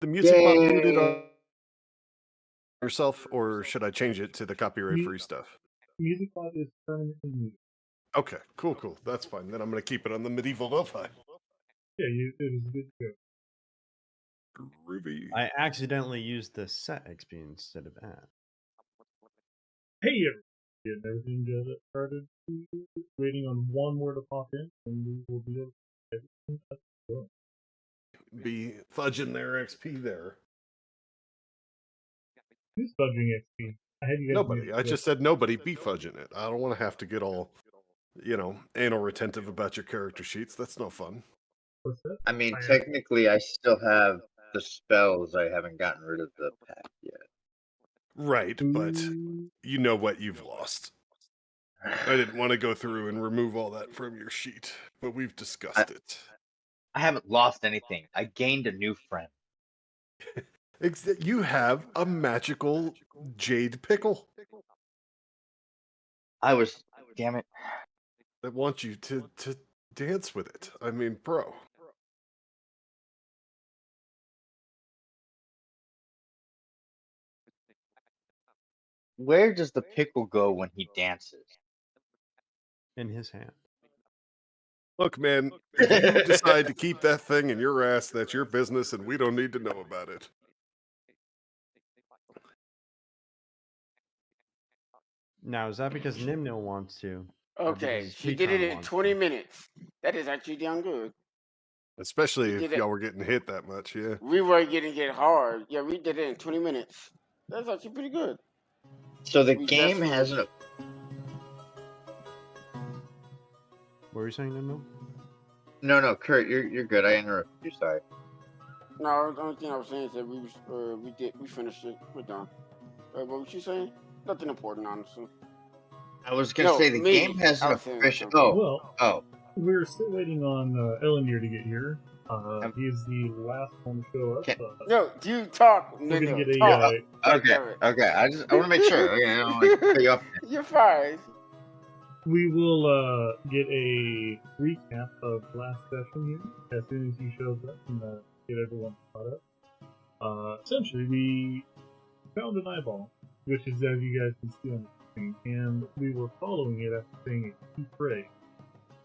the music box muted on Yay! yourself, or should I change it to the copyright-free stuff? Music Pod is permanently muted. Okay, cool. That's fine. Then I'm going to keep it on the medieval lo-fi. Yeah, it was good to go. Groovy. I accidentally used the set XP instead of add. Hey, everybody, and everything got started. Waiting on one more to pop in, and we will be able to everything that's going. Be fudging their XP there. Who's fudging XP? I had you guys Nobody. muted. I just said nobody be fudging it. I don't want to have to get all, anal retentive about your character sheets. That's no fun. What's that? I mean, I am. technically, I still have the spells. I haven't gotten rid of the pack yet. Right, but you know what you've lost. I didn't want to go through and remove all that from your sheet, but we've discussed it. I haven't lost anything. I gained a new friend. You have a magical jade pickle Damn it. that wants you to dance with it. I mean, bro. Where does the pickle go when he dances? In his hand. Look, man, if you decide to keep that thing in your ass, that's your business, and we don't need to know about it. Now, is that because Nimnil wants to? Okay, she did it in 20 minutes. That is actually damn good. Especially if y'all were getting hit that much, yeah. We were getting hit hard. Yeah, we did it in 20 minutes. That's actually pretty good. So the game hasn't. What were you saying, Nimnil? No, Kurt, you're good. I interrupted you. Sorry. No, the only thing I was saying is that we finished it. We're done. What was you saying? Nothing important, honestly. I was gonna say the game hasn't official. We're still waiting on Ellenir to get here. He's the last one to show up. No, you talk. We're gonna get okay. I want to make sure. Okay, I don't want to cut you off. You're fine. We will get a recap of last session here as soon as he shows up and get everyone caught up. Essentially, we found an eyeball, which is as you guys can see on the screen, and we were following it after saying a key phrase.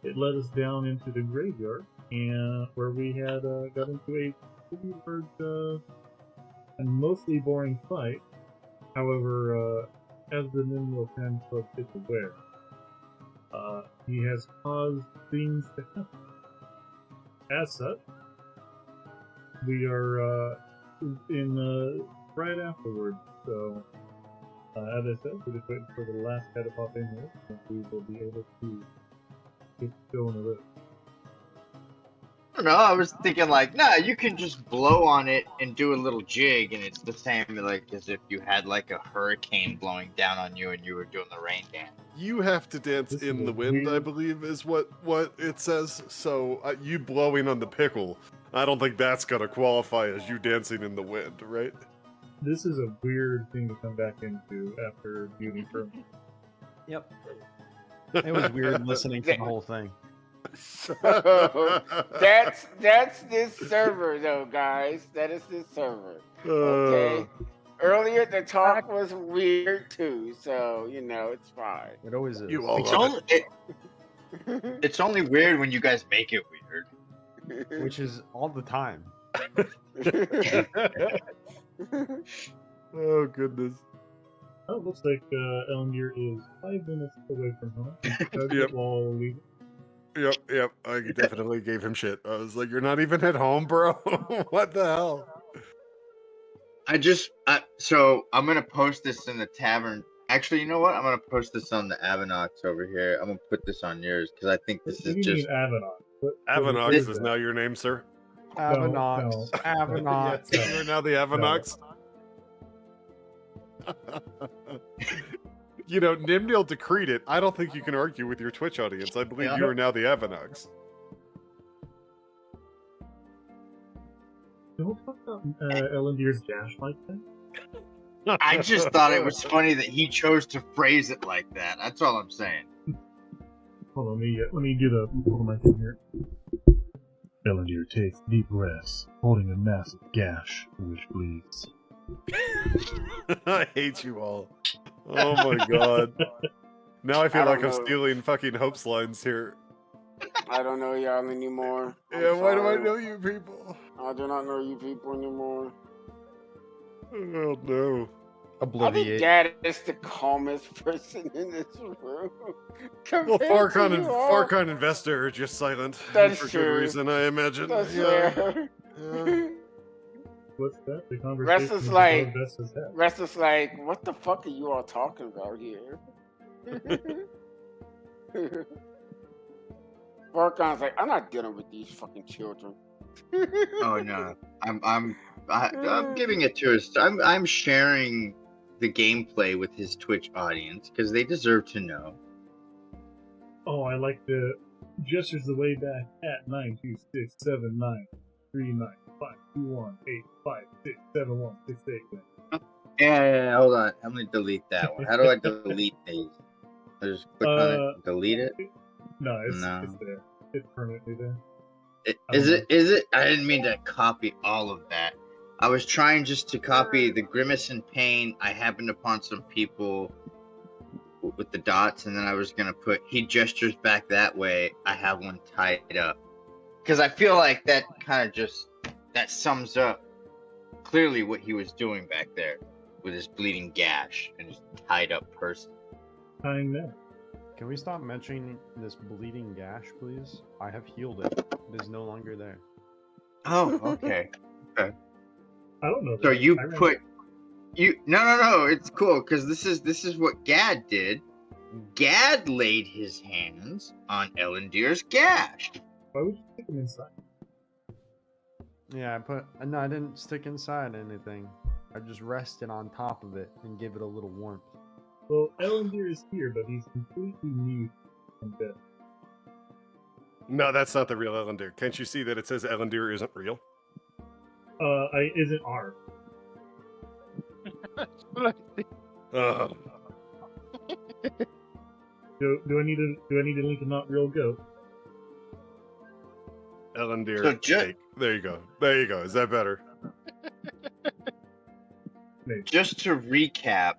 It led us down into the graveyard, and where we had got into a pretty large and mostly boring fight. However, as the Nimrod fan club is aware, he has caused things to happen. As such, we are in right afterwards. So, as I said, we're just waiting for the last guy to pop in here, and we will be able to get going with it. I don't know. I was thinking nah, you can just blow on it and do a little jig, and it's the same as if you had a hurricane blowing down on you and you were doing the rain dance. You have to dance in the wind, I believe, is what it says. So you blowing on the pickle, I don't think that's gonna qualify as you dancing in the wind, right? This is a weird thing to come back into after muting for. Yep. It was weird listening to the whole thing. So that's this server, though, guys. That is this server. Okay. Earlier, the talk was weird too, so it's fine. It always is. It's only weird when you guys make it weird, which is all the time. Oh goodness. Oh, it looks like Ellenir is 5 minutes away from home. Yep. While leaving. Yep. I definitely gave him shit. I was like, "You're not even at home, bro. What the hell?" So I'm gonna post this in the tavern. Actually, you know what? I'm gonna post this on the Avanox over here. I'm gonna put this on yours because I think this is just Avanox. Avanox is now your name, sir. Avanox. No. Avanox. Yes, you're now the Avanox. Nimnil decreed it. I don't think you can argue with your Twitch audience. I believe you are now the Avanox. Don't talk about Ellendir's dash like that. I just thought it was funny that he chose to phrase it like that. That's all I'm saying. Hold on, let me do the pull my thing here. Elendil takes deep breaths, holding a massive gash which bleeds. I hate you all. Oh my god. Now I feel I like don't I'm know. stealing fucking Hope's lines here. I don't know y'all anymore. I'm Yeah, why do I sorry. know you people? I do not know you people anymore. Oh no. I think Obliviate. Dad is the calmest person in this room. Well, Compared to you all. Farcon and Vesta are just silent. That's for true. good reason, I imagine. That's yeah. fair. Yeah. What's that? The conversation Rest is is like- above Vesta's head. Rest is like, what the fuck are you all talking about here? Farcon's like, I'm not dealing with these fucking children. Oh no, I'm giving it to us. I'm sharing the gameplay with his Twitch audience because they deserve to know. Oh, I like the gestures the way back at 9267939518567168168. Yeah, hold on. I'm gonna delete that one. How do I delete these? I just click on it, and delete it. No, it's No. there. It's permanently there. Is it? I didn't mean to copy all of that. I was trying just to copy the grimace and pain. I happened upon some people with the dots, and then I was gonna put he gestures back that way. I have one tied up because I feel like that kind of just that sums up clearly what he was doing back there with his bleeding gash and his tied up person. I know. Can we stop mentioning this bleeding gash, please? I have healed it. It is no longer there. Oh, okay. I don't know. So that. you I ran- put you no, it's cool because this is what Gad did. Gad laid his hands on Elendil's gash. Why would you stick them inside? Yeah, no, I didn't stick inside anything. I just rested on top of it and gave it a little warmth. Well, Elendil is here, but he's completely new and dead. No, that's not the real Elendil. Can't you see that it says Elendil isn't real? Isn't R. Ugh. Do I need to link a not real goat? Elendil. So fake. There you go. There you go. Is that better? Maybe. Just to recap,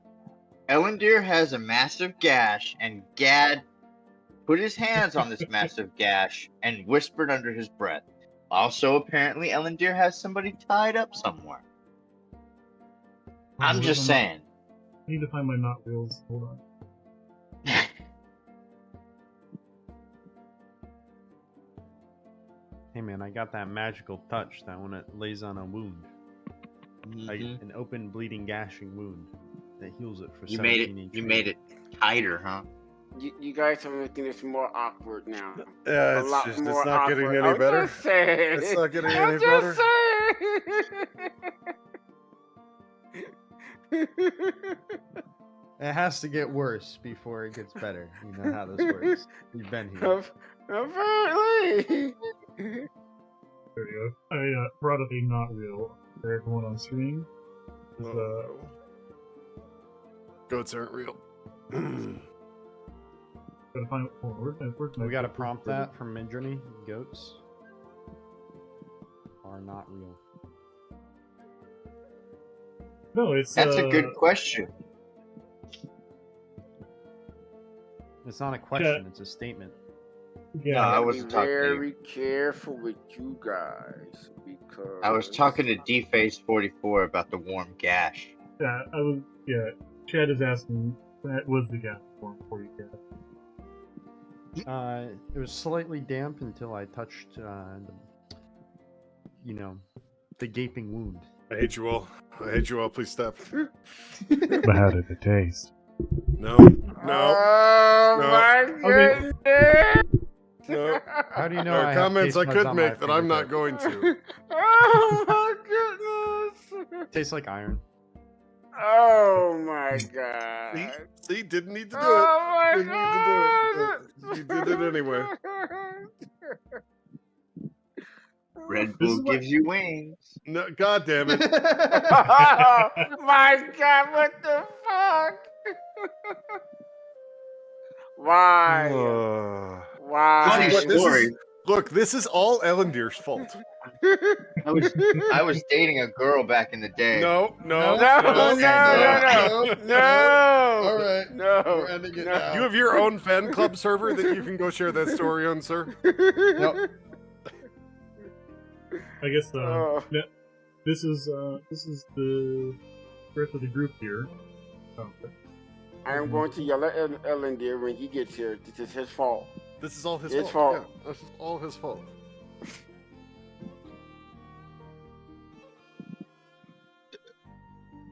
Elendil has a massive gash, and Gad put his hands on this massive gash and whispered under his breath. Also, apparently, Elendil has somebody tied up somewhere. I'm just saying. I need to find my not reals. Hold on. Hey man, I got that magical touch that when it lays on a wound, like Mhm. an open, bleeding, gashing wound, that heals it for You 17 made it. each You wound. made it tighter, huh? You guys are making this more awkward now. Yeah, A lot it's more not awkward. getting any I'm better. Just saying. It's not getting I'm any just saying. It has to get worse before it gets better. You know how this works. You've been here. Apparently. There you go. I brought up a not real for everyone on stream. Goats aren't real. Gotta find. Oh, where's my We gotta prompt that from Midjourney. Goats are not real. No, it's That's a good question. It's not a question, it's a statement. Yeah, No, I Gotta wasn't be talking to you. very careful with you guys because I was talking to DFace44 about the warm gash. yeah, Chad is asking, that was the gap form for you, Chad. It was slightly damp until I touched, the gaping wound. I hate you all. I hate you all. Please stop. But how did it taste? No. No. Oh No. my Okay. goodness! No. How do you know There I are have comments I taste buds could on my make that I'm not fingertip? going to. Oh my goodness! Tastes like iron. Oh my god! See, didn't need to do it. Oh my Didn't need to do it. But you did it anyway. Red This Bull is what- gives you wings. No, God damn it. Oh my god! What the fuck? Why? Uh, Why? Funny But this story. is- Look, this is all Ellendear's fault. I was dating a girl back in the day. No. No. No. All right. No. We're ending it now. You have your own fan club server that you can go share that story on, sir? Yep. I guess Oh. this is the rest of the group here. I'm going to yell at Ellen dear when he gets here. This is his fault. This is all his His fault. fault. Yeah, this is all his fault.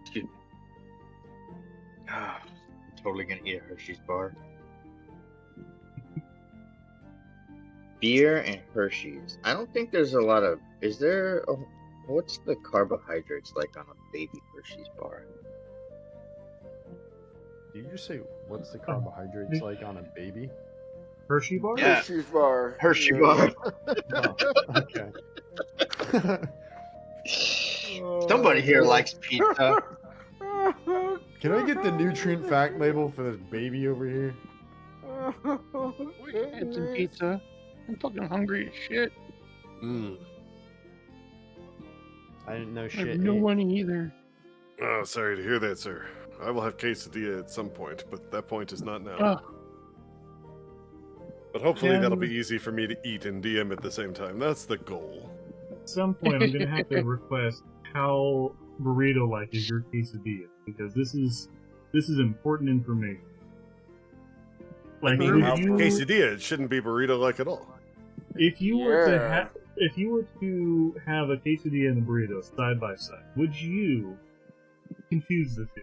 Excuse me. I'm totally gonna eat a Hershey's bar. Beer and Hershey's. I don't think there's a lot of. Is there? What's the carbohydrates like on a baby Hershey's bar? Did you just say what's the carbohydrates like on a baby? Hershey bar? Yeah. Hershey's bar. Hershey Yeah. bar. Oh, okay. Somebody here likes pizza. Can I get the nutrient fact label for this baby over here? We can get some pizza. I'm fucking hungry as shit. Mm. I didn't know I shit. have no money either. Oh, sorry to hear that, sir. I will have quesadilla at some point, but that point is not now. Oh, But hopefully Can- that'll be easy for me to eat and DM at the same time. That's the goal. At some point, I'm gonna have to request how burrito-like is your quesadilla, because this is important information. Like, I mean, would it's you, quesadilla, it shouldn't be burrito-like at all. if you were to Yeah. if you were to have a quesadilla and a burrito side by side, would you confuse the two?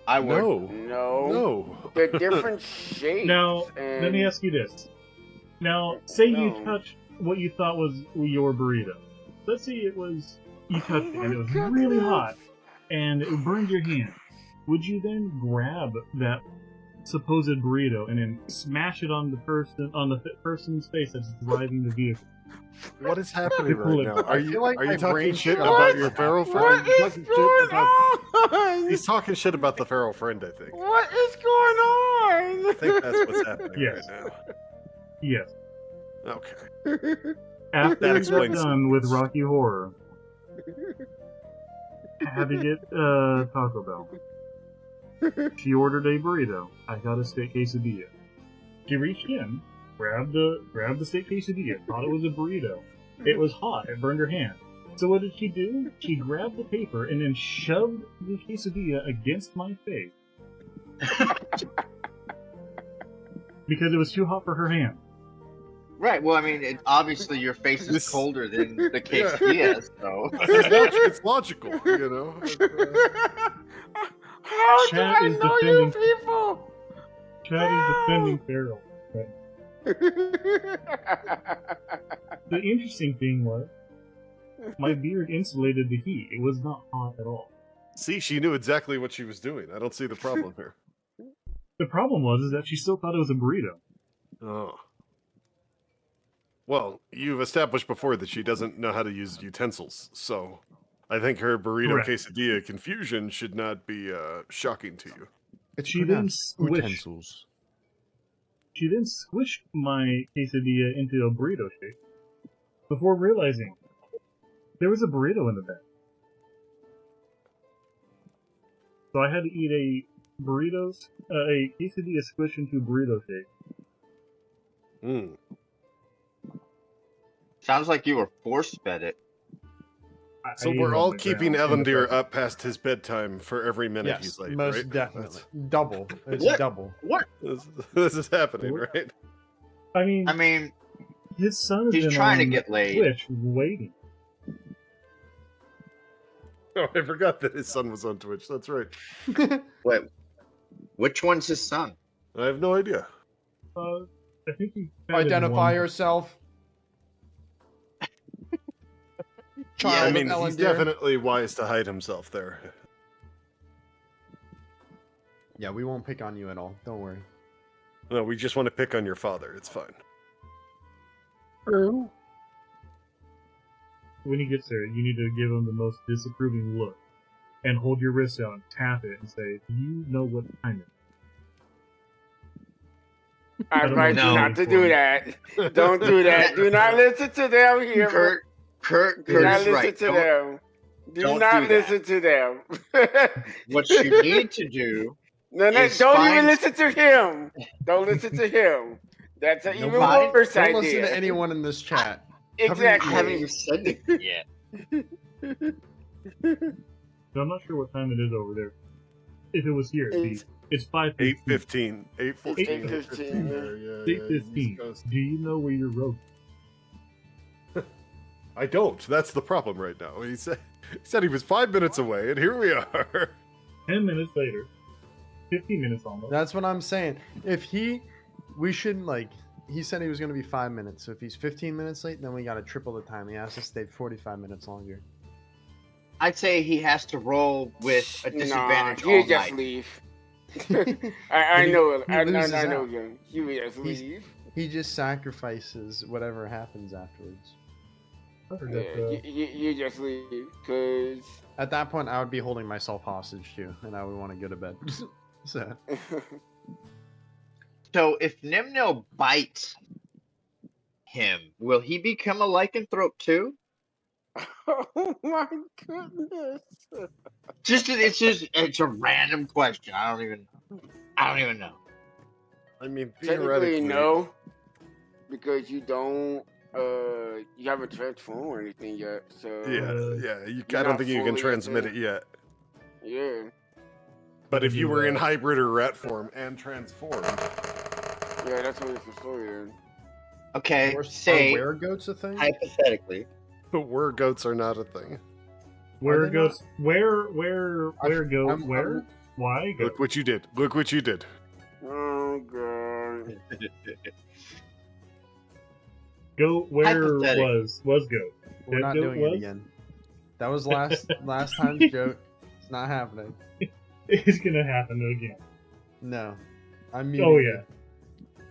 I would. No. No. They're different shapes. Now, and let me ask you this. Now, say you No. touched what you thought was your burrito. Let's say you touched it and it was really hot and it burned your hand. Would you then grab that supposed burrito and then smash it on the person's face that's driving the vehicle? What is happening Pull right it. now? Are I feel like my you talking brain shit shot. about your feral friend? What He's is talking shit going about- on? He's talking shit about the feral friend, I think. What is going on? I think that's what's happening Yes. right Yes. now. Okay. After That we got explains done with things. Rocky Horror, I had to get Taco Bell. She ordered a burrito. I got a steak quesadilla. She reached in, grabbed the steak quesadilla, thought it was a burrito. It was hot. It burned her hand. So what did she do? She grabbed the paper and then shoved the quesadilla against my face because it was too hot for her hand. Right. Well, I mean, obviously your face is This- colder than the quesadilla, so. It's logical, you know? How do Chad I is know you defending- people? Chad is defending Farrell. The interesting thing was, my beard insulated the heat. It was not hot at all. See, she knew exactly what she was doing. I don't see the problem here. The problem was that she still thought it was a burrito. Oh. Well, you've established before that she doesn't know how to use utensils, so I think her burrito Correct. quesadilla confusion should not be shocking to you. It's She then pronounced squished. utensils. She then squished my quesadilla into a burrito shape before realizing there was a burrito in the bag. So I had to eat a quesadilla squished into burrito shape. Mm. Sounds like you were force-fed it. So I ate we're it all on my keeping ground in the Evandir bag. up past his bedtime for every minute Yes, he's late, most right? definitely. Double. It's What? double. What? This is happening, right? I mean, I mean, his son has he's been trying to on get laid. Twitch waiting. Oh, I forgot that his son was on Twitch. That's right. wait, which one's his son? I have no idea. I think he founded Identify one. yourself. Yeah, Child I of mean, Ellen he's Dear. definitely wise to hide himself there. Yeah, we won't pick on you at all. Don't worry. No, we just want to pick on your father. It's fine. true. When he gets there, you need to give him the most disapproving look and hold your wrist out and tap it and say, "Do you know what time it is?" I don't advise know you what not to to do do that. Don't do that. Do not listen to them here. Kurt Do not is listen right. to Don't, them. Do don't not do that. listen to them. What you need to do No, is don't even find listen to him. Don't listen to him. That's an even Fine. worse Don't idea. listen to anyone in this chat. Exactly. I haven't even said anything yet. So I'm not sure what time it is over there. If it was here, It's- it's 5:15. 8:15, 8:14, 8:15, yeah. 8:15. Do you know where your road? I don't. That's the problem right now. He said he was 5 minutes away, and here we are. 10 minutes later. 15 minutes almost. That's what I'm saying. We shouldn't like. He said he was going to be 5 minutes. So if he's 15 minutes late, then we got to triple the time. He has to stay 45 minutes longer. I'd say he has to roll with a disadvantage you all just night. leave. I know. He I loses know out. him. You just He's- leave. He just sacrifices whatever happens afterwards. I heard Yeah, that, you just leave because At that point, I would be holding myself hostage too, and I would want to go to bed. So So if Nimno bites him, will he become a lycanthrope too? oh my goodness. It's a random question. I don't even know. I mean, Technically, theoretically, no, because you don't. You haven't transformed or anything yet. So yeah. I You're don't not think you can fully transmit at it yet. yeah. But if you were in hybrid or rat form and transformed, Yeah, that's what it's for. Yeah. Okay, Are say weregoats a thing? hypothetically. were goats are not a thing. Where Are they goes? Where go? I'm- Where? Why go? Look what you did. Look what you did. Oh god. Go where Hypothetic. was go? We're Dead not goat doing was? it again. That was last time's joke. It's not happening. It's gonna happen again. No. I'm Oh muting yeah.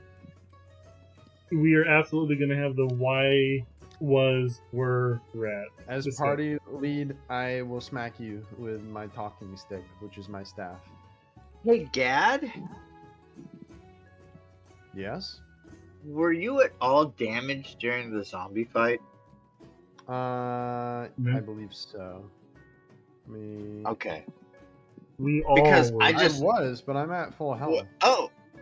We are absolutely gonna have the why was were rat. you. As This party lead, I will smack you with my talking stick, which is my staff. Hey Gad, Yes? were you at all damaged during the zombie fight? I Mhm. believe so. I mean, Okay. We all Because were. I I just- was, but I'm at full health.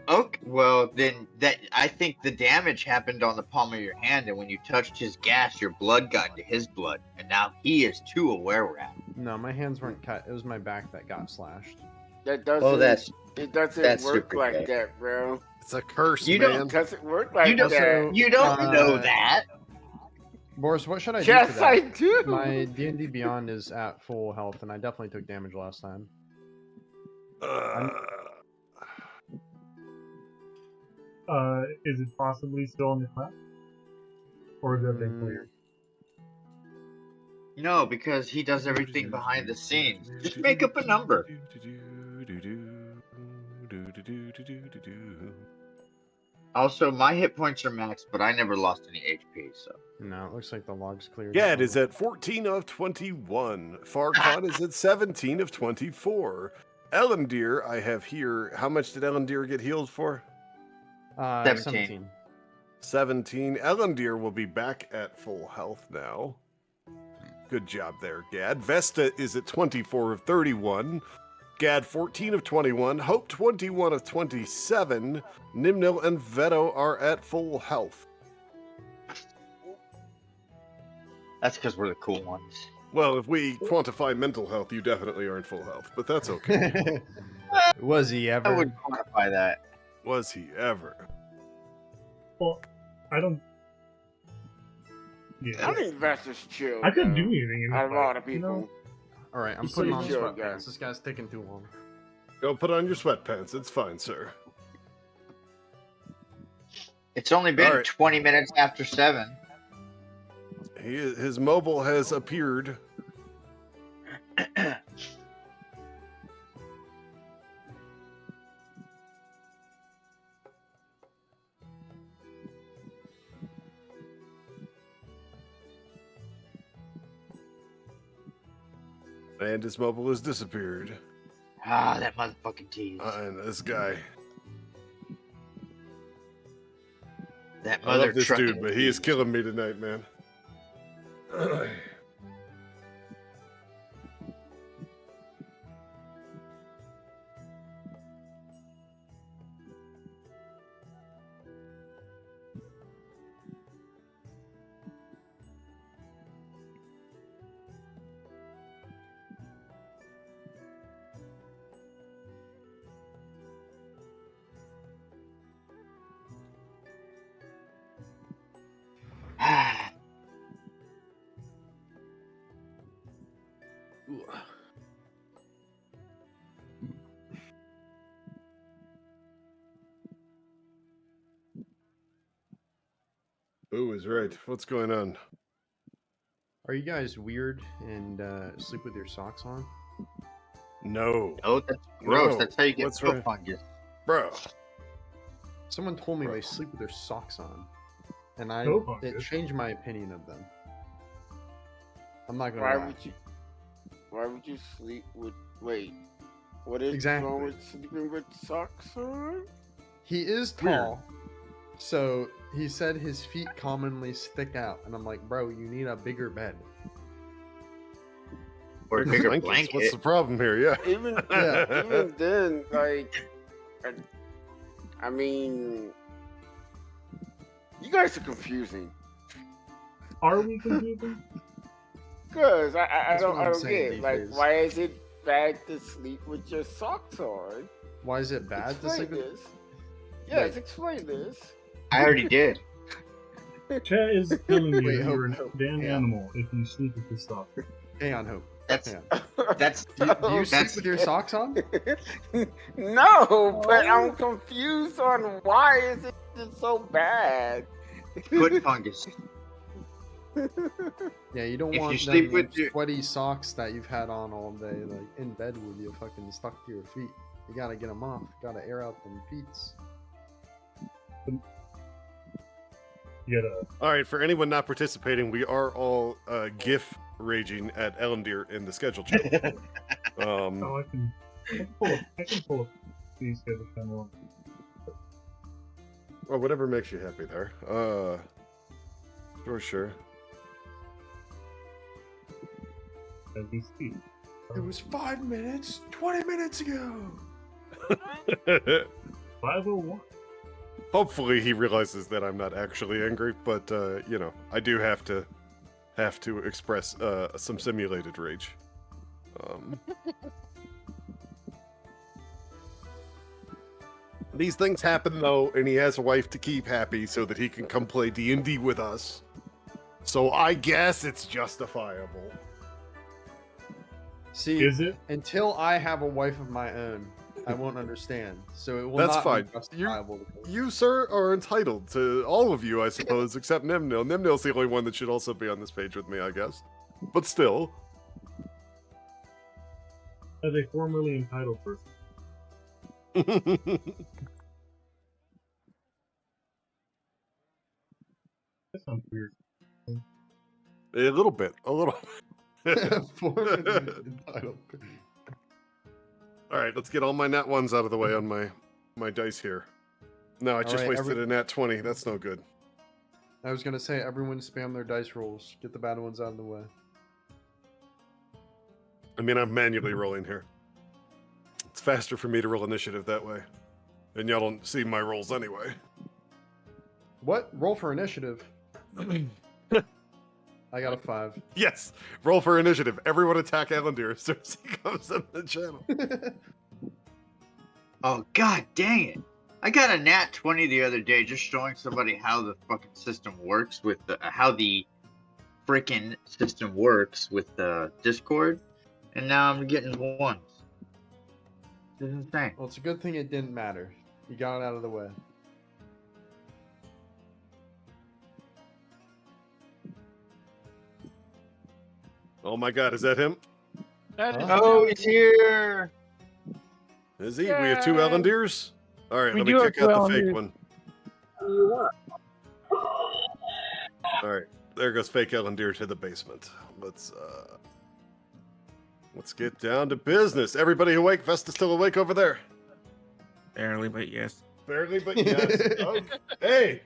Okay. Well, then I think the damage happened on the palm of your hand, and when you touched his gas, your blood got into his blood, and now he is too a were-rat. No, my hands weren't cut. It was my back that got slashed. That doesn't. It doesn't that's work super like gay. that, bro. It's a curse, You man. don't- It doesn't work like You don't- that. You don't know that. Boris, what should I do Yes, for that? I do. My D&D Beyond is at full health, and I definitely took damage last time. Is it possibly still in the class? Or is that been Mm. clear? No, because he does everything behind the scenes. Just make up a number. Also, my hit points are maxed, but I never lost any HP, so. No, it looks like the log's cleared. Gad is at 14 of 21. Farcon is at 17 of 24. Ellendeer, I have here. How much did Ellendeer get healed for? 17. 17. Ellendeer will be back at full health now. Good job there, Gad. Vesta is at 24 of 31. Gad 14 of 21. Hope 21 of 27. Nimno and Veto are at full health. That's because we're the cool ones. Well, if we quantify mental health, you definitely are in full health, but that's okay. Was he ever? I wouldn't quantify that. Was he ever? Well, I don't. Yeah. I think Vestas chill. I couldn't do though. anything in this Out of fight, all the you know? people. All right, I'm He's putting pretty on chill, sweatpants. guy. This guy's taking too long. Go put on your sweatpants. It's fine, sir. It's only been All right. 20 minutes after 7. His mobile has appeared. And his mobile has disappeared. Ah, that motherfucking tease. And this guy. That I mother love this trucking dude, but he is team. killing me tonight, man. Boo is right. What's going on? Are you guys weird and sleep with your socks on? No. Oh, that's gross. No. That's how you get What's foot right? fungus. Bro. Someone told me Bro. they sleep with their socks on, and Toe it fungus? changed my opinion of them. I'm not gonna Why lie. would you? Why would you sleep with? Wait, what is Exactly. wrong with sleeping with socks on? He is Weird. tall, so he said his feet commonly stick out, and I'm like, bro, you need a bigger bed. Or a Bigger bigger blankets. blanket. What's the problem here? Yeah. Even Yeah. even then, like, I mean, you guys are confusing. Are we confusing? Cause I That's what don't I'm get saying, it. Like, D-Phase. why is it bad to sleep with your socks on? Why is it bad to Explain sleep with? this. Yes, Wait. explain this. I already did. Chat is telling you Wait, you're Hope, a damn hang on. animal if you sleep with your socks. Hang on, Hope. That's Hang on. that's Do you sleep That's- with your socks on? No, but I'm confused on why is it so bad. foot fungus. Yeah, you don't If you want sleep them with your- sweaty socks that you've had on all day, like in bed with you, fucking stuck to your feet. You gotta get them off. You gotta air out them feets. You gotta. All right, for anyone not participating, we are all GIF raging at Ellendeer in the schedule chat. Oh, I can pull up these schedule channel. Well, whatever makes you happy there. Sure. As we speak. It was 5 minutes, 20 minutes ago. 501. Hopefully he realizes that I'm not actually angry, but you know, I do have to express some simulated rage. These things happen though, and he has a wife to keep happy so that he can come play D&D with us. So I guess it's justifiable. See, Is it? until I have a wife of my own, I won't understand. So it will That's not fine. be justifiable. You, sir, are entitled to all of you, I suppose, except Nimnil. Nimnil's the only one that should also be on this page with me, I guess. But still. As a formerly entitled person. That sounds weird. A little bit. Formerly entitled. All right, let's get all my nat ones out of the way on my dice here. No, I just right, wasted a nat 20. That's no good. I was gonna say everyone spam their dice rolls. Get the bad ones out of the way. I mean, I'm manually rolling here. It's faster for me to roll initiative that way. And y'all don't see my rolls anyway. What? Roll for initiative. I got a 5. Yes, roll for initiative. Everyone attack Ellendeer as soon as he comes in the channel. Oh god dang it. I got a nat 20 the other day just showing somebody how the fucking system works with how the freaking system works with the Discord, and now I'm getting ones. This is insane. Well, it's a good thing it didn't matter. You got it out of the way. Oh my god, is that him? That is Oh, he's here! Is he? We have 2 Ellendeers? All right, We let me do kick have out 2 the fake Ellendeers. one. All right, there goes fake Ellendeer to the basement. Let's get down to business. Everybody awake? Vesta's still awake over there? Barely, but yes. Barely, but yes. Oh, hey,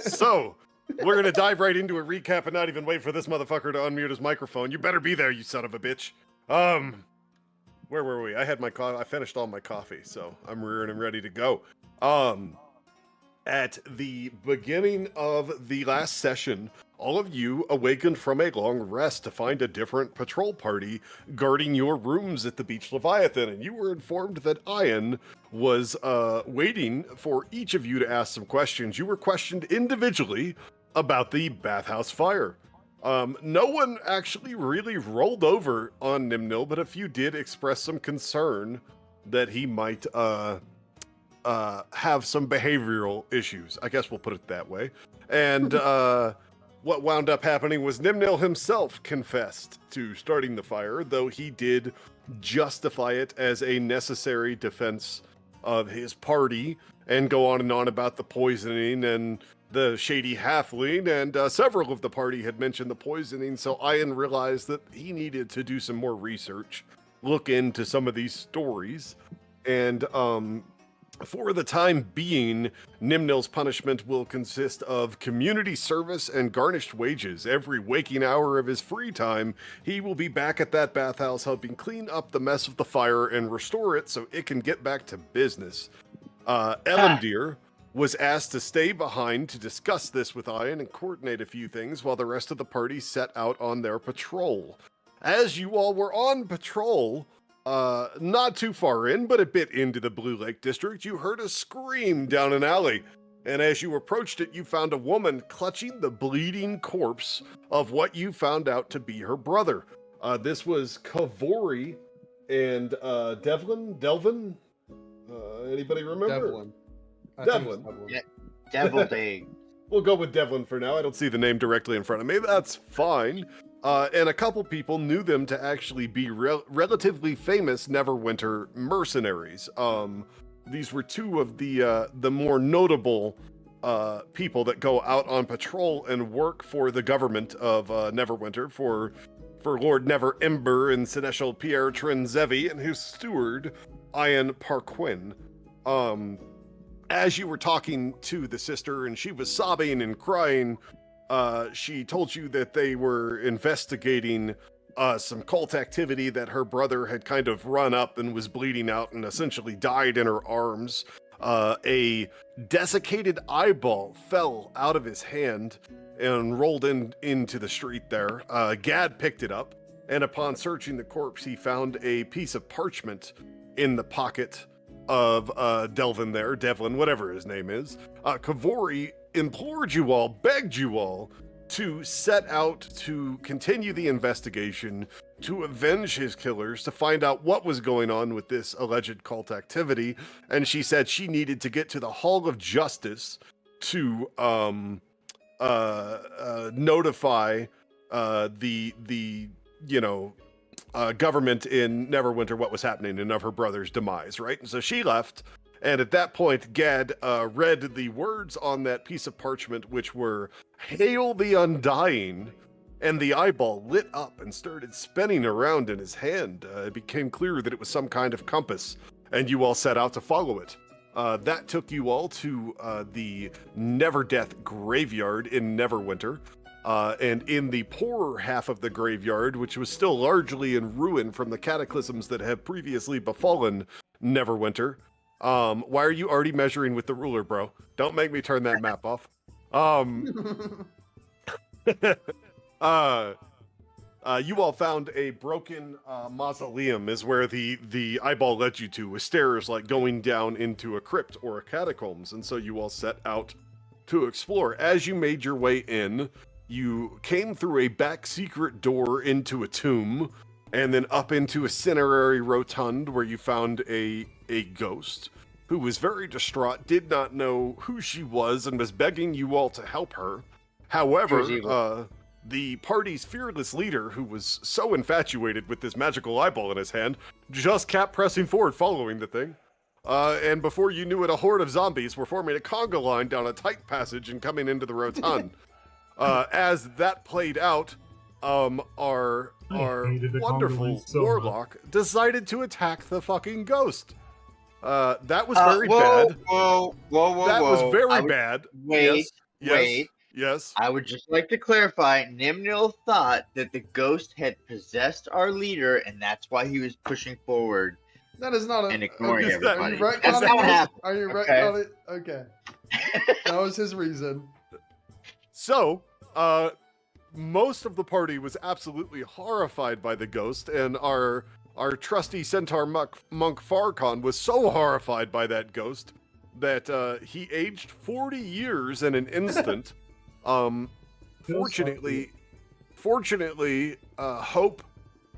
So, we're gonna dive right into a recap and not even wait for this motherfucker to unmute his microphone. You better be there, you son of a bitch. Where were we? I had my I finished all my coffee, so I'm rearing and ready to go. At the beginning of the last session, all of you awakened from a long rest to find a different patrol party guarding your rooms at the Beach Leviathan, and you were informed that Ian was waiting for each of you to ask some questions. You were questioned individually about the bathhouse fire. No one actually really rolled over on Nimnil, but a few did express some concern that he might have some behavioral issues. I guess we'll put it that way. And what wound up happening was Nimnil himself confessed to starting the fire, though he did justify it as a necessary defense of his party and go on and on about the poisoning and the shady halfling, and several of the party had mentioned the poisoning, so Ian realized that he needed to do some more research, look into some of these stories, and for the time being, Nimnil's punishment will consist of community service and garnished wages. Every waking hour of his free time, he will be back at that bathhouse helping clean up the mess of the fire and restore it so it can get back to business. Ellendir was asked to stay behind to discuss this with Ian and coordinate a few things while the rest of the party set out on their patrol. As you all were on patrol, not too far in, but a bit into the Blue Lake District, you heard a scream down an alley. And as you approached it, you found a woman clutching the bleeding corpse of what you found out to be her brother. This was Kavori and Delvin? Anybody remember? Devlin. I think it's Devlin. Devlin. Yeah. Deviled egg. We'll go with Devlin for now. I don't see the name directly in front of me. That's fine. And a couple people knew them to actually be relatively famous Neverwinter mercenaries. These were two of the more notable people that go out on patrol and work for the government of Neverwinter, for Lord Never Ember and Seneschal Pierre Trenzevi and his steward, Ian Parquin. As you were talking to the sister and she was sobbing and crying, she told you that they were investigating some cult activity that her brother had kind of run up and was bleeding out and essentially died in her arms. A desiccated eyeball fell out of his hand and rolled into the street there. Gad picked it up, and upon searching the corpse, he found a piece of parchment in the pocket of Devlin, whatever his name is. Kavori implored you all, begged you all to set out to continue the investigation, to avenge his killers, to find out what was going on with this alleged cult activity. And she said she needed to get to the Hall of Justice to notify the government in Neverwinter what was happening and of her brother's demise, right? And so she left, and at that point, Gad read the words on that piece of parchment, which were, "Hail the Undying," and the eyeball lit up and started spinning around in his hand. It became clear that it was some kind of compass, and you all set out to follow it. That took you all to the Neverdeath Graveyard in Neverwinter. And in the poorer half of the graveyard, which was still largely in ruin from the cataclysms that have previously befallen Neverwinter. Why are you already measuring with the ruler, bro? Don't make me turn that map off. You all found a broken mausoleum is where the eyeball led you to, with stairs like going down into a crypt or a catacombs. And so you all set out to explore. As you made your way in, you came through a back secret door into a tomb, and then up into a cinerary rotund where you found a ghost who was very distraught, did not know who she was, and was begging you all to help her. However, the party's fearless leader, who was so infatuated with this magical eyeball in his hand, just kept pressing forward following the thing. And before you knew it, a horde of zombies were forming a conga line down a tight passage and coming into the rotund. As that played out, our wonderful warlock decided to attack the fucking ghost. That was very bad. Whoa. That was very bad. Wait. Yes. Wait. Yes. I would just like to clarify, Nimnil thought that the ghost had possessed our leader, and that's why he was pushing forward That is not and a. ignoring Is that- Are you everybody. That's not what retconning it? happened. Are you Okay. retconning it? Okay. That was his reason. So, most of the party was absolutely horrified by the ghost, and our trusty centaur monk Farcon was so horrified by that ghost that he aged 40 years in an instant. Fortunately, Hope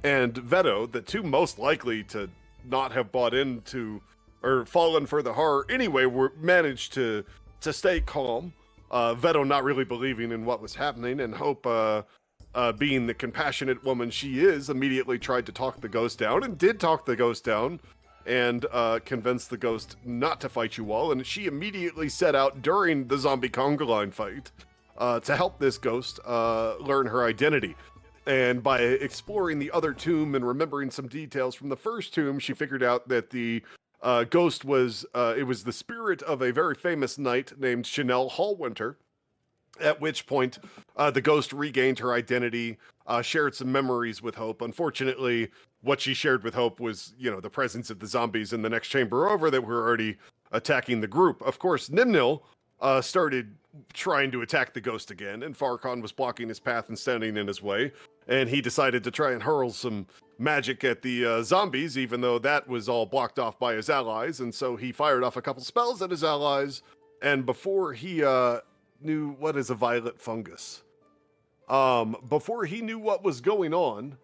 and Veto, the two most likely to not have bought into or fallen for the horror anyway, were managed to stay calm. Veto not really believing in what was happening, and Hope, being the compassionate woman she is, immediately tried to talk the ghost down, and did talk the ghost down, and convinced the ghost not to fight you all, and she immediately set out during the zombie conga line fight to help this ghost learn her identity. And by exploring the other tomb and remembering some details from the first tomb, she figured out that the ghost was the spirit of a very famous knight named Chanel Hallwinter. At which point, the ghost regained her identity, shared some memories with Hope. Unfortunately, what she shared with Hope was, the presence of the zombies in the next chamber over that were already attacking the group. Of course, Nimnil started trying to attack the ghost again, and Farcon was blocking his path and standing in his way. And he decided to try and hurl some magic at the zombies, even though that was all blocked off by his allies. And so he fired off a couple spells at his allies. And before he knew what is a violet fungus, before he knew what was going on,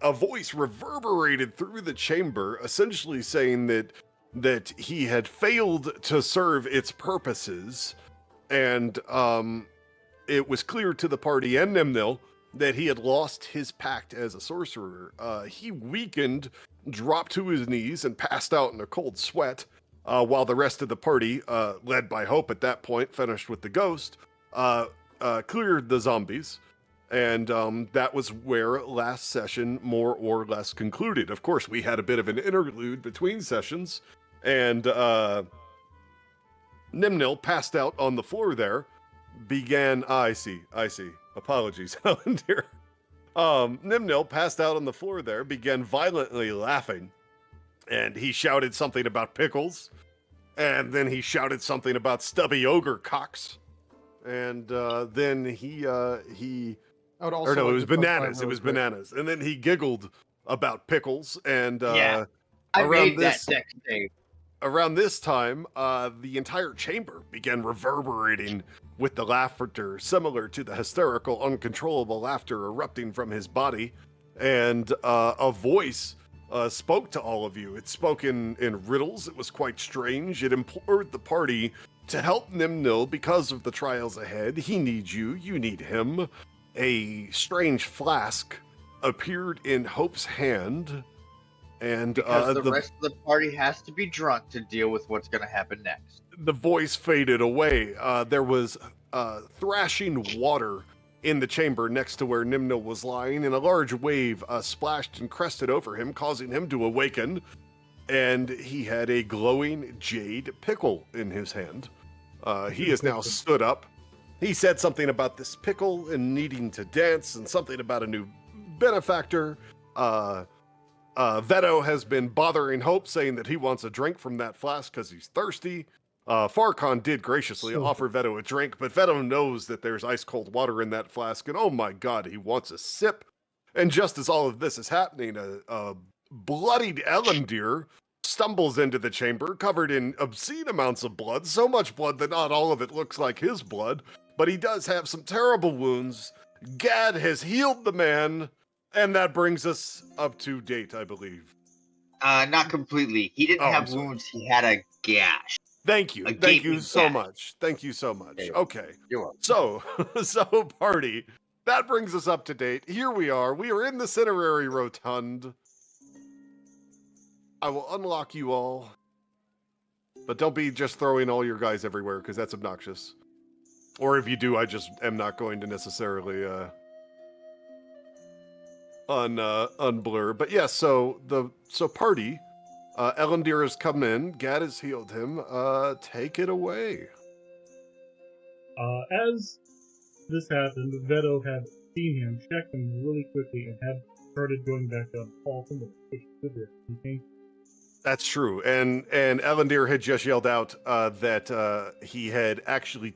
a voice reverberated through the chamber, essentially saying that he had failed to serve its purposes, and it was clear to the party and Nimnil that he had lost his pact as a sorcerer. He weakened, dropped to his knees, and passed out in a cold sweat, while the rest of the party, led by Hope at that point, finished with the ghost, cleared the zombies. And that was where last session more or less concluded. Of course, we had a bit of an interlude between sessions, and Nimnil passed out on the floor there, I see. Apologies, Helen dear. Nimnil passed out on the floor there, began violently laughing, and he shouted something about Pickles, and then he shouted something about stubby ogre cocks, and then he I would also. or no, like it was to clarify bananas. It real was quick. bananas. And then he giggled about Pickles. And Yeah. I around made this that deck save. around this time, the entire chamber began reverberating with the laughter, similar to the hysterical, uncontrollable laughter erupting from his body. And a voice spoke to all of you. It spoke in riddles. It was quite strange. It implored the party to help Nimnil because of the trials ahead. He needs you. You need him. A strange flask appeared in Hope's hand, and Because the rest of the party has to be drunk to deal with what's going to happen next. the voice faded away. There was thrashing water in the chamber next to where Nimnil was lying, and a large wave splashed and crested over him, causing him to awaken, and he had a glowing jade pickle in his hand. He is now stood up. He said something about this pickle and needing to dance, and something about a new benefactor. Veto has been bothering Hope, saying that he wants a drink from that flask because he's thirsty. Farcon did graciously offer Veto a drink, but Veto knows that there's ice cold water in that flask, and oh my god, he wants a sip. And just as all of this is happening, a bloodied Ellendeer stumbles into the chamber, covered in obscene amounts of blood, so much blood that not all of it looks like his blood, but he does have some terrible wounds. Gad has healed the man, and that brings us up to date, I believe. Not completely. He didn't Oh, I'm have sorry. wounds. He had a gash. Thank you. A Thank you gaping so gash. much. Thank you so much. There you Okay. You're welcome. So party, that brings us up to date. Here we are. We are in the Cinerary Rotund. I will unlock you all. But don't be just throwing all your guys everywhere, because that's obnoxious. Or if you do, I just am not going to necessarily unblur. But yeah, so party, Ellendir has come in. Gad has healed him. Take it away. As this happened, Veto had seen him, checked him really quickly, and had started going back down the hall from the That's true. And Ellendir had just yelled out that he had actually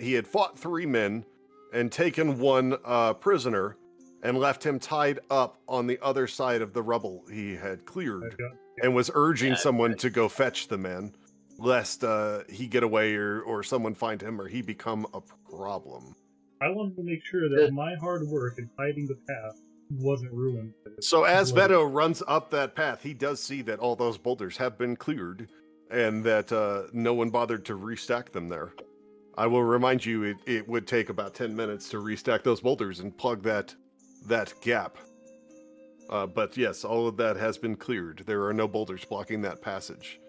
he had fought 3 men and taken 1 prisoner and left him tied up on the other side of the rubble he had cleared and was urging someone to go fetch the man, lest he get away or someone find him or he become a problem. I wanted to make sure that my hard work in hiding the path wasn't ruined. So as Veto runs up that path, he does see that all those boulders have been cleared and that no one bothered to restack them there. I will remind you, it would take about 10 minutes to restack those boulders and plug that gap. But yes, all of that has been cleared. There are no boulders blocking that passage.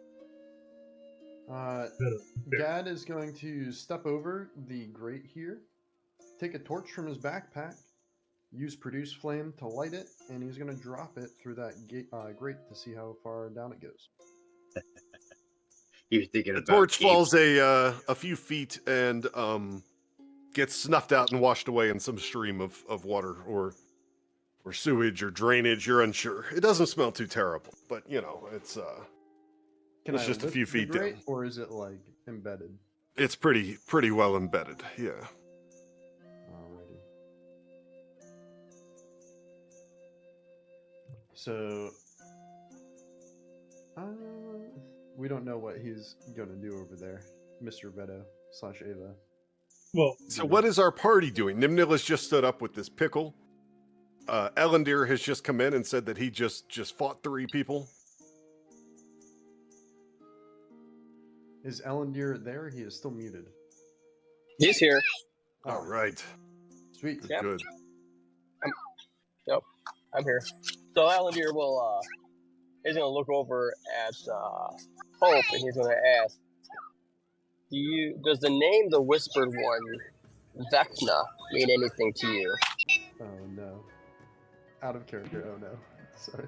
Gad is going to step over the grate here, take a torch from his backpack, use produce flame to light it, and he's going to drop it through that grate to see how far down it goes. He was thinking The about torch falls a few feet and gets snuffed out and washed away in some stream of water or sewage or drainage. You're unsure. It doesn't smell too terrible, but it's it's just a few feet down. Or is it like embedded? It's pretty well embedded. Yeah. Alrighty. So, we don't know what he's gonna do over there, Mr. Veto / Ava. Well, so what is our party doing? Nimnil has just stood up with this pickle. Ellendir has just come in and said that he just fought 3 people. Is Ellendir there? He is still muted. He's here. All right. Sweet. Yep. Good. I'm here. So Alandir he's gonna look over at Hope and he's gonna ask, does the name the Whispered One, Vecna, mean anything to you? Oh no. Out of character. Oh no. Sorry.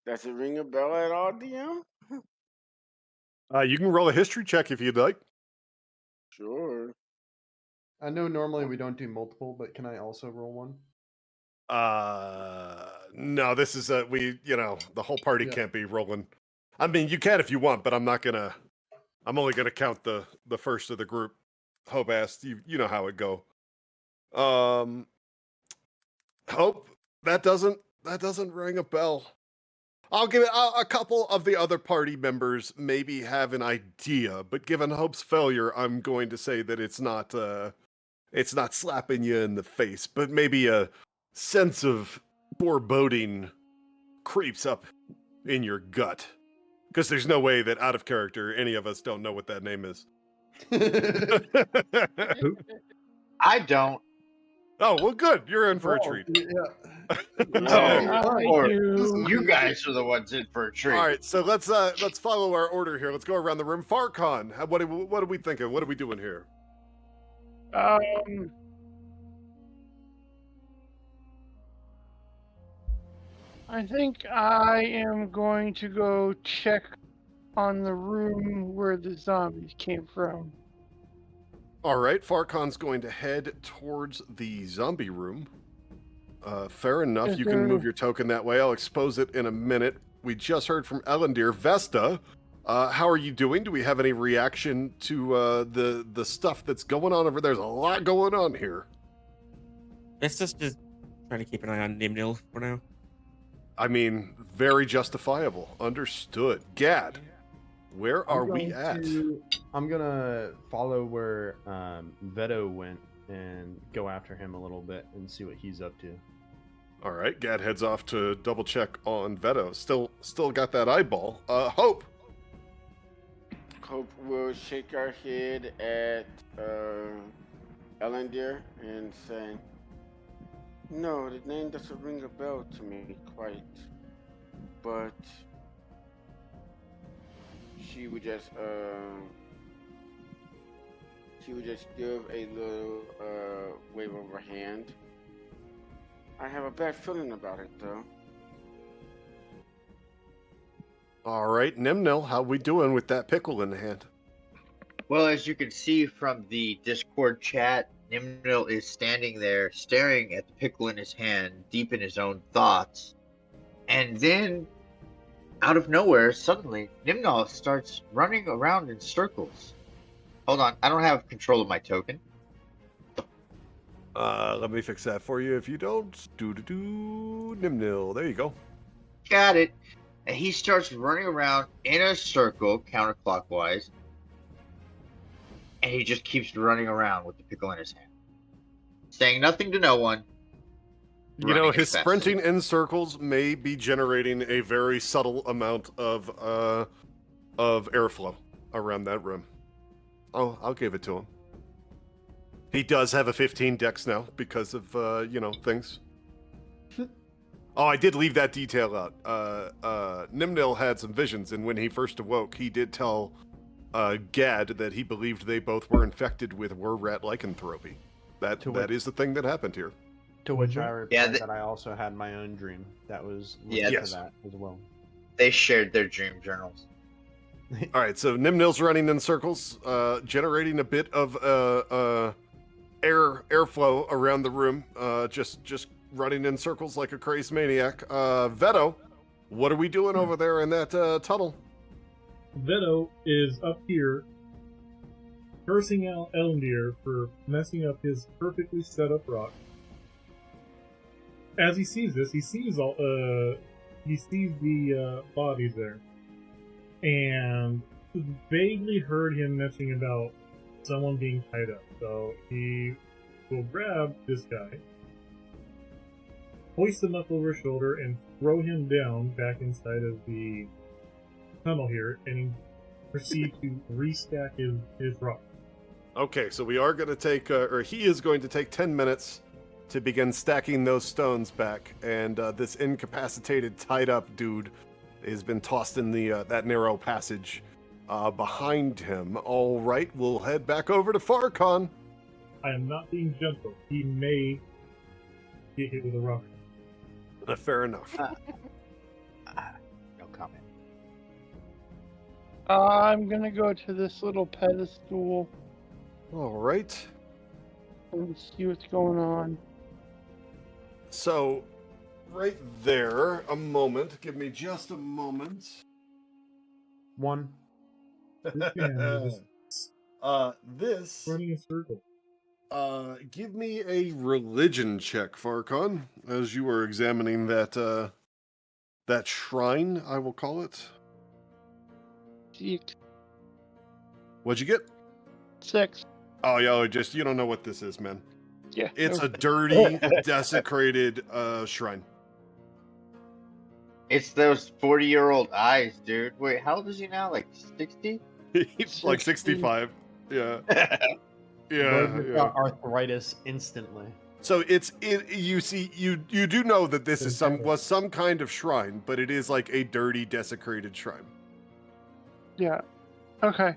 Does it ring a bell at all, DM? You can roll a history check if you'd like. Sure. I know normally we don't do multiple, but can I also roll one? No, this is the whole party can't be rolling. I mean, you can if you want, but I'm only gonna count the first of the group. Hope asked, you know how it go. Hope, that doesn't ring a bell. I'll give it a couple of the other party members maybe have an idea, but given Hope's failure, I'm going to say that it's not slapping you in the face, but maybe a sense of foreboding creeps up in your gut. Because there's no way that out of character, any of us don't know what that name is. I don't. Oh, well, good. You're in for a treat. You guys are the ones in for a treat. All right, so let's follow our order here. Let's go around the room. Farcon, what are we thinking? What are we doing here? I think I am going to go check on the room where the zombies came from. All right, Farcon's going to head towards the zombie room. Fair enough. You can move your token that way. I'll expose it in a minute. We just heard from Ellendir. Vesta, how are you doing? Do we have any reaction to the stuff that's going on over there? There's a lot going on here. Vesta's just trying to keep an eye on Nimnil for now. I mean, very justifiable. Understood. Gad, where are we at? I'm gonna follow where Veto went and go after him a little bit and see what he's up to. All right, Gad heads off to double check on Veto. Still got that eyeball. Hope. Hope will shake our head at Ellendir and say, "No, the name doesn't ring a bell to me quite, but." She would just give a little wave of her hand I have a bad feeling about it, though. All right, Nimnil, how we doing with that pickle in the hand? Well, as you can see from the Discord chat, Nimnil is standing there staring at the pickle in his hand, deep in his own thoughts. And then, out of nowhere, suddenly, Nimnil starts running around in circles. Hold on, I don't have control of my token. Let me fix that for you. If you don't, Nimnil. There you go. Got it. And he starts running around in a circle, counterclockwise. And he just keeps running around with the pickle in his hand, saying nothing to no one. You know, running his as fast as he sprinting in circles may be generating a very subtle amount of airflow around that room. Oh, I'll give it to him. He does have a 15 dex now because of things. Oh, I did leave that detail out. Nimnil had some visions, and when he first awoke, he did tell Gad that he believed they both were infected with were-rat lycanthropy. That is the thing that happened here. To which I replied Yeah, that I also had my own dream that was Yeah, linked yes. to that as well. They shared their dream journals. All right, so Nimnil's running in circles, generating a bit of airflow around the room, just running in circles like a crazed maniac. Veto, what are we doing over there in that tunnel? Veto is up here, cursing out Elndir for messing up his perfectly set up rock. As he sees this, he sees the bodies there, and vaguely heard him mentioning about someone being tied up. So he will grab this guy, hoist him up over his shoulder, and throw him down back inside of the tunnel here, and proceed to restack his rock. Okay, so we are going to take, or he is going to take 10 minutes to begin stacking those stones back, and this incapacitated, tied-up dude has been tossed in the that narrow passage behind him. All right, we'll head back over to Farcon. I am not being gentle. He may get hit with a rock. Fair enough. No comment. I'm gonna go to this little pedestal All right. and see what's going on. So, right there, a moment. Give me just a moment. One. This man is just This. running a circle. Give me a religion check, Farcon, as you are examining that shrine, I will call it. Six. What'd you get? 6. Oh, yo, you don't know what this is, man. Yeah. It's no. a dirty, desecrated shrine. It's those 40-year-old eyes, dude. Wait, how old is he now? Like 60? He's like 65. Yeah. Roger Yeah. got arthritis instantly. So you do know that this is was some kind of shrine, but it is like a dirty, desecrated shrine. Yeah. Okay.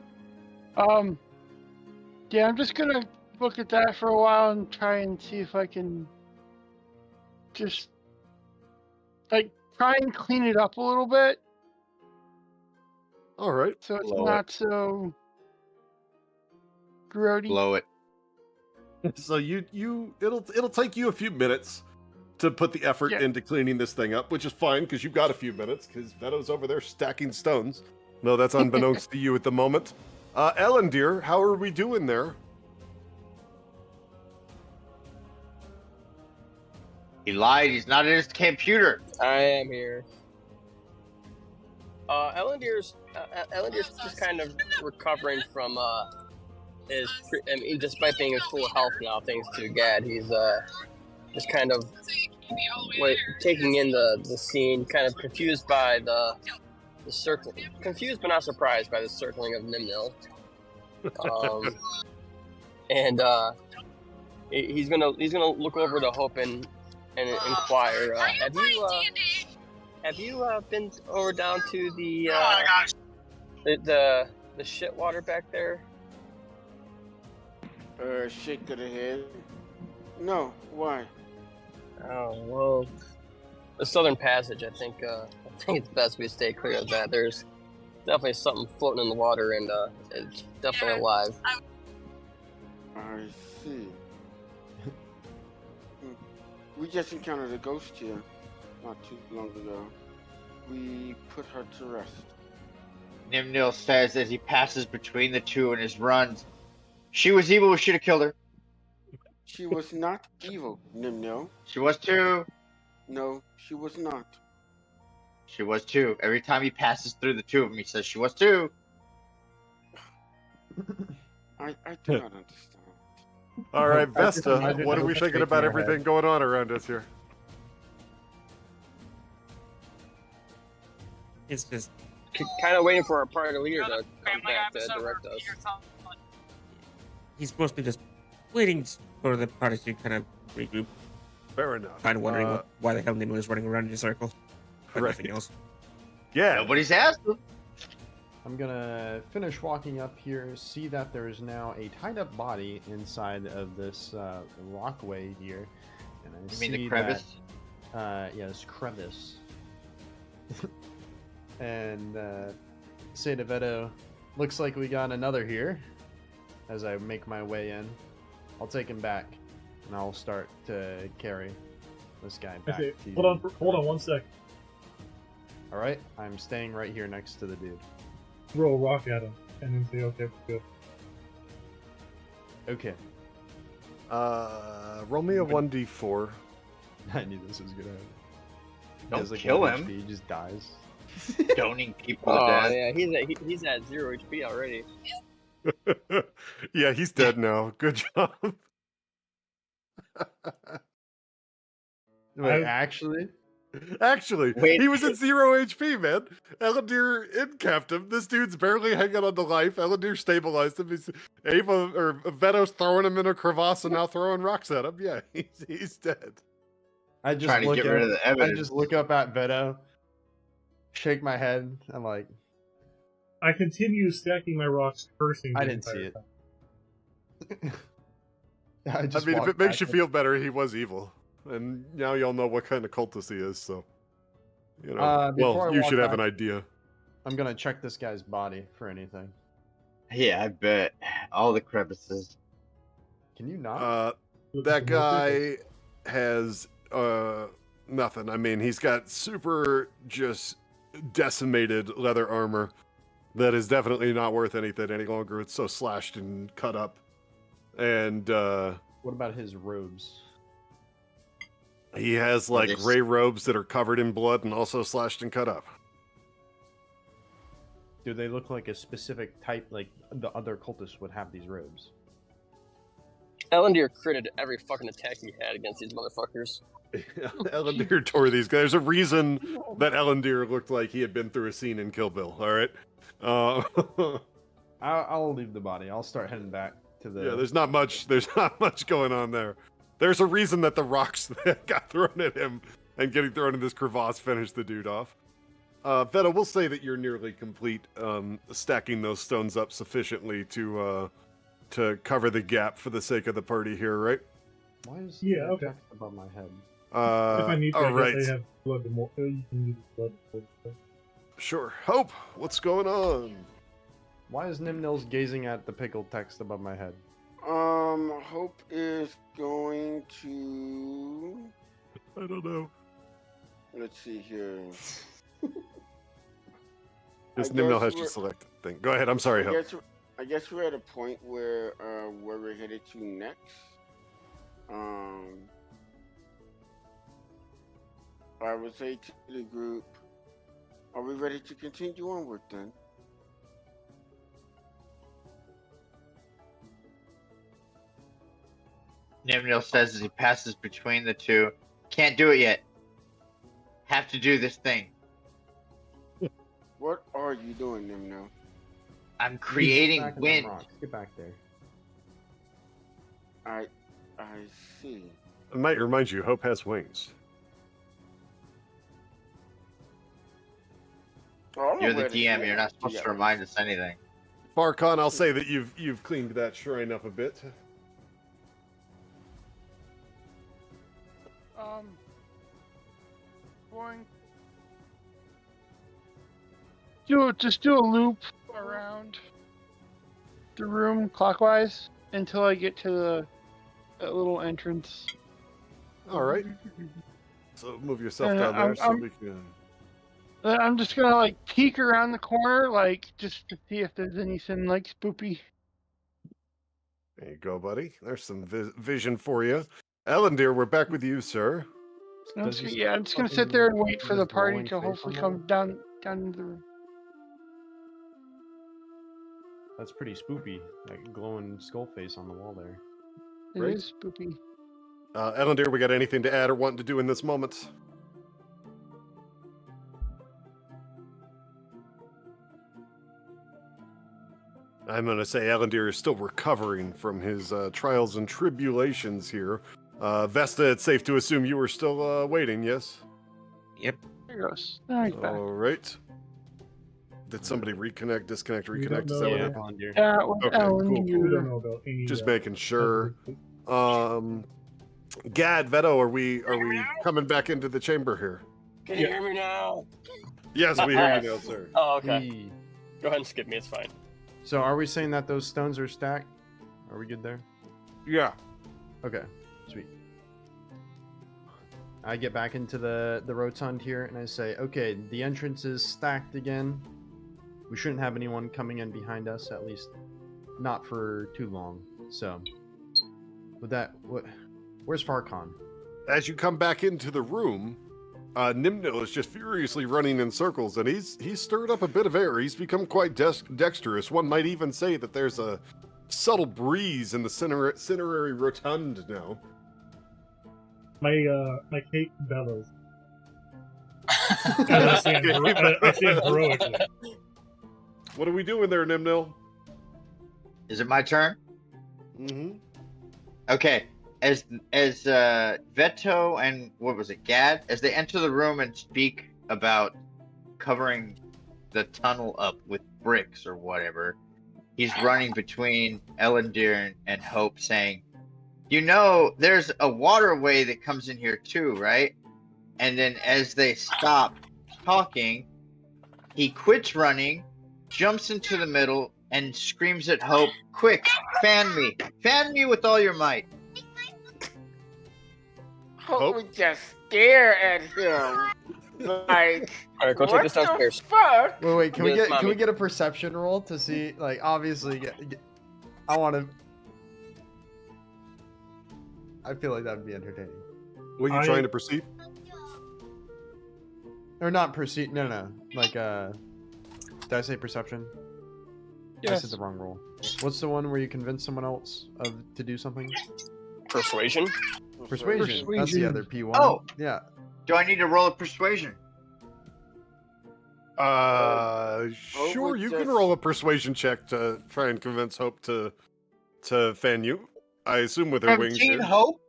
Yeah, I'm just gonna look at that for a while and try and see if I can just try and clean it up a little bit All right. so it's Blow not so grody. Blow it. So it'll take you a few minutes to put the effort into cleaning this thing up, which is fine because you've got a few minutes because Veto's over there stacking stones. No, that's unbeknownst to you at the moment. Elndir, how are we doing there? He lied. He's not in his computer. I am here. Elndir's just kind of recovering from despite being in full health now, thanks to Gad, he's just kind of taking in the scene, kind of confused by the circle, confused but not surprised by the circling of Nimnil. And he's gonna look over to Hope and inquire. Have you been over down to the shit water back there? Shake of the head. No, why? Oh well, the Southern Passage. I think it's best we stay clear of that. There's definitely something floating in the water, and it's definitely alive. I see. We just encountered a ghost here not too long ago. We put her to rest. Nimnil says as he passes between the two in his runs, "She was evil. We should have killed her. She was not evil, Nimno. She was too. No, she was not. She was too. Every time he passes through the two of them, he says she was too." I do not understand. All right, I just Vesta, imagine what are we her thinking shaking about her everything head. going on around us here? It's just Kind of waiting for our party leader to come back to direct us. he's mostly just waiting for the party to kind of regroup, Fair enough. kind of wondering why the hell Nimble is running around in a circle, but Right. nothing else. Yeah. Nobody's asked him. I'm gonna finish walking up here, see that there is now a tied up body inside of this rockway here. And I You see mean the crevice? Yeah, this crevice. And say to Veto, looks like we got another here. As I make my way in, I'll take him back, and I'll start to carry this guy back. Okay, to hold on 1 sec. All right, I'm staying right here next to the dude. Throw a rock at him, and then say, okay, good. Okay. Roll me a 1d4. I knew this was gonna happen. He Don't has, like, kill 1 him. HP, he just dies. Stoning people to Oh death. yeah, he's at 0 HP already. Yeah, he's dead now. Good job. Wait, actually? Actually, Wait. he was at 0 HP, man. Elandir incapped him. This dude's barely hanging on to life. Elandir stabilized him. He's Ava or Veto's throwing him in a crevasse and now throwing rocks at him. Yeah, he's dead. I just Trying to look get up, rid of the I evidence. just look up at Veto, shake my head. I'm like, I continue stacking my rocks, cursing. I the didn't see entire it. time. I I mean, if walk it makes back you in. feel better, he was evil. And now y'all know what kind of cultist he is, so. You know, Before well, I you walk should have back- an idea. I'm gonna check this guy's body for anything. Yeah, I bet. All the crevices. Can you not? Looking That for more guy has nothing. I mean, he's got super just decimated leather armor that is definitely not worth anything any longer. It's so slashed and cut up. And What about his robes? he has Well, like this- gray robes that are covered in blood and also slashed and cut up. Do they look like a specific type, like the other cultists would have these robes? Elandir critted every fucking attack he had against these motherfuckers. Elandir tore these guys. There's a reason that Elandir looked like he had been through a scene in Kill Bill, alright? I'll leave the body. I'll start heading back to the. Yeah, there's not much going on there. There's a reason that the rocks that got thrown at him and getting thrown in this crevasse finished the dude off. Veta, we'll say that you're nearly complete stacking those stones up sufficiently to cover the gap for the sake of the party here, right? Why is Yeah, there okay. text above my head? If I need to, all I guess right. I have blood to more. You can use blood. Sure. Hope, what's going on? Why is Nimnils gazing at the pickled text above my head? Hope is going to. I don't know. Let's see here. This I Nimno guess has to we're- select a thing. Go ahead. I'm sorry, Hope. I guess we're at a point where we're headed to next. I would say to the group, are we ready to continue onward then? Nimnil says as he passes between the two, "Can't do it yet. Have to do this thing. What are you doing, Nimno? I'm creating Back in them wind." rocks. Get back there. I see. I might remind you, Hope has wings. Oh, I'm You're the aware that DM. you- You're not supposed yeah. to remind us anything. Farkon, I'll say that you've cleaned that shrine up a bit. do a loop around the room clockwise until I get to that little entrance. All right. So move yourself And down there so we can. I'm just gonna like peek around the corner, like just to see if there's anything like spoopy. There you go, buddy. There's some vision for you. Ellendeer, we're back with you, sir. I'm Does just, he yeah, still I'm just gonna sit fucking there and wait have for his the party glowing to face hopefully on come down into the room. That's pretty spoopy. That glowing skull face on the wall there. It Right. is spoopy. Ellendeer, we got anything to add or want to do in this moment? I'm going to say Ellendeer is still recovering from his trials and tribulations here. Vesta, it's safe to assume you were still waiting, yes? Yep. There goes. Now he's back. All right. Did somebody reconnect, disconnect, We don't reconnect? Is know. that what Yeah, happened? on dear. That was Okay, Ellen. cool, We cool. don't know about any. Just making sure. possible- Gad, Veto, are we coming back into the chamber here? Can you hear me now? Yes, we hear you now, sir. Oh, okay. We- Go ahead and skip me. It's fine. So are we saying that those stones are stacked? Are we good there? Yeah. Okay, sweet. I get back into the rotund here and I say, okay, the entrance is stacked again. We shouldn't have anyone coming in behind us, at least not for too long. So, with that, where's Farcon? As you come back into the room, Nimnil is just furiously running in circles, and he's stirred up a bit of air. He's become quite dexterous. One might even say that there's a subtle breeze in the cinerary rotund now. My cape bellows. And I stand heroically. What are we doing there, Nimnil? Is it my turn? Mm-hmm. Okay. As Veto and what was it, Gad, as they enter the room and speak about covering the tunnel up with bricks or whatever, he's running between Ellendeer and Hope, saying, "You know, there's a waterway that comes in here too, right?" And then as they stop talking, he quits running, jumps into the middle, and screams at Hope, "Quick, fan me! Fan me with all your might!" Hope would just stare at him like, All right, go take what this the downstairs. fuck? Wait, can we Yes, get can we mommy. get a perception roll to see? Like, obviously, I want to. I feel like that would be entertaining. What are you trying to perceive? Or not perceive? No. Like, did I say perception? I Yes. said the wrong roll. What's the one where you convince someone else to do something? Persuasion. Persuasion. That's the Persuasion. other P1. Oh! Yeah. Do I need to roll a persuasion? Sure, would you just- can roll a persuasion check to try and convince Hope to fan you. I assume with her wings 17 here. Hope?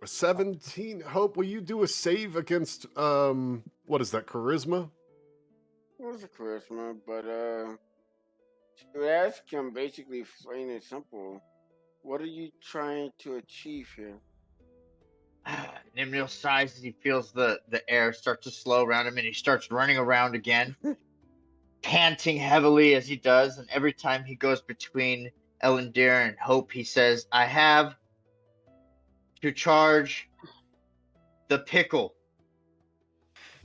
17 Hope, will you do a save against what is that, charisma? It was a charisma, but to ask him basically plain and simple, what are you trying to achieve here? Nimnil sighs as he feels the air start to slow around him, and he starts running around again, panting heavily as he does. And every time he goes between Ellendeer and Hope, he says, "I have to charge the pickle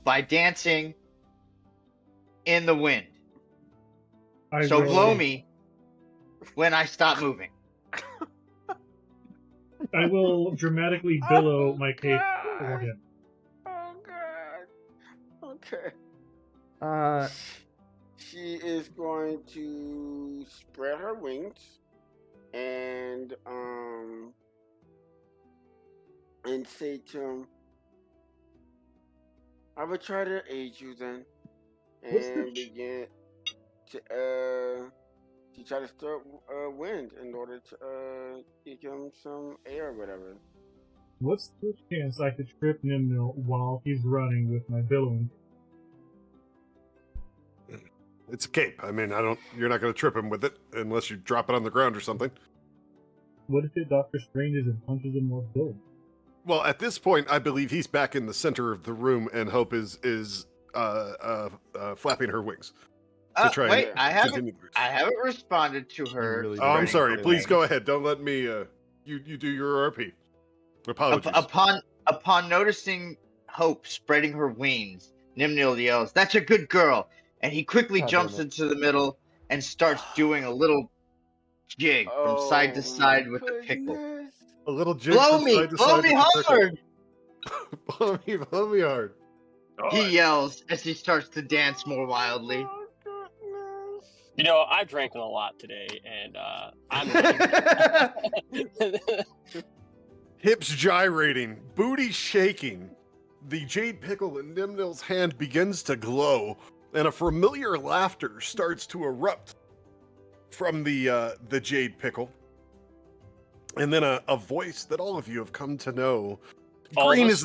by dancing in the wind. So blow me when I stop moving." I will dramatically billow my cape for him. Oh god. Uh, She is going to spread her wings and say to him, "I will try to aid you then," What's the and begin to try to stir wind in order to give him some air or whatever. What's the chance I could trip Nimnil while he's running with my billowing? It's a cape. I mean, you're not going to trip him with it unless you drop it on the ground or something. What if it Doctor Stranges and punches him while billowing? Well, at this point, I believe he's back in the center of the room, and Hope is flapping her wings. to try Wait, and I haven't. continue the race. I haven't responded to her. really Oh, I'm didn't sorry. do Please that. go ahead. Don't let me. You do your RP. Apologies. Upon noticing Hope spreading her wings, Nimnil yells, "That's a good girl!" And he quickly God jumps damn it. into the middle and starts doing a little jig from side to side with the pickle. goodness. A little jig Blow from me! side to Blow side me with the pickle. hard! Blow me hard. He yells as he starts to dance more wildly. Oh, goodness. You know, I drank a lot today, and I'm. Hips gyrating, booty shaking. The jade pickle in Nimnil's hand begins to glow, and a familiar laughter starts to erupt from the jade pickle. And then a voice that all of you have come to know. All of Green us?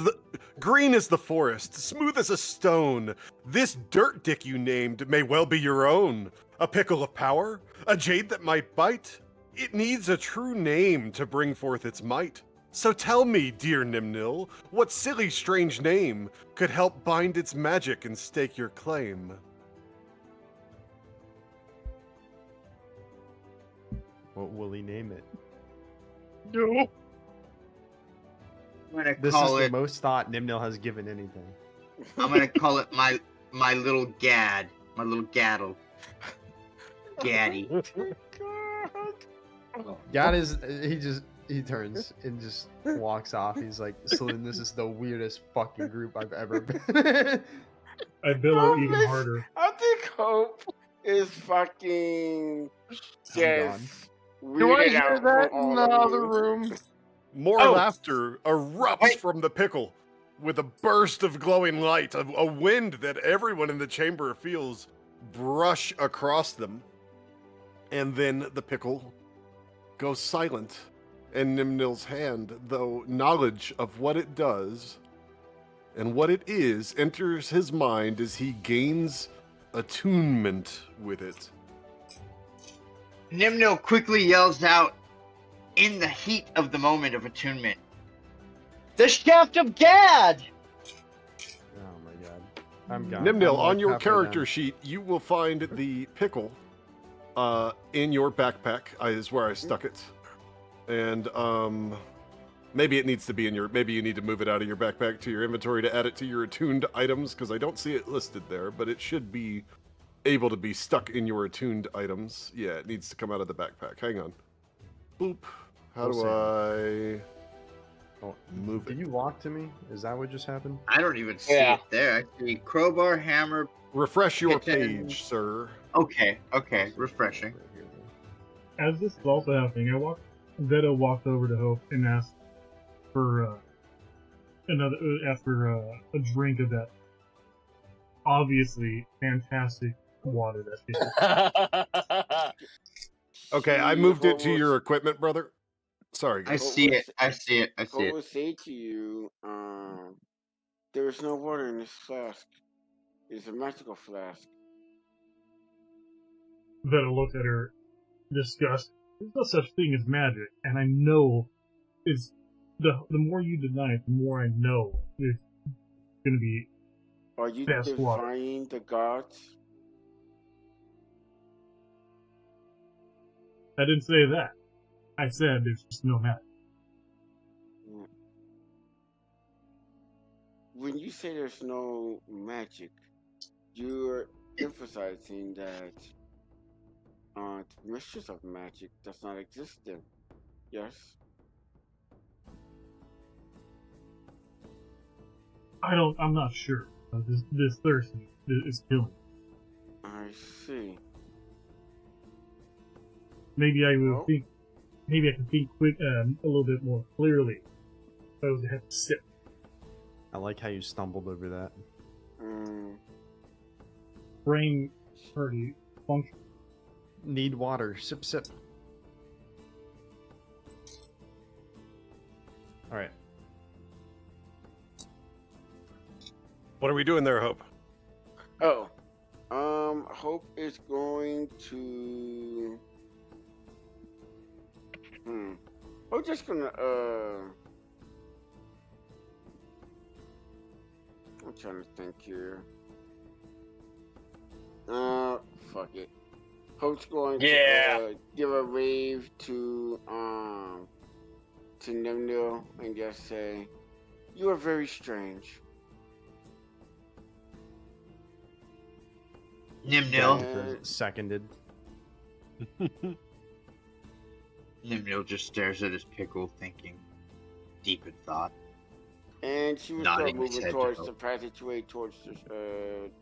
green is the forest, smooth as a stone. This dirt dick you named may well be your own. A pickle of power, a jade that might bite. It needs a true name to bring forth its might. So tell me, dear Nimnil, what silly strange name could help bind its magic and stake your claim? What will he name it? No. I'm gonna This is call the it. most thought Nimnil has given anything. I'm gonna call it my little gad, my little gaddle, gaddy. God is he turns and just walks off. He's like, Celine, this is the weirdest fucking group I've ever been. I billow Hope even is- harder. I think Hope is fucking gone. just Do I weirded hear out that from in all the of other you. room? More Oh. laughter erupts Wait. from the pickle with a burst of glowing light, a wind that everyone in the chamber feels brush across them. And then the pickle goes silent, and Nimnil's hand, though knowledge of what it does and what it is, enters his mind as he gains attunement with it. Nimnil quickly yells out in the heat of the moment of attunement, "The shaft of Gad!" Oh my god. I'm gone. Nimnil, I'm like on your halfway character done. sheet, you will find the pickle in your backpack. Is where I stuck it. And maybe it needs to be in your. Maybe you need to move it out of your backpack to your inventory to add it to your attuned items, because I don't see it listed there, but it should be able to be stuck in your attuned items. Yeah, it needs to come out of the backpack. Hang on. Boop. How We'll do I Oh, move did it? you walk to me? Is that what just happened? I don't even see Yeah. it there. I see crowbar, hammer. Refresh your Kitten. page, sir. Okay, refreshing. Right here, then. As this is also happening, Veta walked over to Hope and asked for a drink of that obviously fantastic water that she Okay, I moved it to your equipment, brother. Sorry, I guys. see it. I see it. I see Hope it. will say to you, there's no water in this flask. It's a magical flask. Veta looked at her disgust. There's no such thing as magic, and I know it's the more you deny it, the more I know it's gonna be. Are you Best water. defying the gods? I didn't say that. I said there's just no magic. When you say there's no magic, you're emphasizing that the mistress of magic does not exist then. Yes? I'm not sure. This thirst is killing me. I see. Maybe I will Well- think. Maybe I can think a little bit more clearly. If I was to have to sip. I like how you stumbled over that. Brain already function. Need water. Sip, sip. All right. What are we doing there, Hope? Oh. Hope is going to. I'm just gonna, I'm trying to think here. Fuck. fuck it. Hope's going Yeah. to give a wave to Nimnil and just say, "You are very strange." Nimnil. And Seconded. Nimnil just stares at his pickle, thinking deep in thought. And she will start Nodding his moving head to towards Hope. the passageway towards the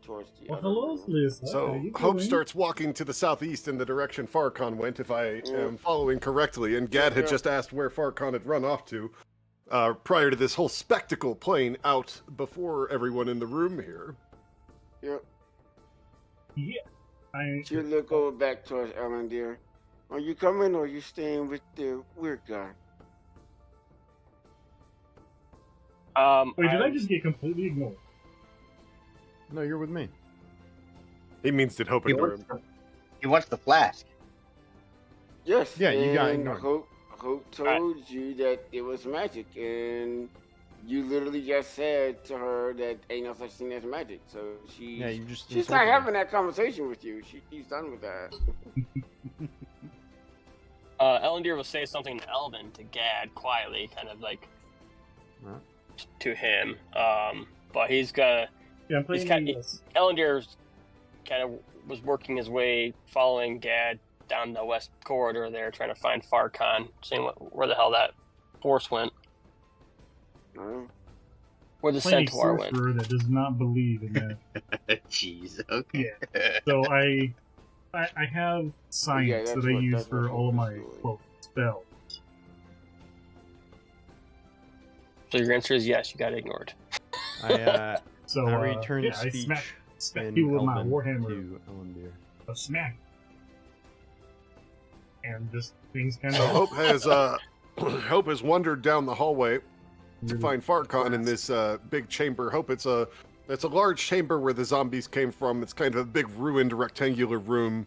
Well, other hello, room. Lisa. How So you Hope doing? starts walking to the southeast in the direction Farcon went, if I Yeah. am following correctly. And Gad had Yeah. just asked where Farcon had run off to prior to this whole spectacle playing out before everyone in the room here. Yep. Yeah. She'll look over back towards Ellen, dear. Are you coming or are you staying with the weird guy? Wait, did I just get completely ignored? No, you're with me. He means did Hope He ignore wants, him. he wants the flask. Yes. Yeah, you got and ignored. Hope told you that it was magic, and you literally just said to her that ain't no such thing as magic. So she's Yeah, you just she's insulted not her. having that conversation with you. She's done with that. Elendil will say something in Elven to Gad quietly, kind of like Huh? to him. But he's gonna. Yeah, I'm playing kind the Elendil kind of was working his way, following Gad down the west corridor there, trying to find Farcon, seeing where the hell that horse went, where the playing a centaur went. sorcerer that does not believe in that. Jeez, okay. So I have science that's that I what- use that's for what all of my Hope is doing. quote spells. So your answer is yes, you got ignored. So I returned yeah, I speech smack in people with my Elven warhammer. to Elendil. A smack, and just things kind So of. Hope has wandered down the hallway to find Farcon in this big chamber. Hope it's a large chamber where the zombies came from. It's kind of a big ruined rectangular room.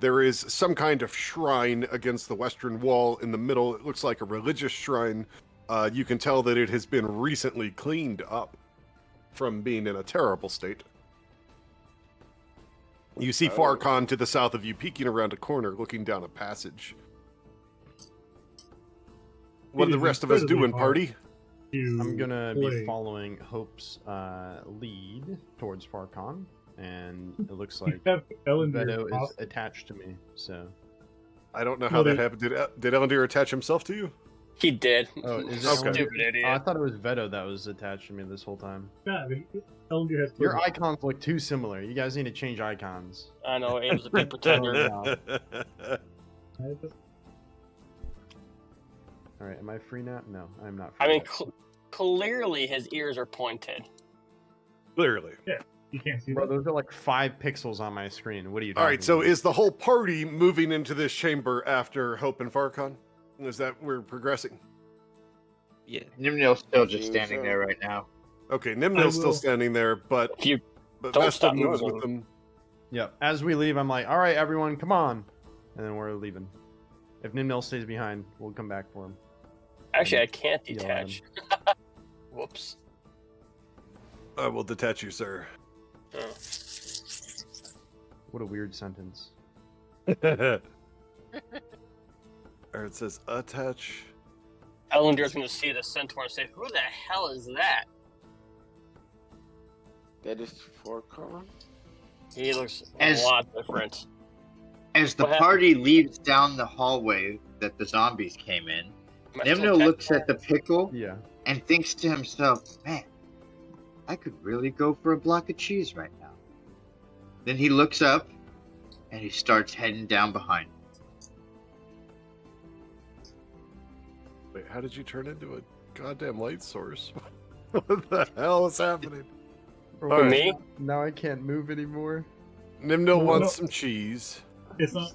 There is some kind of shrine against the western wall in the middle. It looks like a religious shrine. You can tell that it has been recently cleaned up from being in a terrible state. You see Farcon to the south of you, peeking around a corner, looking down a passage. What are the rest of us doing, party? I'm gonna be play. following Hope's lead towards Farcon, and it looks like have Elendil Vedo is off- attached to me. So, I don't know how that happened. Did Elendil attach himself to you? He did. oh, is it Okay. Elendil? Stupid idiot. I thought it was Vedo that was attached to me this whole time. Yeah, Elendil has Your icons look too similar. You guys need to change icons. I know, it was a big pretender. All right, am I free now? No, I'm not free. I mean, yet. clearly his ears are pointed. Clearly. You can't see Bro, that. those are like 5 pixels on my screen. What are you All talking right, so about? is the whole party moving into this chamber after Hope and Farcon? Is that we're progressing? Yeah. Nimnil's still just Seems standing so. there right now. Okay, I Nimno's still will- standing there, but If you but don't Vesta stop moves moving. with them. Yep. As we leave, I'm like, all right, everyone, come on. And then we're leaving. If Nimnil stays behind, we'll come back for him. actually, I can't Yell at him. detach. Whoops. I will detach you, sir. Oh. What a weird sentence. Or it says attach. Elendil's going to see the centaur and say, "Who the hell is that?" That is Farcon. He looks As- a lot different. As the What happened? party leaves down the hallway that the zombies came in, Am I still Nimno looks attached? at the pickle Yeah. and thinks to himself, man, I could really go for a block of cheese right now. Then he looks up and he starts heading down behind him. Wait, how did you turn into a goddamn light source? What the hell is happening? Bro, All right. Me? Now I can't move anymore. Nimno No, wants no. some cheese. It's not.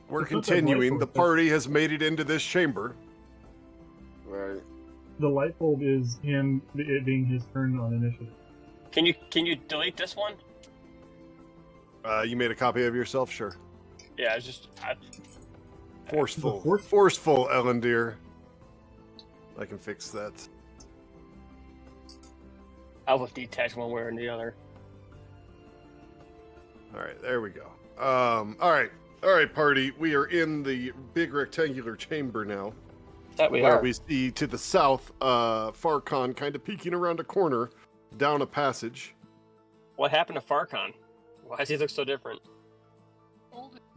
We're It's not that light continuing. The source, party has made it into this chamber. Right. The light bulb is him. It being his turn on initiative. Can you delete this one? You made a copy of yourself, sure. Yeah, it's just Forceful, The force- forceful, Elendil. I can fix that. I will detach one way or the other. All right, there we go. All right, party. We are in the big rectangular chamber now, That we where are. we see to the south, Farcon kind of peeking around a corner, down a passage. What happened to Farcon? Why does he look so different?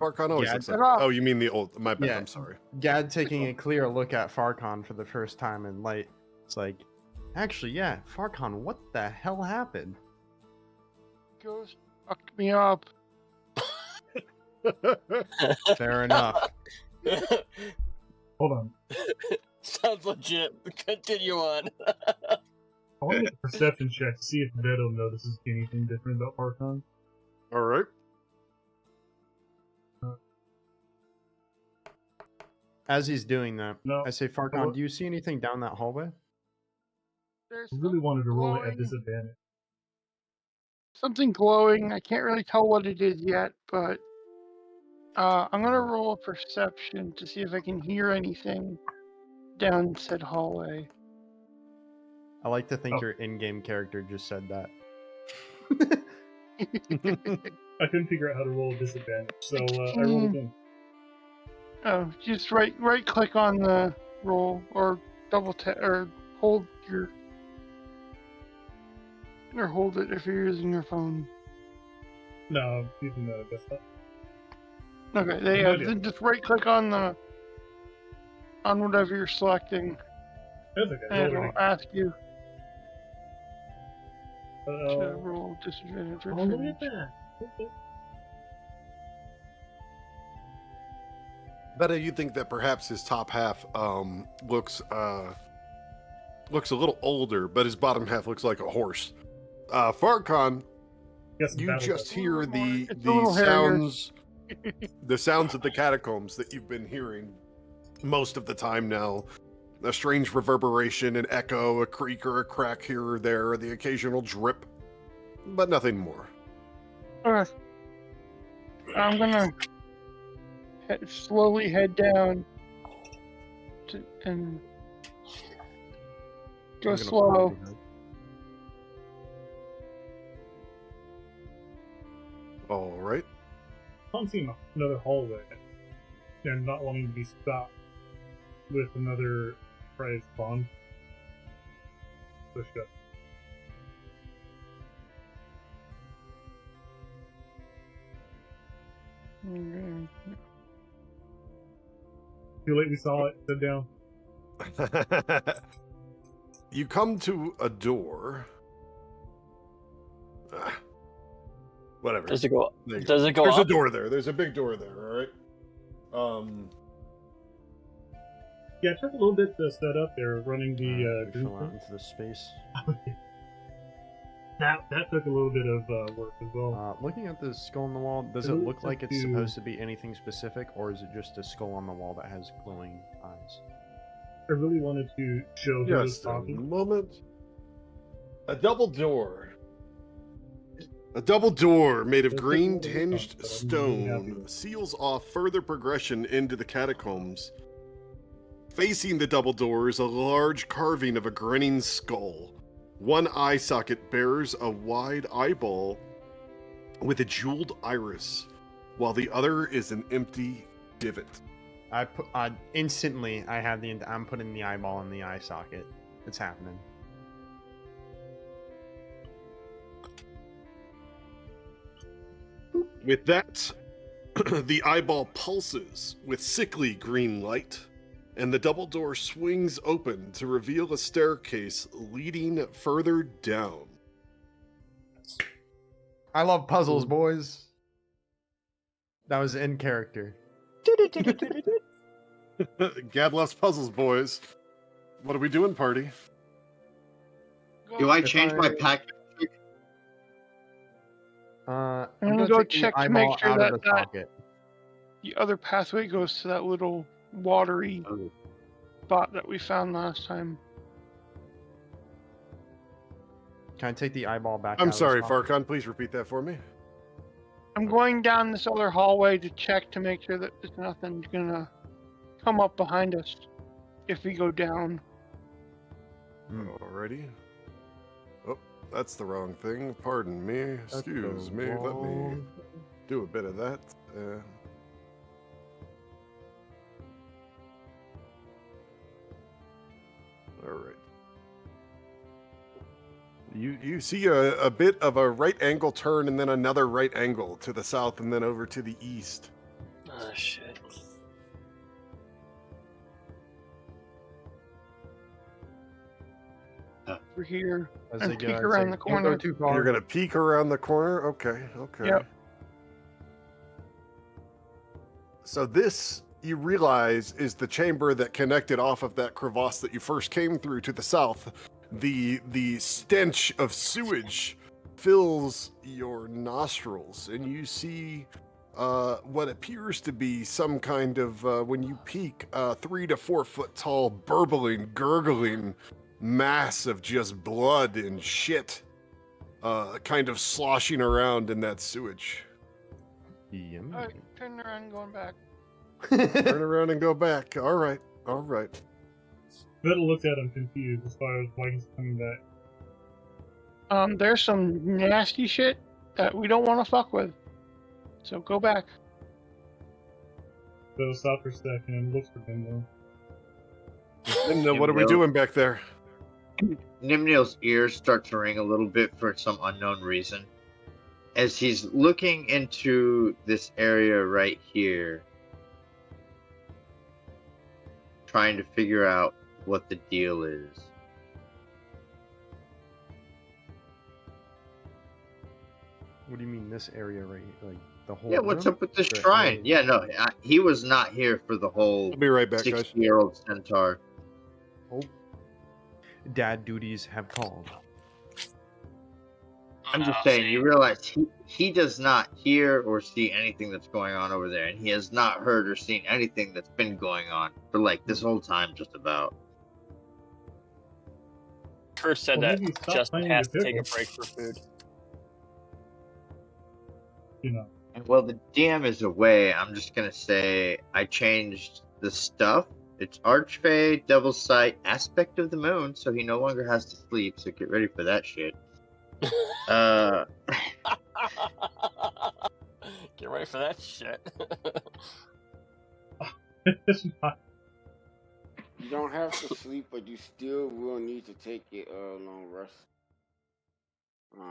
Farcon always Yeah, looks like. get off. Oh, you mean the old? My bad. Yeah. I'm sorry. Gad taking a clear look at Farcon for the first time in light. It's like, actually, yeah, Farcon, what the hell happened? Ghost fucked me up. Fair enough. Hold on. Sounds legit. Continue on. I want to make a perception check to see if Veto notices anything different about Farcon. All right. As he's doing that, No. I say, Farcon, do you see anything down that hallway? There's I really wanted to roll it at glowing- disadvantage. something glowing. I can't really tell what it is yet, but I'm gonna roll a perception to see if I can hear anything down said hallway. I like to think Oh. your in-game character just said that. I couldn't figure out how to roll a disadvantage, so I rolled again. Oh, just right click on the roll or double tap or hold your or hold it if you're using your phone. No, I'm using the desktop. Okay, No yeah, idea. then just right click on whatever you're selecting, That's okay. and Roll it'll ask you to it. roll disadvantage or Oh, look advantage. at that. Okay. Betta, you think that perhaps his top half looks a little older, but his bottom half looks like a horse. Farcon, Got some you battle just stuff. hear the It's a little hairier. sounds of the catacombs that you've been hearing most of the time now. A strange reverberation, an echo, a creak or a crack here or there, the occasional drip, but nothing more. Okay. I'm gonna slowly head down and go I'm gonna slow. follow behind. All right. I'm seeing another hallway and not wanting to be stopped with another prize spawn. Push up. Mm, Too late we saw it. Sit down. You come to a door. Whatever. Does it go? There you go. Does it go There's up? a door there. There's a big door there. All right. Yeah, it took a little bit to set up there, running We the fell group out thing. into the space. That took a little bit of work as well. Looking at the skull on the wall, does It it looks look like like it's you- supposed to be anything specific, or is it just a skull on the wall that has glowing eyes? I really wanted to show who was Just a talking. moment. A double door. A double door made of That's green what it looks tinged like, but I'm really happy stone with it. seals off further progression into the catacombs. Facing the double door is a large carving of a grinning skull. One eye socket bears a wide eyeball with a jeweled iris, while the other is an empty divot. I put instantly. I have I'm putting the eyeball in the eye socket. It's happening. With that, the eyeball pulses with sickly green light, and the double door swings open to reveal a staircase leading further down. I love puzzles, Ooh. boys. That was in character. Gad loves puzzles, boys. What are we doing, party? Do I If change my I- pack? I'm gonna gonna go take the check to make eyeball sure out that of the that- socket. The other pathway goes to that little watery Oh. spot that we found last time. Can I take the eyeball back? out I'm of the sorry, socket? Farcon. Please repeat that for me. I'm going down this other hallway to check to make sure that there's nothing gonna come up behind us if we go down. Alrighty. Oh, that's the wrong thing. Pardon me. That's Excuse the me. Let me. wrong thing. do a bit of that. All right. You see a bit of a right angle turn and then another right angle to the south and then over to the east. Oh, shit. We're here. As And they peek go, I'd around say, the don't corner. go too far. You're gonna peek around the corner. Okay. Yep. So this, you realize, is the chamber that connected off of that crevasse that you first came through to the south. The stench of sewage fills your nostrils, and you see what appears to be some kind of, when you peek, 3 to 4 foot tall, burbling, gurgling mass of just blood and shit, kind of sloshing around in that sewage. Yum. Alright, turn around and going back. Turn around and go back. All right. Vettel looks at him confused as far as why he's coming back. There's some nasty shit that we don't want to fuck with. So go back. Vettel stops for a second and looks for him though. And what are we doing back there? Nimniel's ears start to ring a little bit for some unknown reason. As he's looking into this area right here, trying to figure out what the deal is. What do you mean this area right here? Like the whole Yeah, what's room? up with this Or shrine? area? Yeah, no, he was not here for the whole I'll be right back, guys. 60-year-old centaur. Oh. Dad duties have called. I'm just saying, you realize he does not hear or see anything that's going on over there, and he has not heard or seen anything that's been going on for like this whole time, just about. Kurt said Well, that maybe stop Justin playing has the to take a pickle. break for food. You know. And while the DM is away, I'm just gonna say I changed the stuff. It's Archfey, Double Sight, Aspect of the Moon, so he no longer has to sleep. So get ready for that shit. Get ready for that shit. It's not. You don't have to sleep, but you still will need to take a long rest.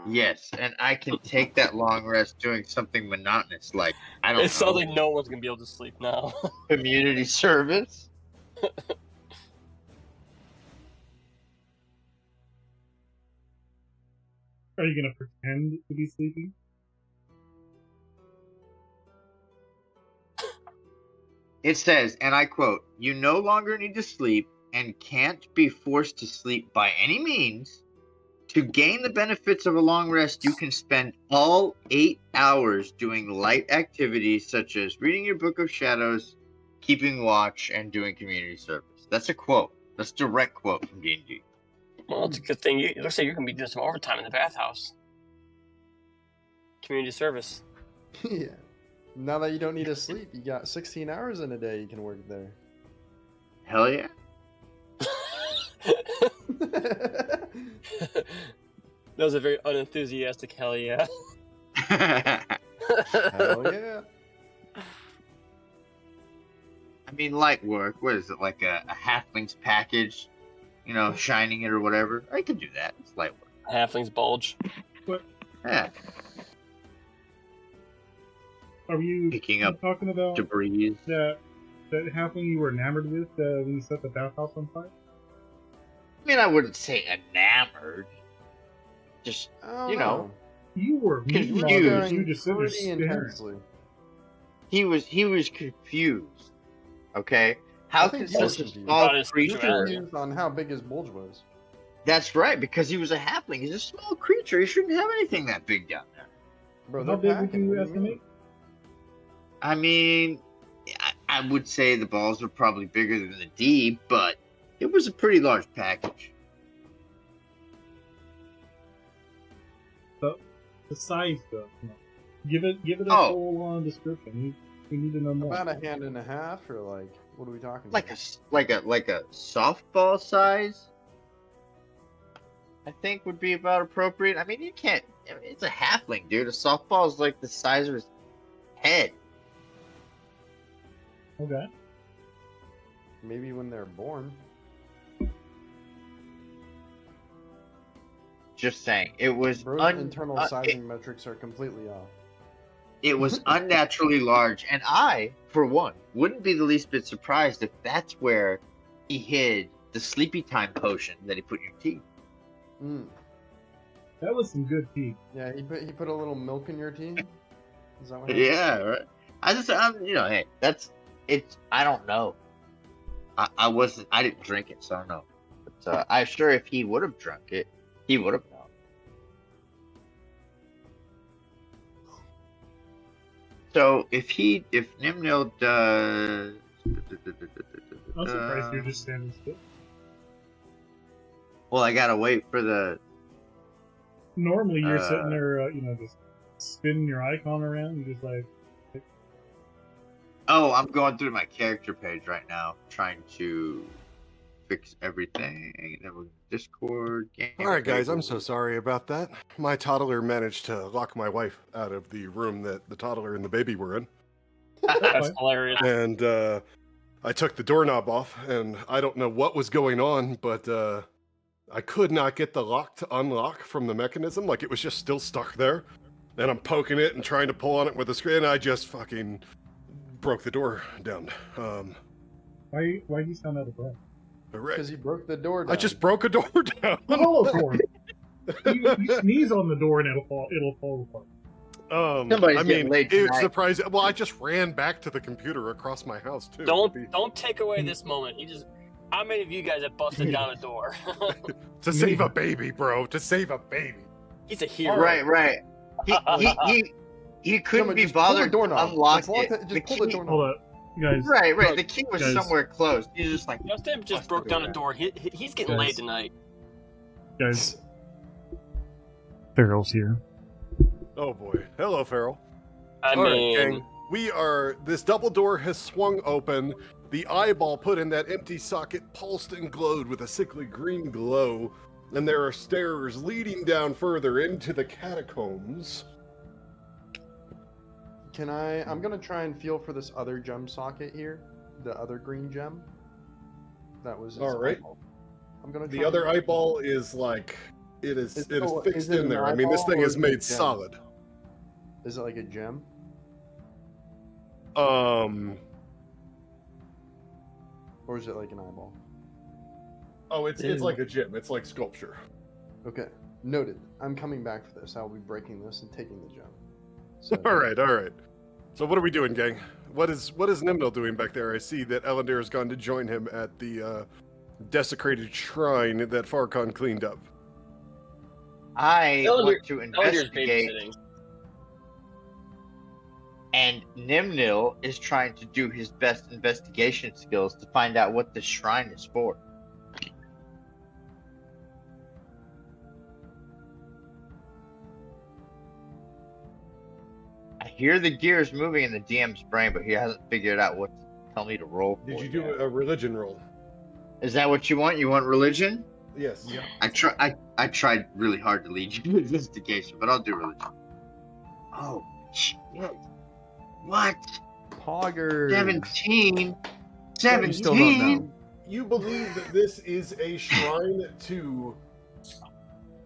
Yes, and I can take that long rest doing something monotonous, like I don't It sounds know, like no one's gonna be able to sleep now. community service. Are you gonna pretend to be sleeping? It says, and I quote, "You no longer need to sleep and can't be forced to sleep by any means. To gain the benefits of a long rest, you can spend all 8 hours doing light activities such as reading your Book of Shadows, keeping watch, and doing community service." That's a quote. That's a direct quote from D&D. Well, it's a good thing. It looks like you're gonna be doing some overtime in the bathhouse. Community service. Yeah. Now that you don't need to sleep, you got 16 hours in a day you can work there. Hell yeah. That was a very unenthusiastic hell yeah. Hell yeah. I mean, light work. What is it, like a halfling's package? You know, shining it or whatever. I could do that. It's light work. Halfling's bulge. Yeah, Are you picking up talking about debris. that halfling you were enamored with when you set the bathhouse on fire? I mean, I wouldn't say enamored. Just, I don't you know, You were Confused. mesmerized. You just sit there pretty staring. intensely. he was confused. Okay, how I think can he was such a confused. small About his He was creature? sexuality. confused on how big his bulge was. That's right, because he was a halfling. He's a small creature. He shouldn't have anything that big down there. Bro, How they're big would packing, you what do estimate? mean? I mean, I would say the balls were probably bigger than the D, but it was a pretty large package. The size, though. Come on. Give it a Oh. full-on description. We need to know more. About a hand and a half, or like, what are we talking Like about? a softball size, I think would be about appropriate. I mean, you can't. I mean, it's a halfling, dude. A softball is like the size of his head. Okay. Maybe when they're born. Just saying, it was Bro's internal sizing metrics are completely off. it was unnaturally large, and I, for one, wouldn't be the least bit surprised if that's where he hid the sleepy time potion that he put in your tea. Mm. That was some good tea. Yeah, he put a little milk in your tea. Is that what happened? Yeah, right. Hey, it's. I don't know. I didn't drink it, so I don't know. But I'm sure if he would have drunk it, he would have known. So if Nimnil does. I'm surprised you're just standing still. Well, I gotta wait for the. Normally, you're sitting there, just spinning your icon around. You're just like. Oh, I'm going through my character page right now, trying to fix everything. Then we're Discord. All right, guys, I'm so sorry about that. My toddler managed to lock my wife out of the room that the toddler and the baby were in. That's hilarious. And I took the doorknob off, and I don't know what was going on, but I could not get the lock to unlock from the mechanism. Like, it was just still stuck there. And I'm poking it and trying to pull on it with the screen, and I just fucking broke the door down. Why do you sound out of breath? Because he broke the door down. I just broke a door down. The hollow cord. You sneeze on the door and it'll fall apart. Somebody's getting late it's tonight. surprising. Well, I just ran back to the computer across my house too. Don't take away this moment. How many of you guys have busted down a door? To save a baby, bro. To save a baby. He's a hero. Right. He couldn't be bothered to unlock it. Just pull the doorknob. Hold up, guys. Right. Look, The key was guys. somewhere closed. He's just like. Justin just broke down a door. He's getting laid tonight. Guys. Farrell's here. Oh boy. Hello, Farrell. I All right, mean, gang. This double door has swung open. The eyeball put in that empty socket pulsed and glowed with a sickly green glow. And there are stairs leading down further into the catacombs. I'm gonna try and feel for this other gem socket here, the other green gem. That was its All right. eyeball. I'm gonna. The other eyeball is like it is fixed in there. I mean, this thing is made solid. Is it like a gem? Or is it like an eyeball? Oh, it's like a gem. It's like sculpture. Okay, noted. I'm coming back for this. I'll be breaking this and taking the gem. So, All right. So what are we doing, gang? What is Nimnil doing back there? I see that Elandir has gone to join him at the desecrated shrine that Farcon cleaned up. I want to Elandir's investigate, babysitting. and Nimnil is trying to do his best investigation skills to find out what the shrine is for. I hear the gears moving in the DM's brain, but he hasn't figured out what to tell me to roll for. Did you do yet. a religion roll? Is that what you want? You want religion? Yes. Yeah. I tried really hard to lead you to investigation, but I'll do religion. Oh shit! What? Poggers. 17? You still don't know. You believe that this is a shrine to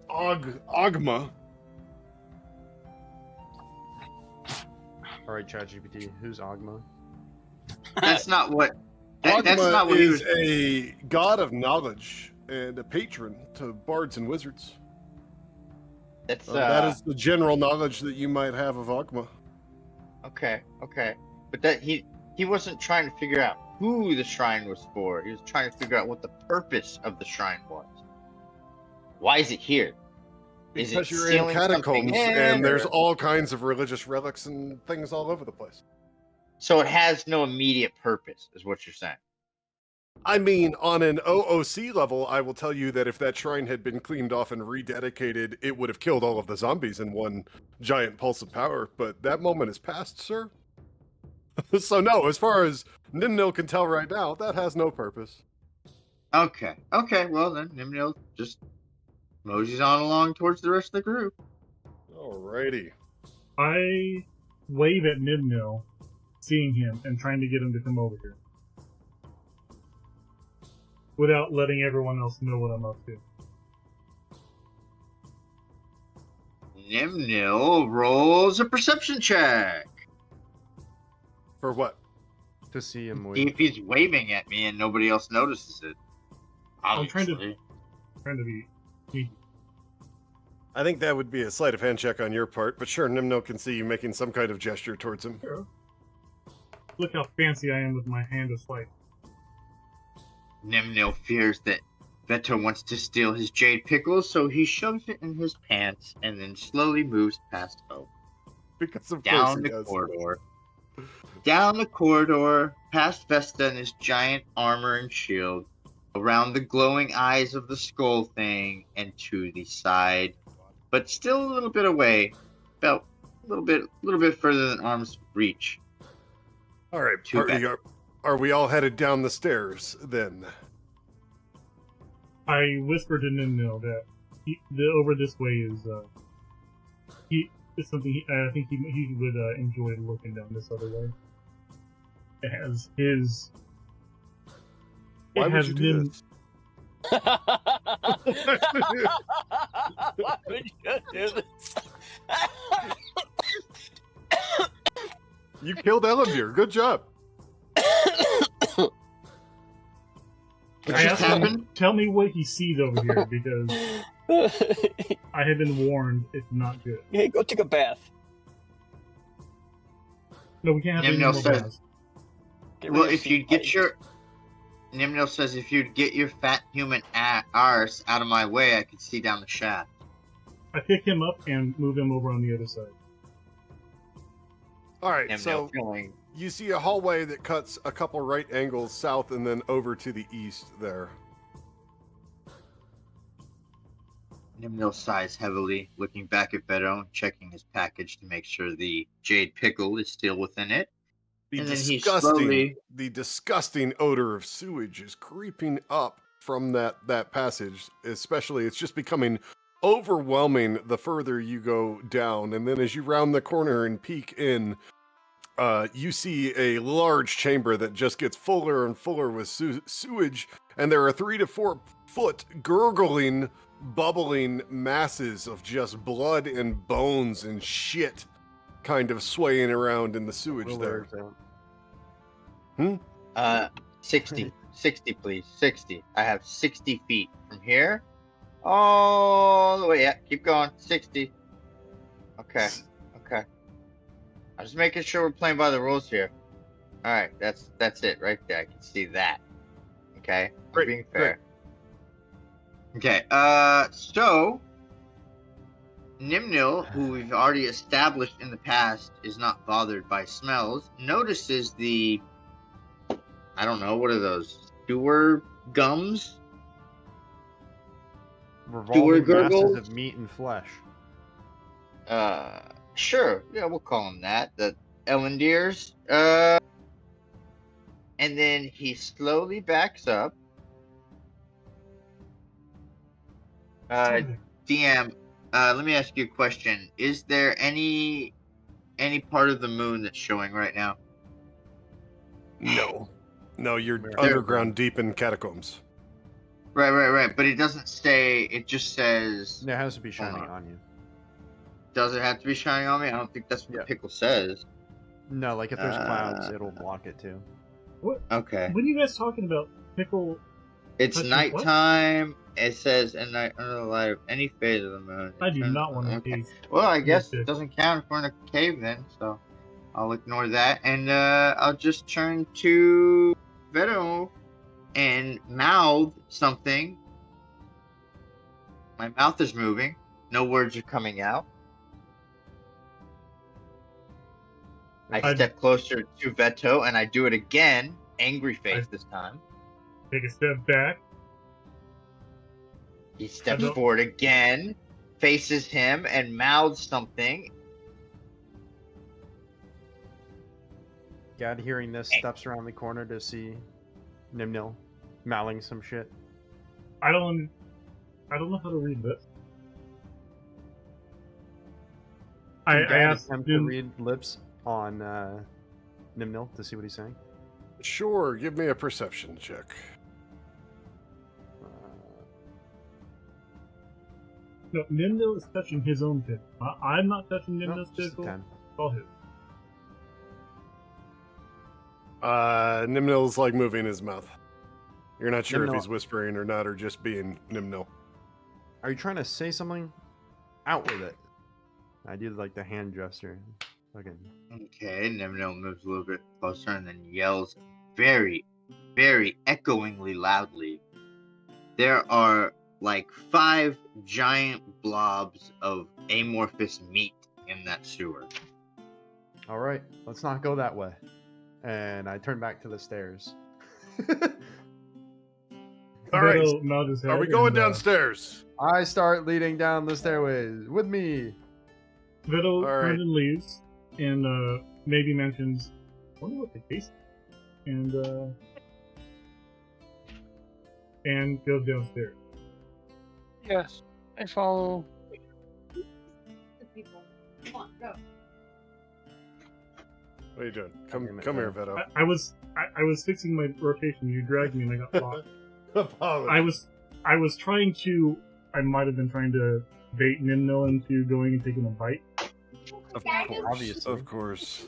Ogma. All right, ChatGPT. Who's Ogma? That's not what. Ogma That's not what he was. is a god of knowledge and a patron to bards and wizards. That's That is the general knowledge that you might have of Ogma. okay. But that he wasn't trying to figure out who the shrine was for. He was trying to figure out what the purpose of the shrine was. Why is it here? Is Because it you're in stealing something catacombs in, and there's or- all kinds of religious relics and things all over the place. So it has no immediate purpose, is what you're saying. I mean, on an OOC level, I will tell you that if that shrine had been cleaned off and rededicated, it would have killed all of the zombies in one giant pulse of power. But that moment is past, sir. So no, as far as Nimnil can tell right now, that has no purpose. Okay. Well then, Nimnil just moseys on along towards the rest of the group. Alrighty. I wave at Nimnil, seeing him and trying to get him to come over here. Without letting everyone else know what I'm up to. Nimnil rolls a perception check. For what? To see him See wave. if he's waving at me and nobody else notices it. I'm trying Obviously. to be sneaky. I think that would be a sleight of hand check on your part, but sure, Nimno can see you making some kind of gesture towards him. Sure. Look how fancy I am with my hand of sleight. Nimnil fears that Veto wants to steal his jade pickles, so he shoves it in his pants and then slowly moves past Hope. Because of Down course he the does. corridor. Down the corridor, past Vesta and his giant armor and shield, around the glowing eyes of the skull thing, and to the side, but still a little bit away, about a little bit further than arm's reach. All right, Too bad. are we all headed down the stairs then? I whispered to Nimnil that over this way is it's something I think he would enjoy looking down this other way. It has his. Why It would has you do Nim. this? Why would you do this? You killed Elendir. Good job. I asked him, happened? tell me what he sees over here because I have been warned it's not good. Hey, go take a bath. No, we can't have any Nimnil more says- baths. Get rid Well, of if you some get items. your... Nimnil says if you'd get your fat human arse out of my way, I could see down the shaft. I pick him up and move him over on the other side. All right, Nimnil so feeling... you see a hallway that cuts a couple right angles south and then over to the east there. Nimnil sighs heavily, looking back at Beto and checking his package to make sure the jade pickle is still within it. The And then he disgusting odor of sewage is creeping up from that passage. Especially, it's just becoming overwhelming the further you go down. And then as you round the corner and peek in, you see a large chamber that just gets fuller and fuller with sewage. And there are 3 to 4 foot gurgling, bubbling masses of just blood and bones and shit kind of swaying around in the sewage there. 60, 60 please, 60. I have 60 feet from here. All the way, yeah, keep going, 60. Okay, okay. I'm just making sure we're playing by the rules here. Alright, that's it right there, I can see that. Okay, I'm Great, being fair. Okay, so Nimnil, who we've already established in the past is not bothered by smells, notices the, I don't know, what are those? Sewer gums? Revolving masses gurgles? of meat and flesh. Sure. Yeah, we'll call them that. The Elendirs. And then he slowly backs up. DM, let me ask you a question. Is there any part of the moon that's showing right now? No, you're There- underground deep in catacombs. Right. But it doesn't say, it just says, It has to be shining on. on you. does it have to be shining on me? I don't think that's what Yeah. the pickle says. No, like if there's clouds, it'll block it too. What? Okay. What are you guys talking about? Pickle? It's Touching what? nighttime. It says, and night under the light of any phase of the moon. I do Turn- not want to okay. taste. Well, I guess Okay. it doesn't count if we're in a cave then, so I'll ignore that. And I'll just turn to Veto and mouth something. My mouth is moving. No words are coming out. I I- step closer to Veto and I do it again. Angry face this time. Take a step back. He steps don't- forward again, faces him, and mouths something. Gad, hearing this, steps around the corner to see Nimnil mouthing some shit. I don't know how to read this. I Can Gad asked attempt to him. read lips on Nimnil to see what he's saying. Sure, give me a perception check. No, Nimno is touching his own pit. I'm not touching Nope, Nimno's just a physical. 10. All his. Nimnil's like moving his mouth. You're not sure if Nimnil- he's whispering or not, or just being Nimnil. Are you trying to say something? Out with it. I do like the hand gesture. Okay. Okay, Nimno moves a little bit closer and then yells very, very echoingly loudly. There are like 5 giant blobs of amorphous meat in that sewer. All right, let's not go that way. And I turn back to the stairs. All right, Beto nods his head are we going and, downstairs? I start leading down the stairways with me. Beto All right. turns and leaves, and maybe mentions, I wonder what they taste like. And goes downstairs. Yes, I follow. What are you doing? Come Okay, here, Veto. I was fixing my rotation. You dragged me and I got lost. I was trying to. I might have been trying to bait Nimno into going and taking a bite. Of course, Obviously. of course.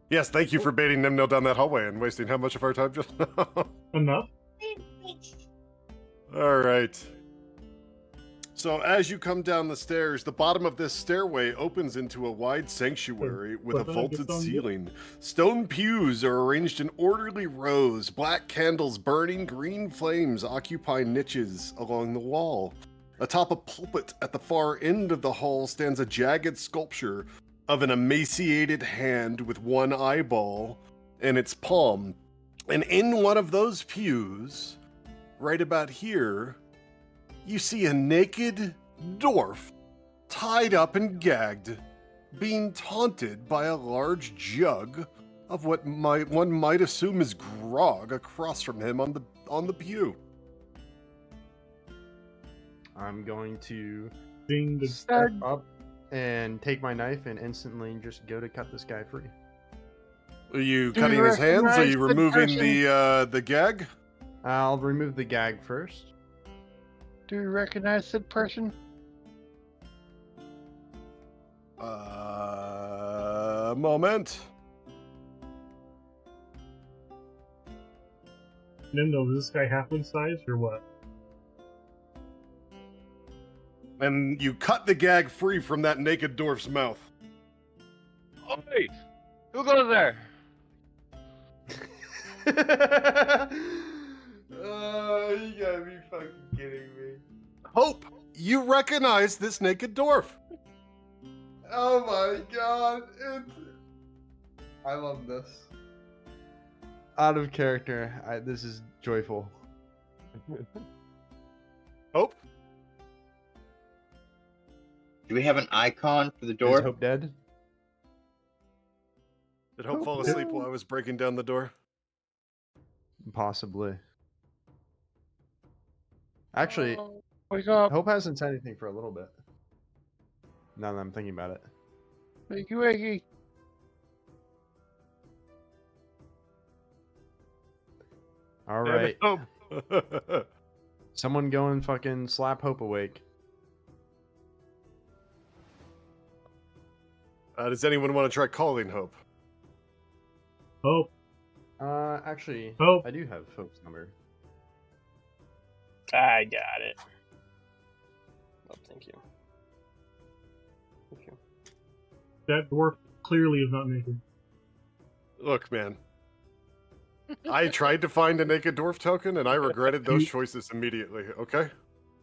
Yes, thank you for baiting Nimno down that hallway and wasting how much of our time just now? Enough. All right. So as you come down the stairs, the bottom of this stairway opens into a wide sanctuary with a vaulted ceiling. Stone pews are arranged in orderly rows, black candles burning green flames occupy niches along the wall. Atop a pulpit at the far end of the hall stands a jagged sculpture of an emaciated hand with one eyeball in its palm. And in one of those pews, right about here, you see a naked dwarf tied up and gagged, being taunted by a large jug of what one might assume is grog across from him on the pew. I'm going to Ding the step up and take my knife and instantly just go to cut this guy free. Are you Do cutting you his hands? Are recognize you the removing person? the gag? I'll remove the gag first. Do you recognize that person? Moment. Nimno, is this guy halfling sized or what? And you cut the gag free from that naked dwarf's mouth. Oi! Who goes there? Oh, you gotta be fucking kidding me. Hope, you recognize this naked dwarf. Oh my god. I love this. Out of character. This is joyful. Hope? Do we have an icon for the Is door? Hope dead? Did Hope fall asleep while I was breaking down the door? Possibly. Actually, Wake up. Hope hasn't said anything for a little bit. Now that I'm thinking about it. Wakey wakey. Alright. Hope. Someone go and fucking slap Hope awake. Does anyone want to try calling Hope? Hope. Actually, Hope. I do have Hope's number. I got it. Oh, thank you. Thank you. That dwarf clearly is not naked. Look, man. I tried to find a naked dwarf token, and I regretted those choices immediately, okay?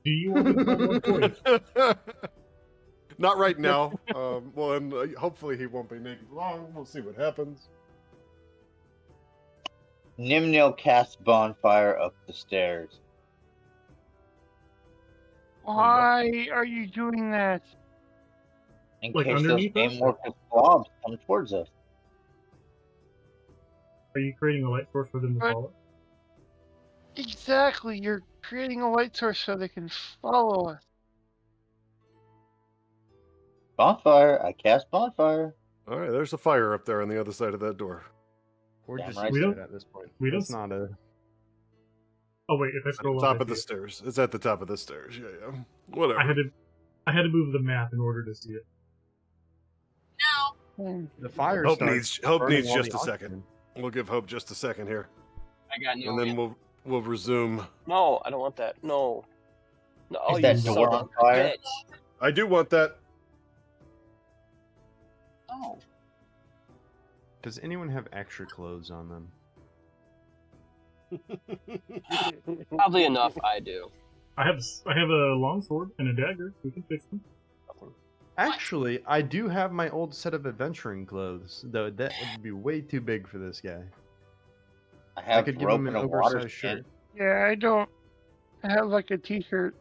Do you want me to find one for you? Not right now. Well, and hopefully he won't be naked long. We'll see what happens. Nimnil casts bonfire up the stairs. Why are you doing that? In Like case those underneath us? amorphous blobs come towards us. Are you creating a light source for them to Right. follow? Exactly. You're creating a light source so they can follow us. Bonfire. I cast bonfire. All right, there's a fire up there on the other side of that door. We're Damn just right. used to We it don't- at this point. we That's don't- not a. Oh wait, if I At the scroll up, top I of the see it. stairs. It's at the top of the stairs. Yeah. Whatever. I had to move the map in order to see it. Hmm, The fire Hope starts needs burning all just the a second. oxygen. We'll give Hope just a second here, I got no. and then we'll resume. No, I don't want that. No. No, Is you that son door of a on fire? bitch. I do want that. Oh. Does anyone have extra clothes on them? Probably enough. I do. I have a longsword and a dagger. We can fix them. Actually, I do have my old set of adventuring clothes, though that would be way too big for this guy. I I have could give rope him and an a water oversized skin. shirt. Yeah, I don't have like a t-shirt.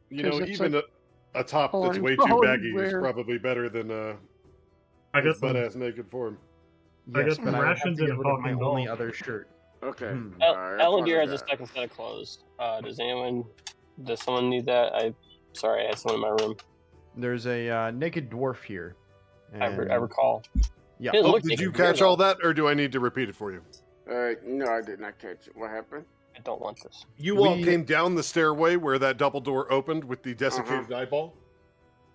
You know, 'Cause it's even a top that's already way too probably baggy is wear- probably better than I his got some. butt-ass naked form. I got Yes, some but I would have rations to and get a rid of my talking only doll. other shirt. Okay. Hmm. I Alan Deere has a apologize. second set of clothes. Does someone need that? Sorry, I had someone in my room. There's a naked dwarf here. I and- recall. Yeah. He doesn't Oh, look did naked you from here, catch all though. that, or do I need to repeat it for you? No, I did not catch it. What happened? I don't want this. You all We- came down the stairway where that double door opened with the desiccated eyeball.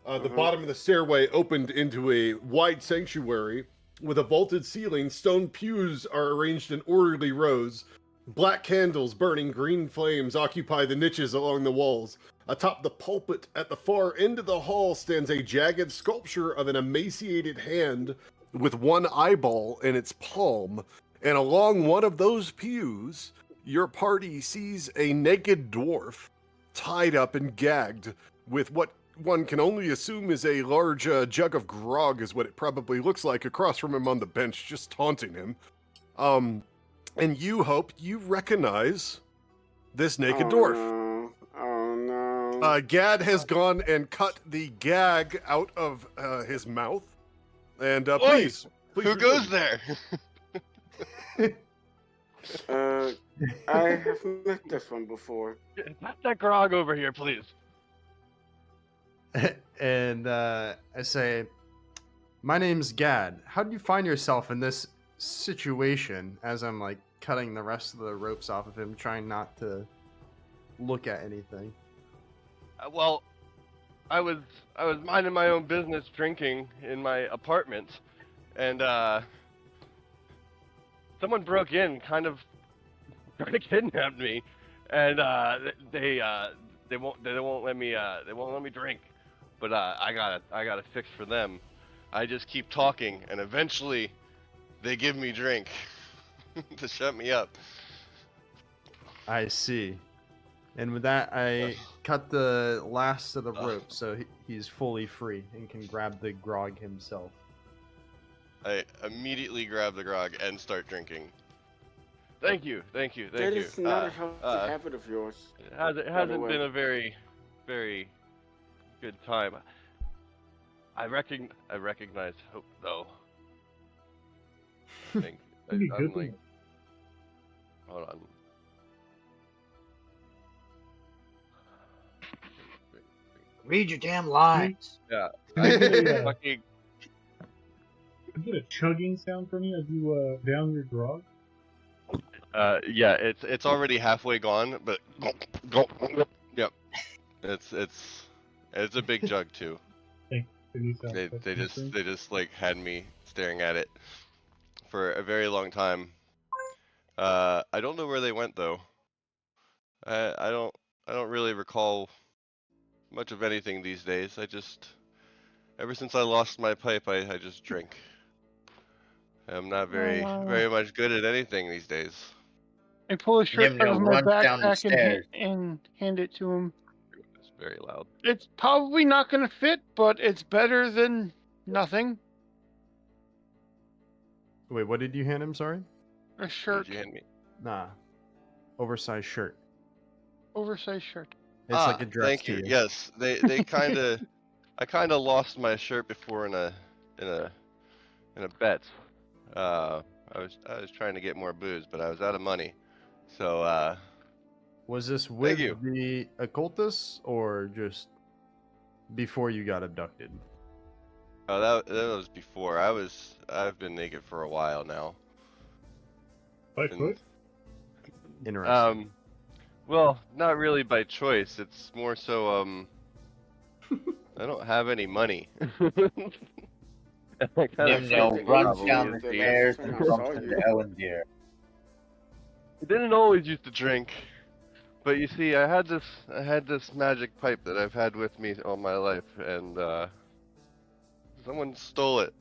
The Uh-huh. bottom of the stairway opened into a wide sanctuary with a vaulted ceiling. Stone pews are arranged in orderly rows. Black candles burning green flames occupy the niches along the walls. Atop the pulpit at the far end of the hall stands a jagged sculpture of an emaciated hand with one eyeball in its palm. And along one of those pews, your party sees a naked dwarf tied up and gagged with what one can only assume is a large jug of grog, is what it probably looks like, across from him on the bench, just taunting him. And you hope you recognize this naked dwarf. No. Oh no. Gad has gone and cut the gag out of his mouth. And please. Who resume. goes there? I have met this one before. Pass that grog over here, please. And I say, "My name's Gad. How did you find yourself in this situation?" As I'm like cutting the rest of the ropes off of him, trying not to look at anything. Well, I was minding my own business, drinking in my apartment, and someone broke in, kind of trying to kidnap me, and they won't let me drink. But I got a fix for them. I just keep talking, and eventually, they give me drink to shut me up. I see. And with that, I cut the last of the rope, so he's fully free and can grab the grog himself. I immediately grab the grog and start drinking. Thank you. That is not a healthy habit of yours. It hasn't way. been a very, very good time. I recognize Hope though. I think It'd be I'm good to like, know. hold on. Read your damn lines. Yeah, Can I get a, fucking. can I get a chugging sound from you as you down your grog? Yeah, it's already halfway gone, but yep, it's a big jug too. Can you sound They like they just like had me staring at it for a very long time. I don't know where they went though. I don't really recall much of anything these days. Ever since I lost my pipe, I just drink. I'm not very much good at anything these days. I pull a shirt Give me out a of my run down the backpack stairs. and hand it to him. It's very loud. It's probably not going to fit, but it's better than nothing. Wait, what did you hand him? Sorry. A What shirt, did you hand me? Nah, oversized shirt. oversized shirt. It's like a dress Thank to you. you. Yes, they kind of. I kind of lost my shirt before in a bet. I was trying to get more booze, but I was out of money. So Was this with you. the occultists or just before you got abducted? Oh, that was before. I've been naked for a while now. By And, foot? Interesting. well, not really by choice. It's more so I don't have any money. I kind of Nimno the runs age down you the get stairs when and I bumps saw into you. Ellendeer. I didn't always used to drink, but you see, I had this magic pipe that I've had with me all my life, and someone stole it,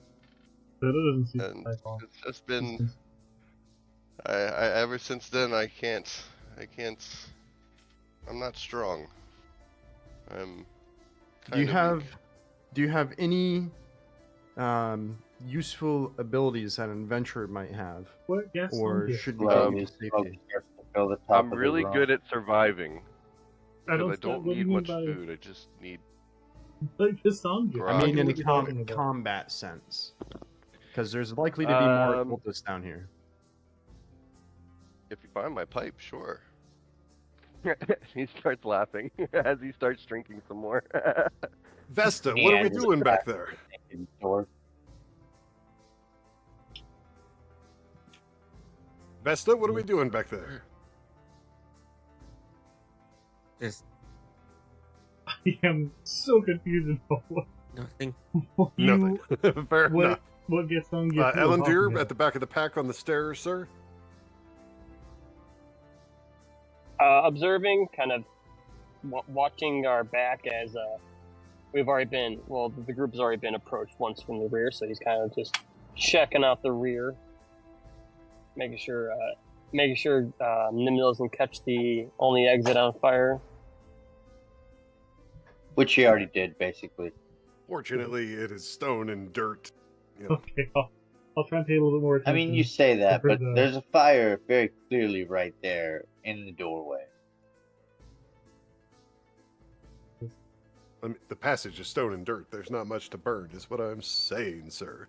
That doesn't seem and like all. it's just been. I ever since then I can't. I'm not strong. I'm Do you kind of have weak. do you have any useful abilities that an adventurer might have, What gas or get? should we get you to Smoke safety? starts to fill the top I'm of the really room. good at surviving I because don't. I don't What do you need mean much by food. I just need. like the song? Grog. I mean, in a what you're talking about. combat sense, because there's likely to be more Um, cultists down here. If you find my pipe, sure. He starts laughing as he starts drinking some more. Vesta, He what are we hands it doing back to there? the naked dwarf. Vesta, what are we doing back there? Just I am so confused about nothing. what you. Nothing. Fair What enough. what gets on you? Ellendeer at the back of the pack on the stairs, sir. Observing, kind of watching our back as we've already been. Well, the group has already been approached once from the rear, so he's kind of just checking out the rear, making sure Nim doesn't catch the only exit on fire. Which he already did, basically. Fortunately, it is stone and dirt. You know. Okay, I'll try and pay a little bit more I attention. mean, you say that, for but the- there's a fire very clearly right there in the doorway. I mean, the passage is stone and dirt. There's not much to burn, is what I'm saying, sir.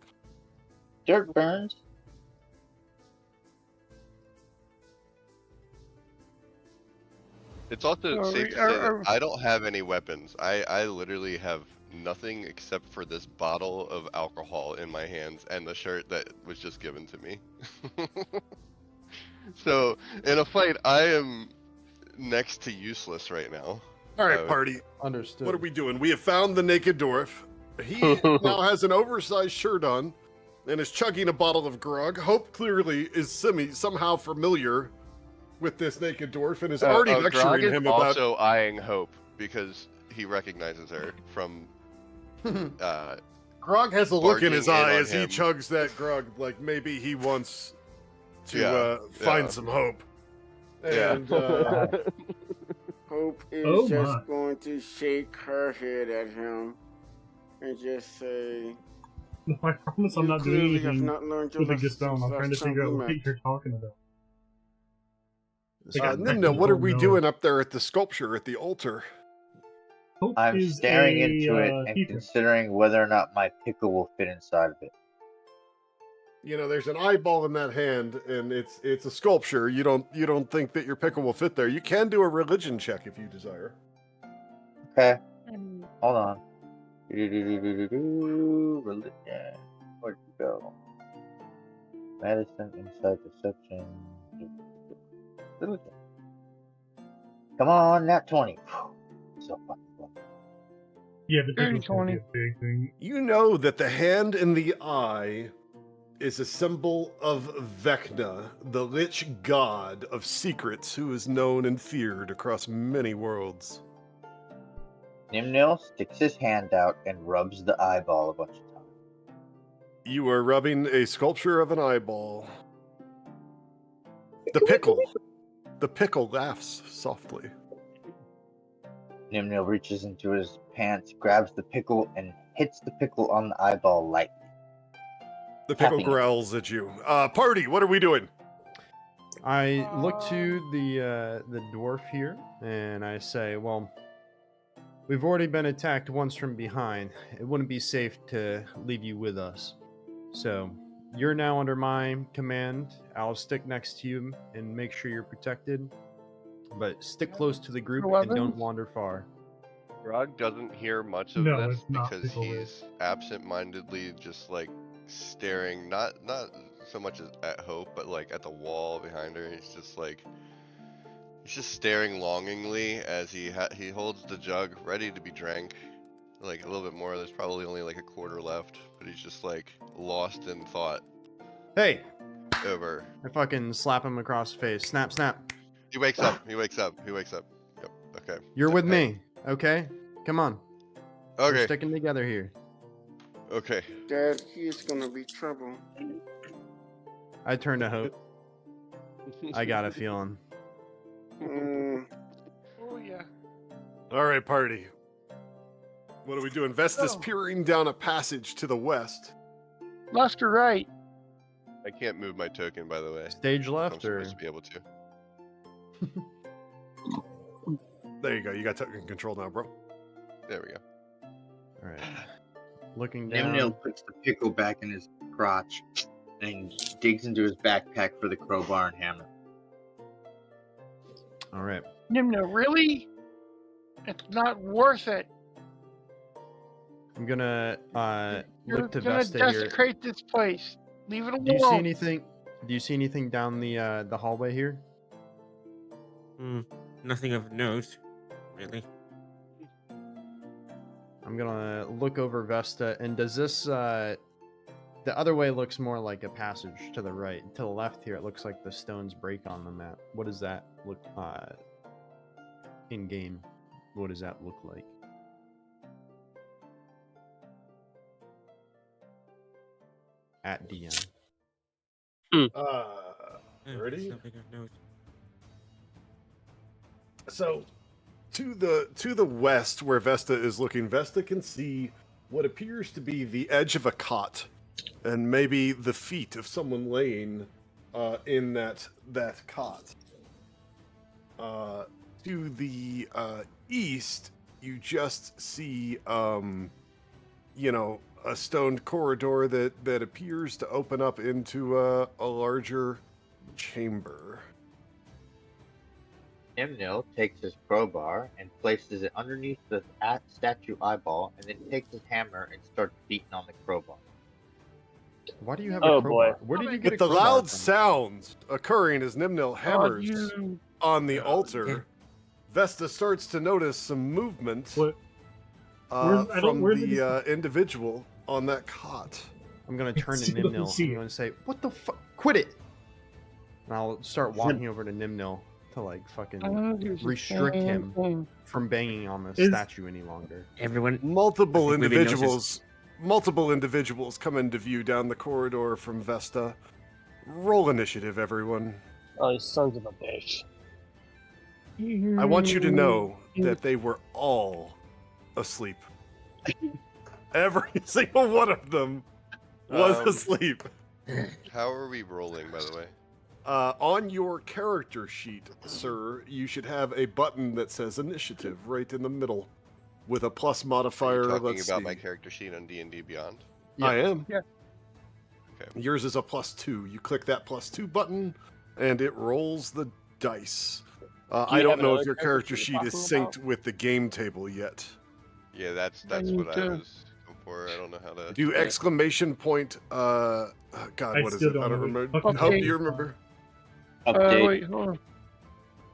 Dirt burns. It's also So safe to say that I don't have any weapons. I literally have nothing except for this bottle of alcohol in my hands and the shirt that was just given to me. So, in a fight, I am next to useless right now. All right, party. Understood. What are we doing? We have found the naked dwarf. He now has an oversized shirt on and is chugging a bottle of grog. Hope clearly is somehow familiar with this naked dwarf and is already Grog lecturing is him about. also eyeing Hope because he recognizes her from Grog has a look in his barging in eye on as he him. chugs that grog, like maybe he wants to Yeah, find yeah. some hope. Yeah. And Hope is Oh just my. going to shake her head at him and just say, No, I promise I'm "You not doing clearly have anything not learned your with a lesson Gastone. I'm since trying to last time figure out we what met." you're talking about. Like, Nimno, what are we doing up there at the sculpture at the altar? Hope I'm is staring a, into it and teacher. considering whether or not my pickle will fit inside of it. You know, there's an eyeball in that hand, and it's a sculpture. You don't think that your pickle will fit there. You can do a religion check if you desire. Okay, hold on. Religion. Where'd you go? Medicine, insight, perception. Religion. Come on, nat 20. So fucking close. Yeah, the pickle's gonna be 20. a big thing. You know that the hand in the eye is a symbol of Vecna, the lich god of secrets who is known and feared across many worlds. Nimnil sticks his hand out and rubs the eyeball a bunch of times. You are rubbing a sculpture of an eyeball. The pickle laughs softly. Nimnil reaches into his pants, grabs the pickle, and hits the pickle on the eyeball lightly. The pickle Tapping it. growls at you. Party, what are we doing? I look to the dwarf here and I say, well, we've already been attacked once from behind. It wouldn't be safe to leave you with us. So you're now under my command. I'll stick next to you and make sure you're protected. But stick close to the group and don't Weapons? wander far. Grog doesn't hear much of No, this it's not because Pickle Rick. he's absent-mindedly just like staring, not so much at Hope, but like at the wall behind her. He's just staring longingly as he holds the jug ready to be drank. Like a little bit more. There's probably only like a quarter left, but he's just like lost in thought Hey, over. I fucking slap him across the face. Snap, snap. He wakes up. He wakes up. He wakes up. Yep. Okay. You're with Hey. me, okay? Come on. We're Okay. sticking together here. Okay. Dad, he's gonna be trouble. I turn to Hope. I got a feeling. Mm, Oh yeah. All right, party. What are we doing? Vesta's Oh. peering down a passage to the west. Left or right? I can't move my token, by the way. Stage I'm left or supposed to be able to. There you go. You got token control now, bro. There we go. all right. Looking down. Nimnil puts the pickle back in his crotch and digs into his backpack for the crowbar and hammer. All right. Nimno, really? It's not worth it. I'm gonna You're look to gonna Vesta here. desecrate this place. Leave it alone. Do you see anything? Do you see anything down the hallway here? Nothing of note, really. I'm gonna look over Vesta, and does this the other way looks more like a passage to the right. To the left here, it looks like the stones break on the map. What does that look in game? What does that look like? At DM. Ready? Nothing of note. So, to the west, where Vesta is looking, Vesta can see what appears to be the edge of a cot, and maybe the feet of someone laying in that cot. To the east, you just see, a stone corridor that appears to open up into a larger chamber. Nimnil takes his crowbar and places it underneath the statue eyeball, and then takes his hammer and starts beating on the crowbar. Why do you have Oh, a crowbar? boy. Where did you get With a the crowbar loud from? sounds occurring as Nimnil hammers you... on the Yeah. altar, Vesta starts to notice some movement What? Where's- I don't- from where the did individual on that cot. I'm gonna turn to See what you Nimnil. see. I'm gonna say, "What the fuck? Quit it!" And I'll start walking over to Nimnil to like fucking restrict him from banging on the Is- statue any longer. Everyone, Multiple I think maybe individuals come into view down the corridor from Vesta. Roll initiative, everyone. Oh, you sons of a bitch. I want you to know that they were all asleep. Every single one of them was asleep. How are we rolling, by the way? On your character sheet, sir, you should have a button that says initiative right in the middle with a plus Are modifier. you talking Let's about see. my character sheet on D&D Beyond? I am. Yeah. Okay. Yours is a +2. You click that +2 button, and it rolls the dice. I you don't have know if another your character character sheet sheet you're is talking synced with the game table yet. Yeah, that's need what I to- was going for. I don't know how to. Do exclamation point. God, I what is still it? don't I don't know. remember. Okay. Hope you remember. Update. Wait, hold on.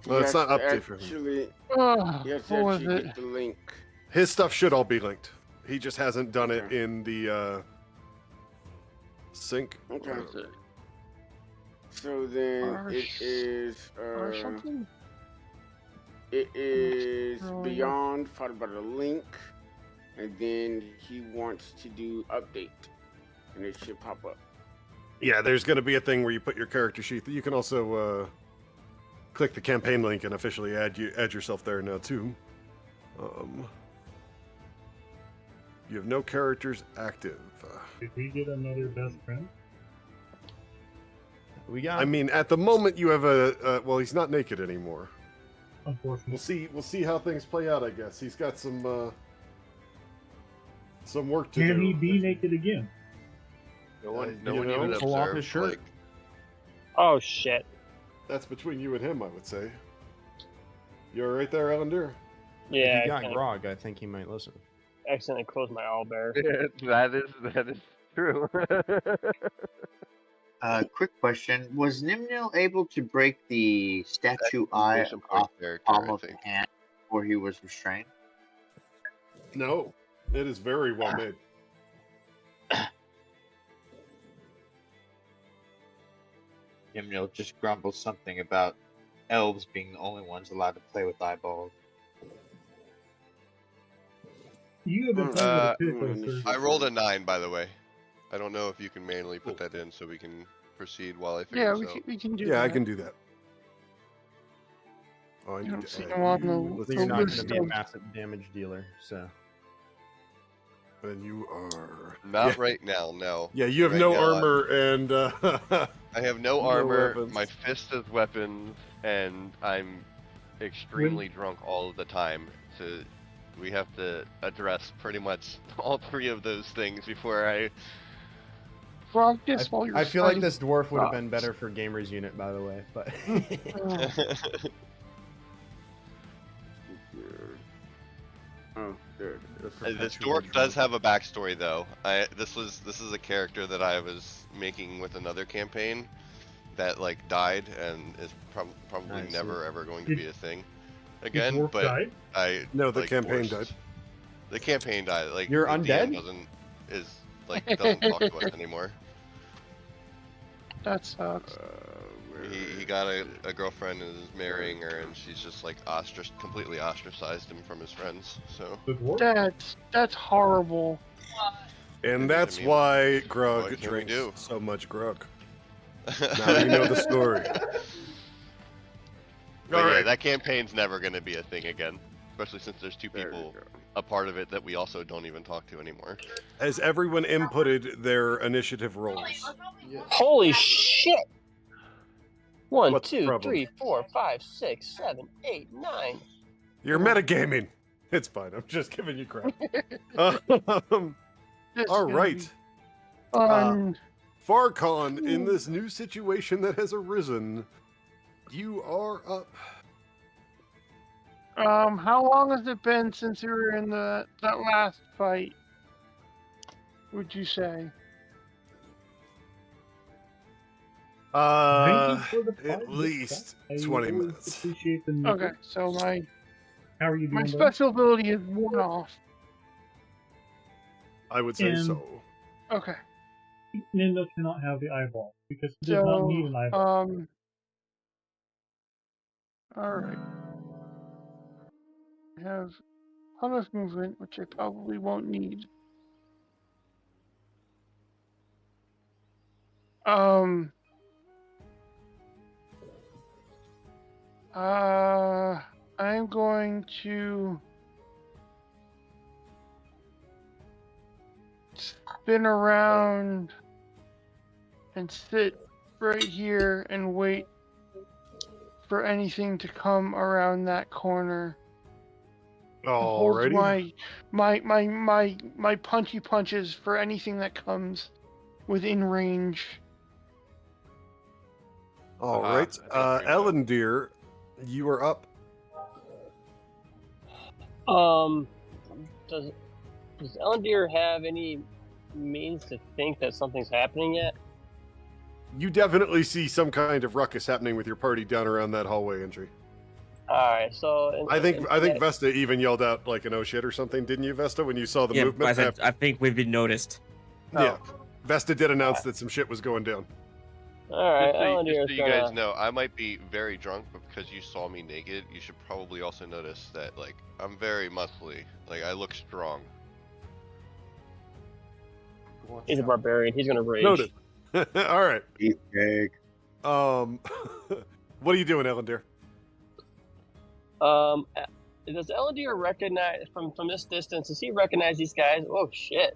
Well, it's You not have to update for him. actually, Oh, you have to what was actually it? get the link. His stuff should all be linked. He just hasn't done it Okay. in the sync. Okay. What was it? So then R it s- is Or something? it is Scrolling up. beyond followed by the link, and then he wants to do update, and it should pop up. Yeah, there's going to be a thing where you put your character sheet. You can also click the campaign link and officially add yourself there now too. You have no characters active. Did we get another best friend? We got. I mean, at the moment you have a well, he's not naked anymore. Unfortunately. We'll see how things play out. I guess he's got some work to do. Can he be naked again? No one, you even know, pull off observed. his shirt. Like, Oh shit. That's between you and him, I would say. You all right there, Ellen Deer? Yeah, if you I got kinda grog, I think he might listen. accidentally closed my owlbear. that is true. Quick question: was Nimnil able to break the statue eye Exclamation point off the character, palm I of the think. hand before he was restrained? No, it is very well made. Nimnil just grumbles something about elves being the only ones allowed to play with eyeballs. You have been playing with a pickle, Mm, sir. I rolled a 9, by the way. I don't know if you can manually put that in so we can proceed while I figure Yeah, this out. we can do Yeah, that. I can do that. Oh, I I need don't to see add him on you. the- Let's So you're not going list to be a of- massive damage dealer, so. And you are Not yeah. right now, no. Yeah, you have Right no now, armor and I have no no armor, weapons. my fist is weapons, and I'm extremely drunk all of the time. So we have to address pretty much all 3 of those things before I... Frog this while you're I feel like fighting this dwarf would have been frogs. better for Gamers Unit, by the way, but. Oh, Oh, there. This dwarf does have a backstory, though. This is a character that I was making with another campaign that like died and is probably I see. never ever going to be a thing The again. dwarf But died? I No, the like, campaign forced- died. The campaign died. Like You're the undead? DM doesn't talk to us anymore. that sucks. He got a girlfriend and is marrying her, and she's just like completely ostracized him from his friends. So The dwarf? That's horrible. And that's I mean, why Grug what can we drinks do? so much Grug. Now you know the story. But All yeah, right. that campaign's never going to be a thing again, especially since there's 2 There we people go. a part of it that we also don't even talk to anymore. Has everyone inputted their initiative rolls? Yes. Holy shit! 1, What's the 2, problem? 3, 4, 5, 6, 7, 8, 9. You're Oh. metagaming. It's fine. I'm just giving you crap. This is All gonna right. be fun. Farcon, in this new situation that has arisen, you are up. How long has it been since we were in that last fight? Would you say? Thank you for the At fight, least I 20 always minutes. Appreciate the Okay, nickel. so my How are you doing, buddy? special ability is worn off. I would say And- so. Okay, Nindo cannot have the eyeball because he does not need an so eyeball. all right. I have a ton of movement, which I probably won't need. I'm going to spin around and sit right here and wait for anything to come around that corner. Hold Alrighty. my punchy punches for anything that comes within range. All right. Ellendeer, you are up. Does Ellendeer have any means to think that something's happening yet? You definitely see some kind of ruckus happening with your party down around that hallway entry. Alright, so... I think Vesta even yelled out like an oh shit or something, didn't you, Vesta, when you saw the Yeah, movement? I said, I think we've been noticed. Yeah. Vesta did announce that some shit was going down. Alright, Just so Ellendeer's you gonna... guys know, I might be very drunk, but because you saw me naked, you should probably also notice that, like, I'm very muscly. Like, I look strong. He's a barbarian, he's gonna rage. Noted. All right. Beefcake. What are you doing, Ellendeer? Does Ellendeer recognize, from this distance, does he recognize these guys? Oh shit.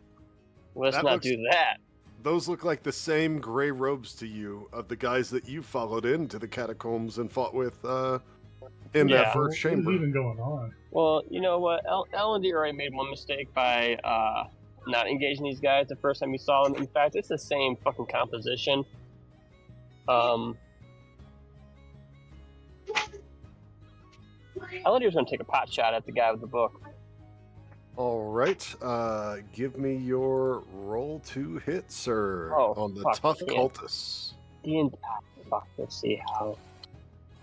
Let's That not looks- do that. Those look like the same gray robes to you of the guys that you followed into the catacombs and fought with in Yeah. that first What is chamber. even going on? Well, you know what? Ellendeer already made one mistake by not engaging these guys the first time he saw them. In fact, it's the same fucking composition. Elodier's gonna take a pot shot at the guy with the book. All right. Give me your roll to hit, sir, Oh, on the fuck, tough yeah. cultists. Fuck, let's see how.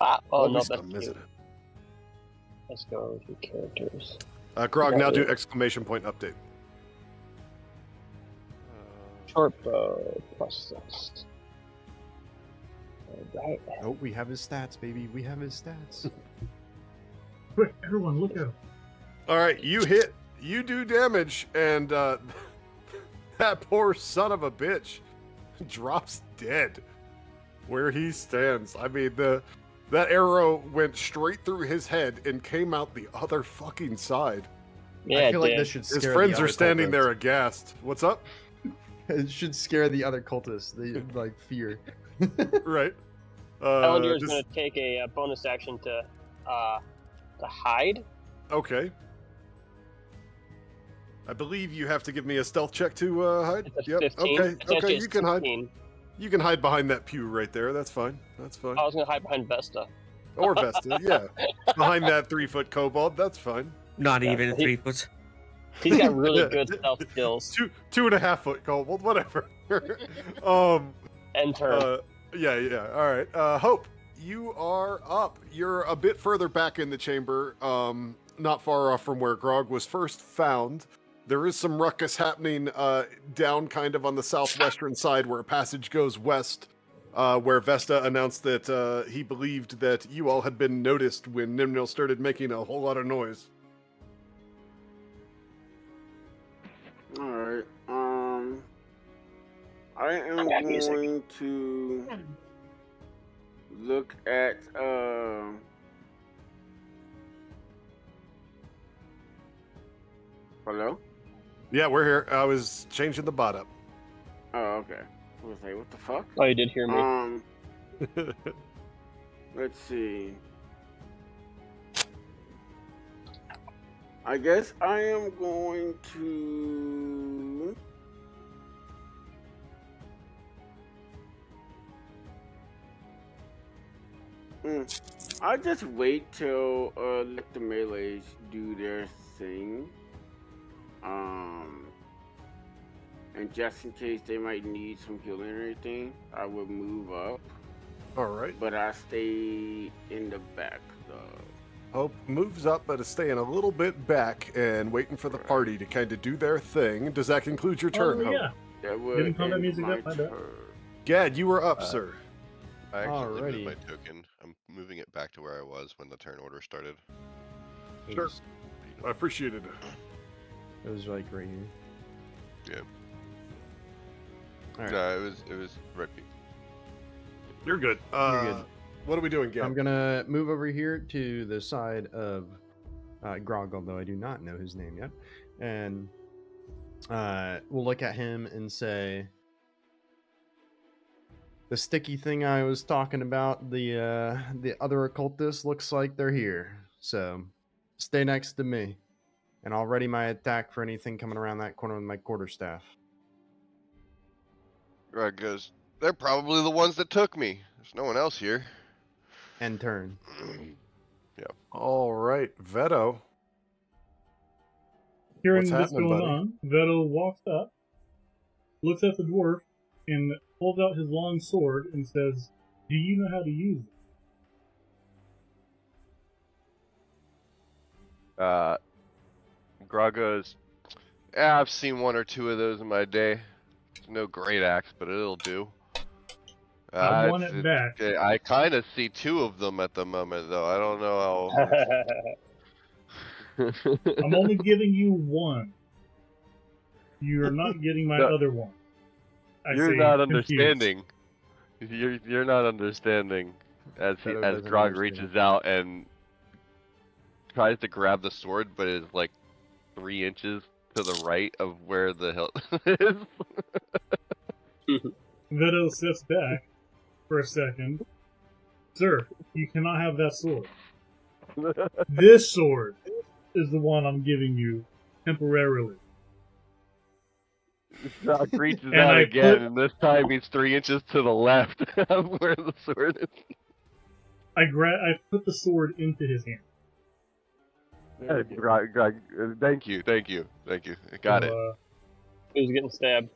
Well, Oh, at no, least that's I'm cute. missing it. Let's go to characters. Grog, now do Yeah. exclamation point update. Short bow +6. Alright. Oh, we have his stats, baby. We have his stats. Quick, everyone, look out. All right, you hit. You do damage, and that poor son of a bitch drops dead where he stands. I mean, that arrow went straight through his head and came out the other fucking side. Yeah, I feel like dude. this should scare His friends the are other standing cultists. there aghast. What's up? It should scare the other cultists. They like fear. Right. Elodier's just- gonna take a bonus action to hide. Okay. I believe you have to give me a stealth check to hide. It's a Yep. 15. Okay. It's actually Okay. a You can hide. 16. You can hide behind that pew right there. That's fine. That's fine. I was gonna hide behind Vesta. Or Vesta. Yeah. Behind that 3-foot kobold. That's fine. Not Yeah, even he- 3 foot. He's got really good stealth skills. 2.5-foot kobold. Whatever. And turn. Yeah. All right. Hope, you are up. You're a bit further back in the chamber, not far off from where Grog was first found. There is some ruckus happening down kind of on the southwestern side where a passage goes west, where Vesta announced that he believed that you all had been noticed when Nimnil started making a whole lot of noise. All right. I am got music. going to look at Hello? Yeah, we're here. I was changing the bot up. Oh, okay. I was like, what the fuck? Oh, you did hear me. Let's see. I guess I am going to I'll just wait till let the melees do their thing. And just in case they might need some healing or anything, I will move up. All right. But I stay in the back though. Hope moves up, but is staying a little bit back and waiting for the party to kind of do their thing. Does that conclude your turn, Oh, Hope? yeah. That would Didn't call that end music my up, my bad. turn. Gad, you were up, sir. I actually moved Alrighty. my token. I'm moving it back to where I was when the turn order started. Sure. I appreciate it. It was like right here. Yeah. All right. No, it was right. You're good. You're good. What are we doing, Gad? I'm gonna move over here to the side of Grog, although I do not know his name yet, and we'll look at him and say, "The sticky thing I was talking about, the other occultists, looks like they're here. So stay next to me, and I'll ready my attack for anything coming around that corner with my quarterstaff." Greg goes, they're probably the ones that took me. There's no one else here. End turn. All right, Veto. Hearing What's this happening, going buddy? on, Vettel walks up, looks at the dwarf, and pulls out his long sword and says, "Do you know how to use it?" Grog goes, yeah, I've seen one or two of those in my day. No great axe, but it'll do. I want it back. I kind of see two of them at the moment, though. I don't know how. I'm only giving you one. You're not getting my No. other one. You're say not confused. understanding. You're not understanding. As Beto as doesn't Grog understand. reaches out and tries to grab the sword, but is like 3 inches to the right of where the hilt is. Vettel sits back for a second. Sir, you cannot have that sword. This sword is the one I'm giving you temporarily. Grog reaches And out I again, put- and this time he's 3 inches to the left of where the sword is. I put the sword into his hand. Grog, thank you. Got it. So, Who's getting stabbed?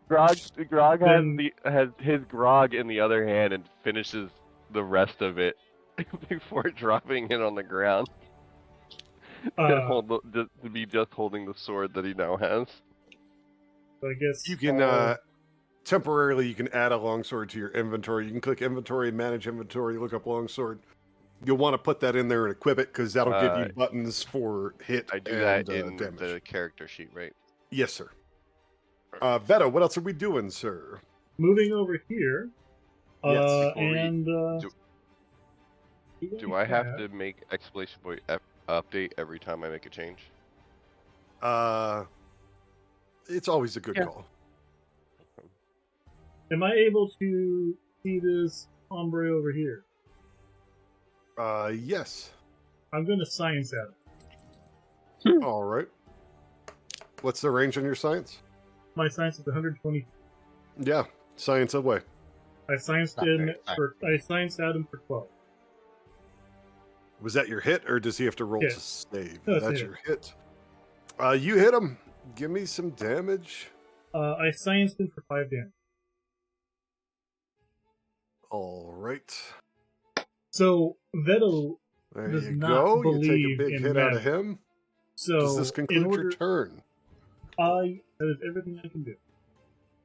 Grog Then- has his grog in the other hand and finishes the rest of it before dropping it on the ground. To be just holding the sword that he now has. I guess You can temporarily you can add a longsword to your inventory. You can click inventory, manage inventory, look up longsword. You'll want to put that in there and equip it because that'll give you buttons for hit I do and that in damage. the character sheet, right? Yes, sir. Veta, what else are we doing, sir? moving over here. Yes. And Do I have to make exclamation point update every time I make a change? It's always a good Yeah. call. Am I able to see this hombre over here? Yes. I'm going to science at it. All right. What's the range on your science? My science is 120. Yeah, science away. I scienced Not very I scienced at him for 12. Was that your hit, or does he have to roll Hit. to save? No, it's a That's hit. your hit. You hit him. Give me some damage. I scienced him for 5 damage. All right. So Veto There does you not go. You take a believe big in hit out of magic. him. So Does this conclude your turn? that is everything I can do.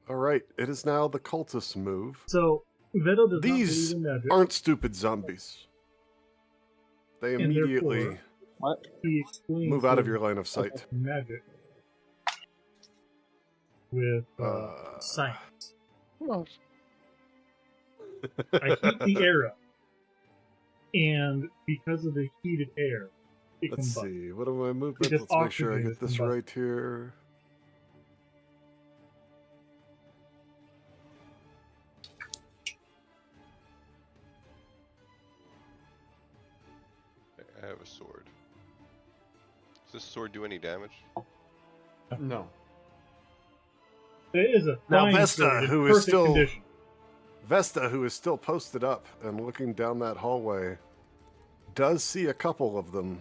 All right. It is now the cultist's move. So Veto does These not believe in magic. aren't stupid zombies. They And immediately therefore, What? he explains move out of his your line of sight. magic with science. Oh, I heat the air up, and because of the heated air, it Let's combusts. see. What are my movements? Because Let's make sure I oxygen get this is right here. I have a sword. Does this sword do any damage? No. It is a Now fine Vesta, sword in who is perfect still condition. Vesta, who is still posted up and looking down that hallway, does see a couple of them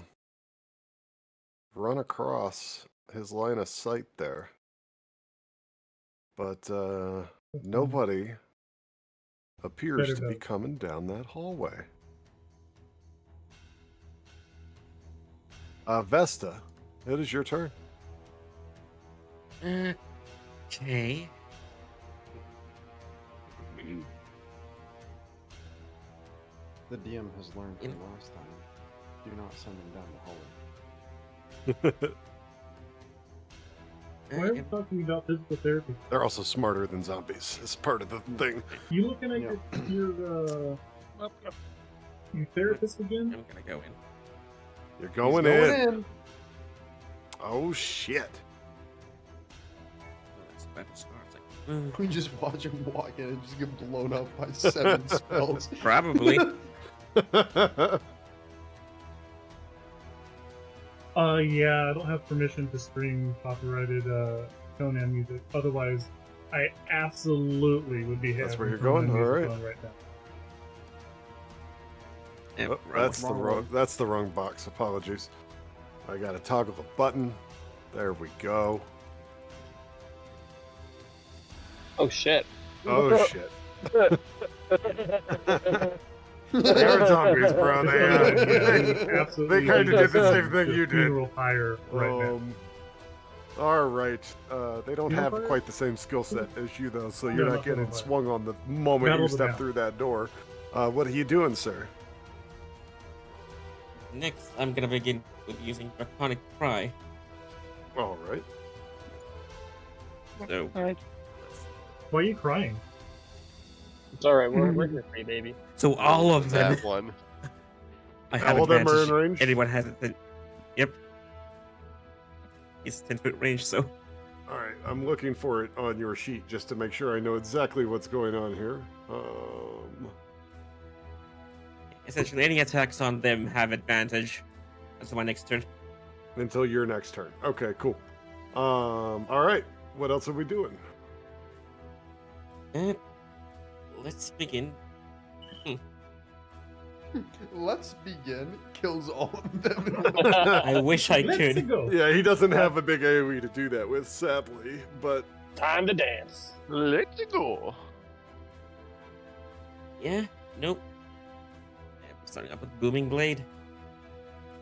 run across his line of sight there. But nobody appears Better to be go. coming down that hallway. Vesta, it is your turn. Okay. The DM has learned from last time. Do not send him down the hallway. Why are we talking about physical therapy? They're also smarter than zombies. It's part of the thing. You looking at Yeah. your therapist again? I'm gonna go in. You're He's going in. Oh shit. That's about to start. It's like, We just watch him walk in and just get blown up by 7 spells. Probably. Yeah, I don't have permission to stream copyrighted Conan music. Otherwise, I absolutely would be That's where having you're Conan going? music Alright. on right now. Yeah, Oh, that's the wrong box. Apologies. I gotta toggle the button. There we go. Oh shit. Oh shit. They're zombies, bro. They, Yeah, you absolutely they kind of did the same thing the you did. funeral pyre right now. All right. They don't Funeral have pyre? quite the same skill set as you, though, so you're No, not not getting funeral pyre. swung on the moment Battle you of the step Down. through that door. What are you doing, sir? Next, I'm gonna begin with using Draconic Cry. All right. So, alright. Why are you crying? It's alright, we're here for you, baby. so all of them. That one. I have All of them are in advantage. range? Anyone has it? Yep. It's 10-foot range, so All right. I'm looking for it on your sheet just to make sure I know exactly what's going on here. essentially any attacks on them have advantage. That's my next turn. Until your next turn. Okay, cool. All right. What else are we doing? Let's begin. Let's begin. Kills all of them. In one. I wish I Let's could. go. Yeah, he doesn't have a big AoE to do that with, sadly. But Time to dance. Let's go. Yeah, nope. Yeah, we're starting up with Booming Blade.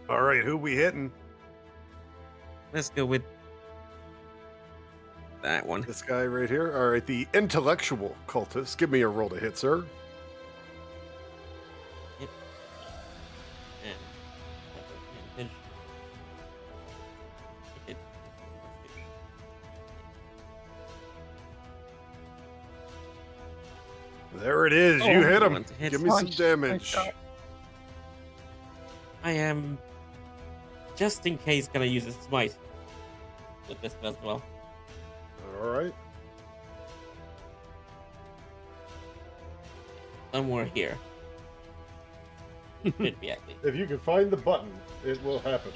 all right, who we hitting? Let's go with that one. This guy right here. All right, the intellectual cultist. Give me a roll to hit, sir. And hit. There it is. Oh, you hit you him. want to hit. Give me some Nice, damage. nice shot. I am just in case gonna use a smite with this as well. All right. Somewhere here. Should be at least. If you can find the button, it will happen.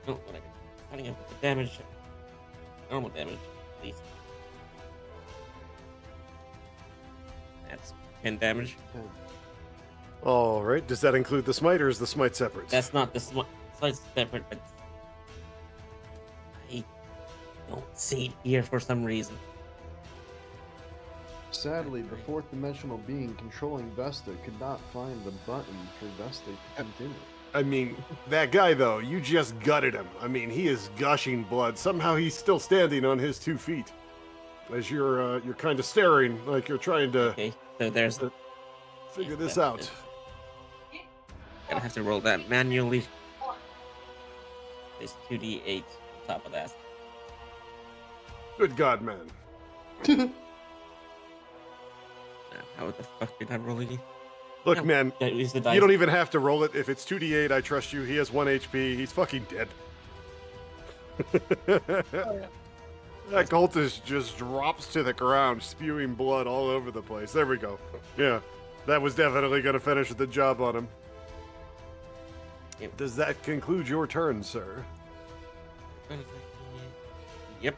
Oh, whatever. Starting up with the damage. Normal damage, at least. That's 10 damage. All right. Does that include the smite, or is the smite separate? That's not the smite's separate, but I don't see it here for some reason. Sadly, the fourth dimensional being controlling Vesta could not find the button for Vesta to continue. I mean, that guy though, you just gutted him. I mean, he is gushing blood. Somehow he's still standing on his 2 feet, as you're kind of staring like you're trying to Okay, so there's figure this out. Gonna have to roll that manually. There's 2d8 on top of that. Good God, man. How the fuck did I roll again? Look, No, man, gotta use the dice. you don't even have to roll it. If it's 2d8, I trust you. He has 1 HP. He's fucking dead. That cultist just drops to the ground, spewing blood all over the place. There we go. Yeah, that was definitely going to finish the job on him. Yep. Does that conclude your turn, sir? Yep.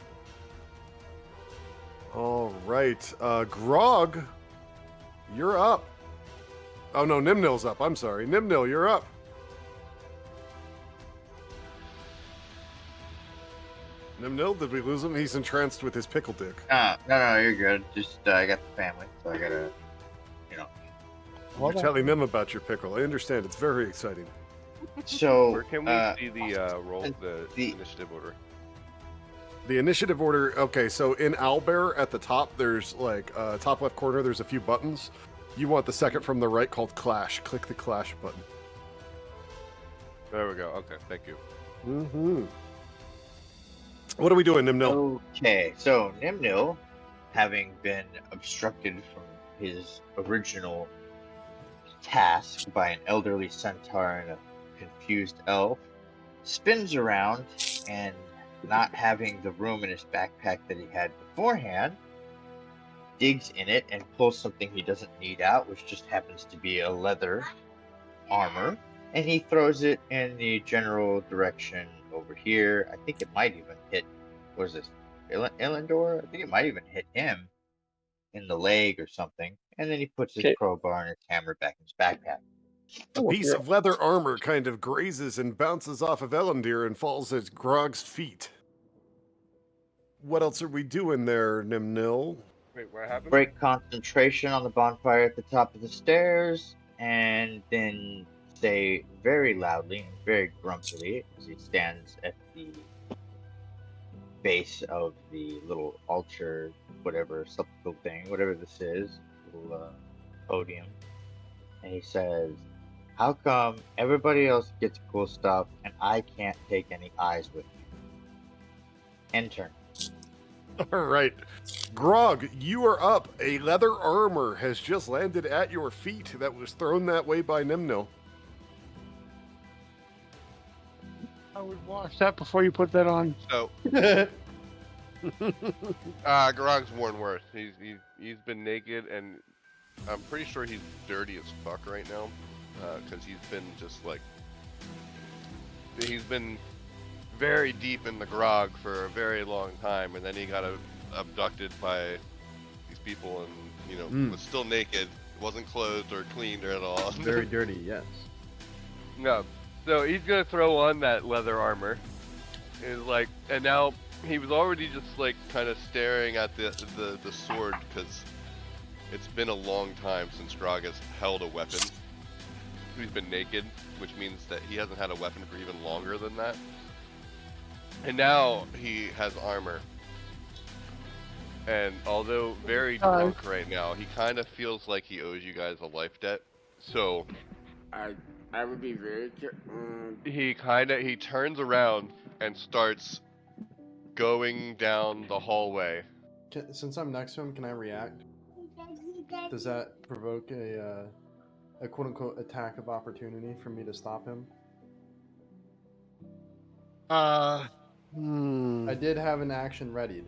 All right. Grog, you're up. Oh, no, Nimnil's up. I'm sorry. Nimnil, you're up. Nimnil, did we lose him? He's entranced with his pickle dick. No, you're good. Just I got the family, so I gotta, You're telling them about your pickle. I understand. It's very exciting. So Where can we see the the- initiative order? The initiative order. Okay, so in Owlbear at the top, there's like top left corner. There's a few buttons. You want the second from the right called Clash. Click the Clash button. There we go. Okay, thank you. Mm-hmm. What are we doing, Nimnil? Okay, so Nimnil, having been obstructed from his original task by an elderly centaur and a confused elf, spins around and, not having the room in his backpack that he had beforehand, digs in it and pulls something he doesn't need out, which just happens to be a leather armor, and he throws it in the general direction over here. I think it might even hit, what is this, Illendor? I think it might even hit him in the leg or something, and then he puts his Okay. crowbar and his hammer back in his backpack. A piece of leather armor kind of grazes and bounces off of Ellendir and falls at Grog's feet. What else are we doing there, Nimnil? Wait, what happened? Break concentration on the bonfire at the top of the stairs, and then say very loudly and very grumpily as he stands at the base of the little altar, whatever, sepulchral thing, whatever this is, little podium, and he says, "How come everybody else gets cool stuff and I can't take any eyes with me?" End turn. All right. Grog, you are up. A leather armor has just landed at your feet that was thrown that way by Nimnil. I would wash that before you put that on. So, Grog's worn worse. He's been naked, and I'm pretty sure he's dirty as fuck right now, because he's been just like, he's been very deep in the grog for a very long time, and then he got abducted by these people and Mm. was still naked, wasn't clothed or cleaned or at all. Very dirty, yes. No. So he's gonna throw on that leather armor. And now he was already just like kind of staring at the sword because it's been a long time since Grog has held a weapon. He's been naked, which means that he hasn't had a weapon for even longer than that. And now he has armor. And although very drunk right now, he kind of feels like he owes you guys a life debt. So I would be very he turns around and starts going down the hallway. Since I'm next to him, can I react? Does that provoke a quote-unquote attack of opportunity for me to stop him? I did have an action readied.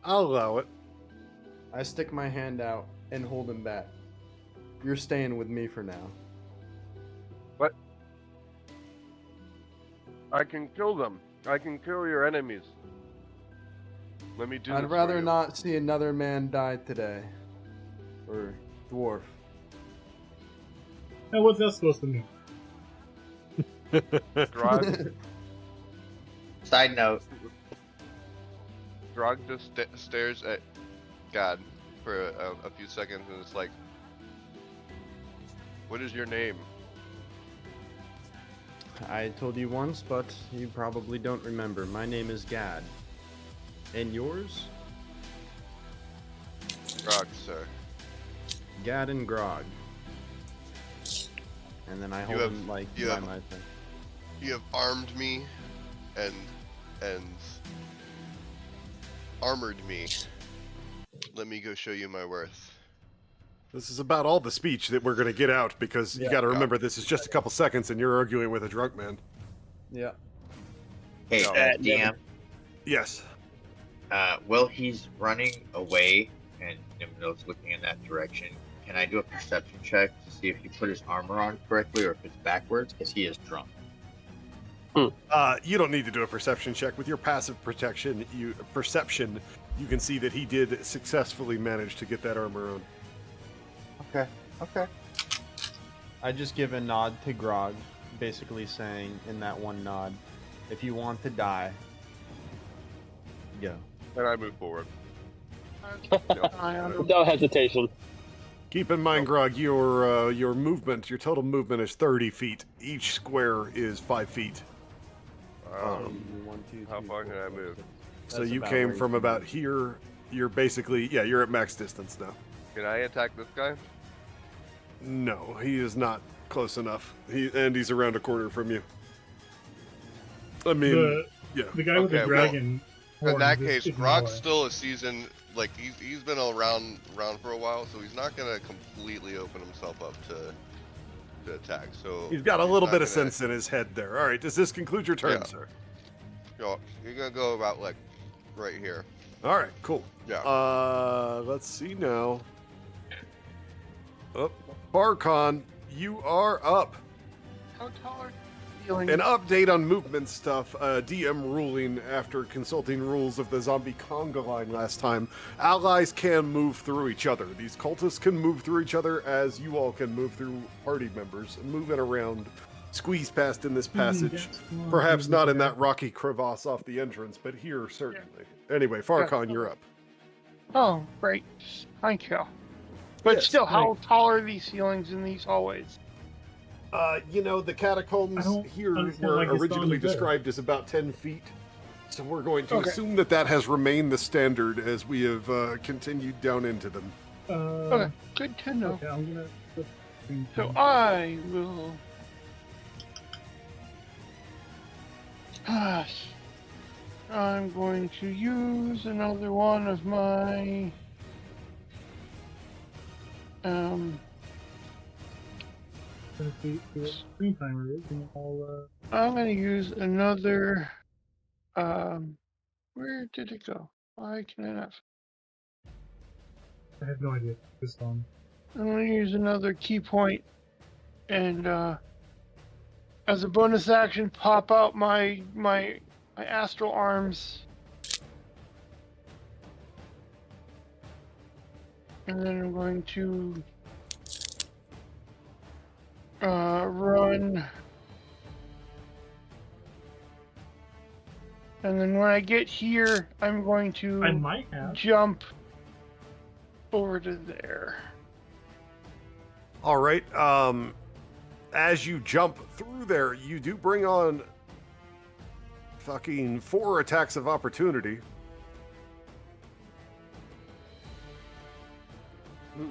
I'll allow it. I stick my hand out and hold him back. You're staying with me for now. What? I can kill them. I can kill your enemies. Let me do this I'd for rather you. not see another man die today. Or dwarf. Now, what's that supposed to mean? Grog, Side note. Grog just stares at God for a few seconds and it's like, what is your name? I told you once, but you probably don't remember. My name is Gad. And yours? Grog, sir. Gad and Grog. And then I hold have- him like you by have- my thing. You have armed me and armored me. Let me go show you my worth. This is about all the speech that we're going to get out because you got to remember this is just a couple seconds and you're arguing with a drunk man. Yeah. Hey, No. DM. Yes. While he's running away and Nimno's looking in that direction, can I do a perception check to see if he put his armor on correctly or if it's backwards? Because he is drunk. You don't need to do a perception check. With your passive perception, you can see that he did successfully manage to get that armor on. Okay. I just give a nod to Grog, basically saying in that one nod, if you want to die, go. And I move forward. Without hesitation. Keep in mind, Grog, your movement, your total movement is 30 feet. Each square is 5 feet. One, two, How three, far four, can I five, move? six. So That's you about came where from you about can here. You're basically, you're at max distance now. Can I attack this guy? No, he is not close enough. He's around a corner from you. I mean, yeah. The guy with the Okay, well, dragon. In that horns is- case, is in the Grog's way. still a seasoned, like he's been around for a while, so he's not gonna completely open himself up to attack. So He's got a little not bit of gonna- sense in his head there. All right, does this conclude your turn, Yeah. sir? You're gonna go about like right here. All right, cool. Yeah. Let's see now. Oh, Barcon, you are up. How tall are ceilings? An update on movement stuff. DM ruling after consulting rules of the zombie conga line last time. Allies can move through each other. These cultists can move through each other as you all can move through party members. Moving around, squeeze past in this passage. Perhaps not in that rocky crevasse off the entrance, but here certainly. Anyway, Farcon, you're up. Oh, great. Thank you. But Yes, still, how tall are these ceilings in these hallways? The catacombs here understand were why Gaston originally is there. described as about 10 feet. So we're going to Okay. assume that has remained the standard as we have continued down into them. Okay, good to know. Okay, I'm gonna. So I will. I'm going to use another one of my. Screen timer is, and I'll. I'm going to use another. Where did it go? Why can I not? I have no idea. This one. I'm going to use another key point, and as a bonus action, pop out my astral arms And then I'm going to run. And then when I get here, I'm going I to might have. jump over to there. All right. As you jump through there, you do bring on fucking 4 attacks of opportunity.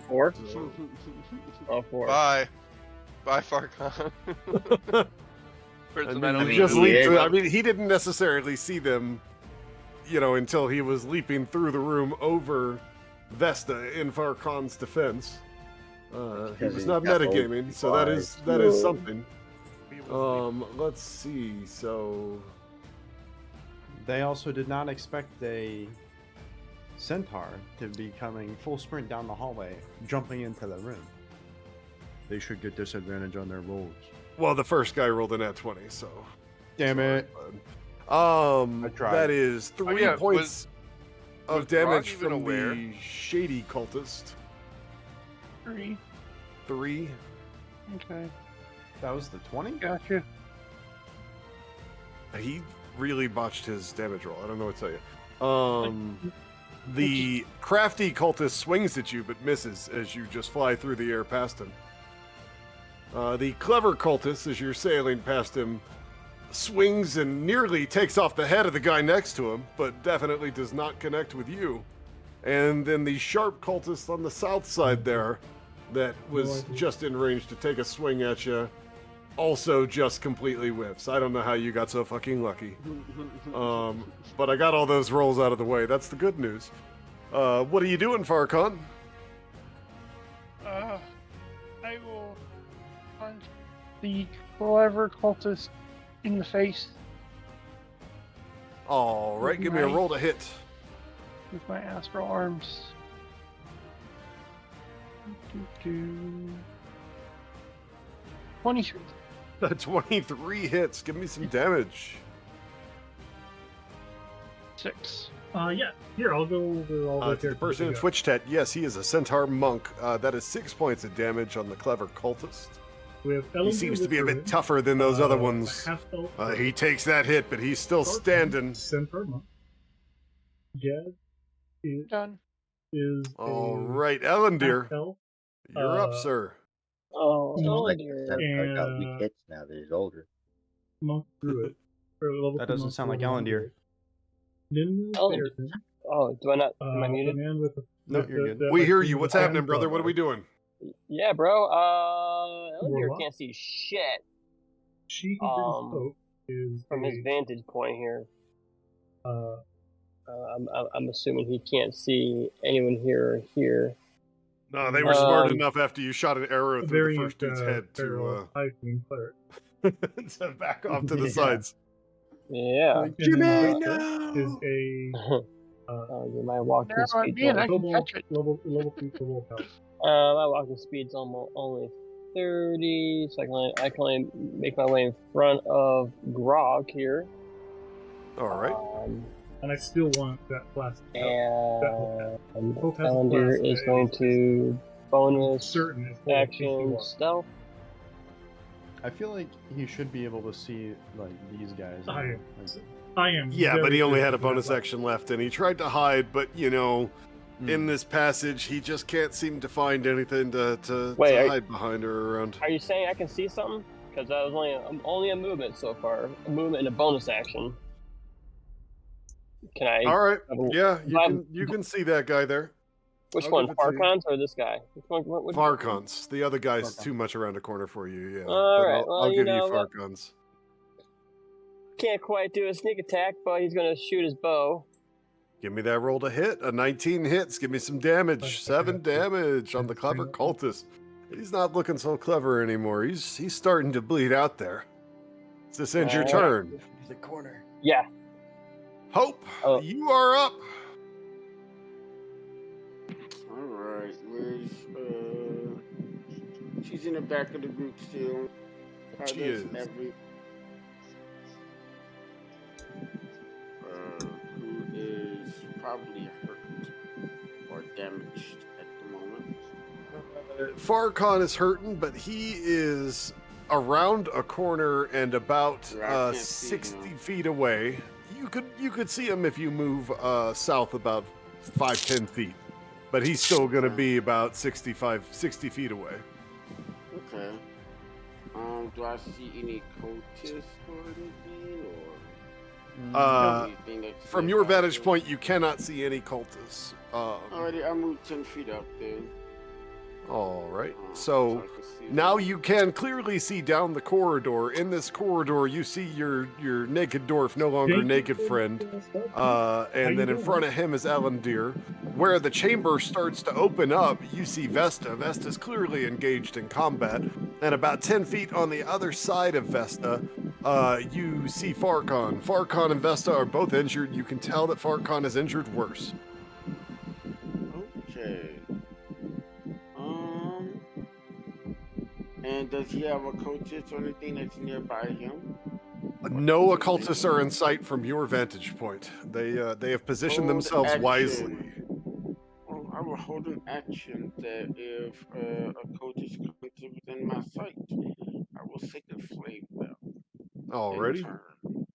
4? So- Oh, 4. Bye. Bye, Farcon. Where's the I mean, metal you mean, just he leaped is- through. I mean, he didn't necessarily see them, until he was leaping through the room over Vesta in Farcon's defense. He Because was he's not got metagaming, those so that is bars. something. Let's see. So They also did not expect a centaur to be coming full sprint down the hallway, jumping into the room. They should get disadvantage on their rolls. well, the first guy rolled a nat 20, so Damn it. bud. tried. That is 3 yeah, points of was Grog damage even from aware? the shady cultist. 3. 3. Okay. That was the 20? Gotcha. He really botched his damage roll. I don't know what to tell you. The crafty cultist swings at you but misses as you just fly through the air past him. The clever cultist, as you're sailing past him, swings and nearly takes off the head of the guy next to him, but definitely does not connect with you. And then the sharp cultist on the south side there, that was just in range to take a swing at you, also just completely whiffs. I don't know how you got so fucking lucky. But I got all those rolls out of the way. That's the good news. What are you doing, Farcon? I will punch the clever cultist in the face All right, give me a roll to hit. with my astral arms. 23. 23 hits. Give me some damage. 6. Yeah. Here, I'll go over all the To the characters person we in got. Twitch chat, yes, he is a centaur monk. That is 6 points of damage on the clever cultist. We have He Ellen seems to be a bit Wizard, tougher than those other ones. half elf, He takes that hit, but he's still Farcon, standing. Centaur monk. Jazz is, Done. All a right, Ellen, dear, half elf. you're up, sir. Oh, Monk dear. Centaur got weak and hits now that he's older. monk druid. Or level That 2 doesn't monk sound like druid, Alan Deer. Ninja Oh, Bearton, Oh, do I not? Am I the muted? man with the, No, with you're the- good. the, We like, hear thing you. with What's the happening, hand brother? What are above we it. doing? Yeah, bro. Ellinger Warlock. can't see shit She who didn't spoke is from his a, vantage point here. uh, I'm assuming he can't see anyone here or here. No, they were smart Um, enough after you shot an arrow through the variant first dude's head feral Typhoon cleric. to back off to the Yeah. sides. Yeah. Like, And Jimmy, then no! Vesta is a My walking Now I'm speed's being, I only, can kobold, catch it. level 2 kobold health. my walking speed's almost only 30, so I can only make my way in front of Grog here. All right. And I still want that flask. And Hope has a Ellinger flask, is eh? going to bonus Certain it's full of action PQR. stealth. I feel like he should be able to see, like, these guys. I am. Like, I am. Yeah, but very he only good had a with that bonus flask. action left, and he tried to hide, but in this passage, he just can't seem to find anything to Wait, hide behind or around. Are you saying I can see something? Because that was only a movement so far. A movement and a bonus action. Can I? All right. have a- Yeah, I'm- you can see that guy there. Which I'll one, give it to you. Farcons or this guy? Which one? What Farcons. The other guy's Farcon. too much around a corner for you. Yeah. All but right, I'll, well, I'll you give you know what? Farcons. Can't quite do a sneak attack, but he's gonna shoot his bow. Give me that roll to hit. A 19 hits. Give me some damage. 7 damage on the clever cultist. He's not looking so clever anymore. He's starting to bleed out there. Does this end your All right. turn? The corner. Yeah. Hope, Oh. you are up. Alright, where's she's in the back of the group still. How She does is. Who is probably hurt or damaged at the moment. Farcon is hurting, but he is around a corner and about Yeah, I can't see 60 him. feet away. You could see him if you move south about 5-10 feet, but he's still going to Okay. be about 60 feet away. Okay. Do I see any cultists or anything, or anything that's From your nearby vantage here? point, you cannot see any cultists. Alrighty, I moved 10 feet up there. All right. So So I can see now them. you can clearly see down the corridor. In this corridor, you see your naked dwarf, no longer Thank you naked for friend. the stuff. And you then in doing, front man? of him is Alandir. Where the chamber starts to open up, you see Vesta. Vesta's clearly engaged in combat. And about 10 feet on the other side of Vesta, you see Farcon. Farcon and Vesta are both injured. You can tell that Farcon is injured worse. Okay. And does he have a cultist or anything that's nearby him? No Or occultists are in anything? sight from your vantage point. They have positioned Hold themselves action. wisely. Well, I will hold an action that if a cultist comes to within my sight, I will sacred flame them in Alrighty. turn.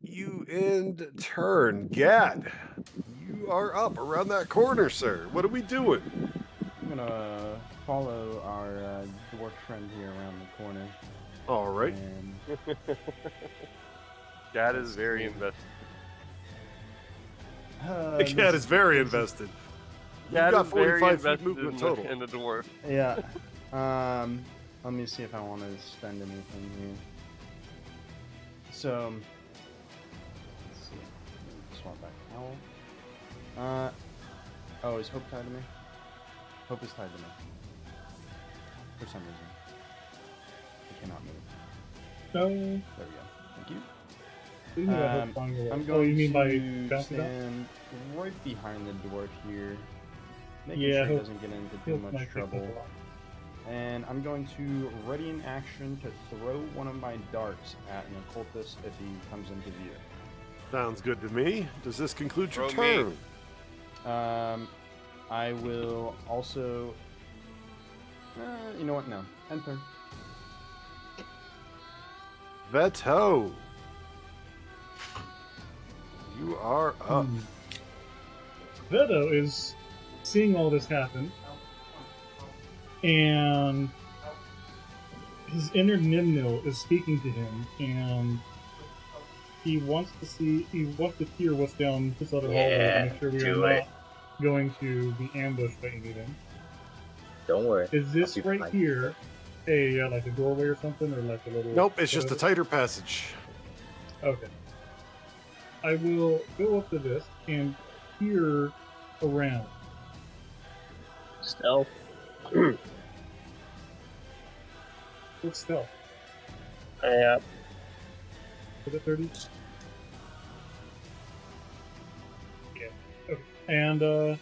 You end turn. Gad, you are up around that corner, sir. What are we doing? I'm gonna follow our dwarf friend here around the corner. All right. And Gad is very invested. Gad is very invested. You've Gad got is very 45 feet invested movement total. in the dwarf. Yeah. Let me see if I want to spend anything here. So, let's see. Swap back owl. Oh, is Hope tied to me? Hope is tied to me. For some reason. I cannot move. No. There we go. Thank you. We can go ahead and find your way. I'm Oh, going you mean by to bouncing up? stand right behind the dwarf here, making Yeah, sure he he'll- doesn't get into He'll too much might pick up trouble. a lot. And I'm going to ready an action to throw one of my darts at an occultist if he comes into view. Sounds good to me. Does this conclude your Throw me. turn? I will also. You know what? No. End turn. Veto. You are up. Veto is seeing all this happen, and his inner Nimnil is speaking to him, and he wants to hear what's down this other hallway to make sure we are do not it. going to be ambushed by anything. Don't worry. Is this I'll be right fine. here like a doorway or something, or like a little? Nope, it's just a whatever? tighter passage. Okay. I will go up to this and peer around. Stealth. What's stealth? Yeah. Is it 30? Yeah. Okay. And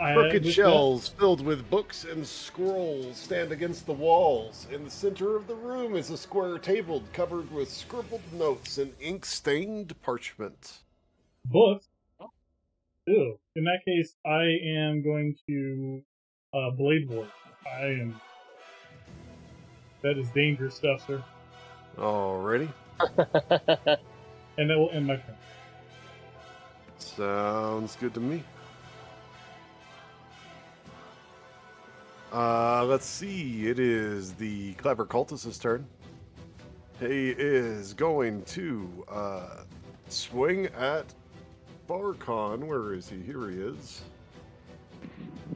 Crooked with shelves filled with books and scrolls stand against the walls. In the center of the room is a square table covered with scribbled notes and ink-stained parchment. that books. Ew. In that case, I am going to blade ward. That is dangerous stuff, sir. Alrighty. And that will end my turn. Sounds good to me. Let's see. It is the clever cultist's turn. He is going to swing at Farcon. Where is he? Here he is.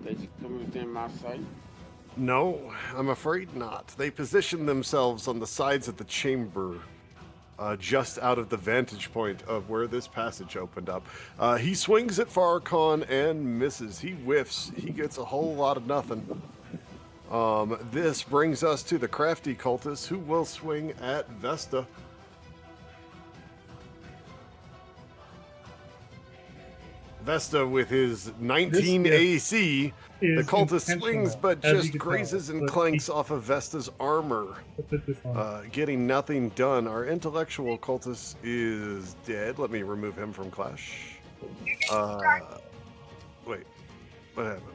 Does he come within my sight? No, I'm afraid not. They position themselves on the sides of the chamber, just out of the vantage point of where this passage opened up. He swings at Farcon and misses. He whiffs. He gets a whole lot of nothing. This brings us to the crafty cultist, who will swing at Vesta. Vesta with his 19 This AC. The Is cultist intentional, swings, but as you just can tell, grazes and but clanks off of Vesta's armor, Let's put this on. getting nothing done. Our intellectual cultist is dead. Let me remove him from Clash. Wait. What happened?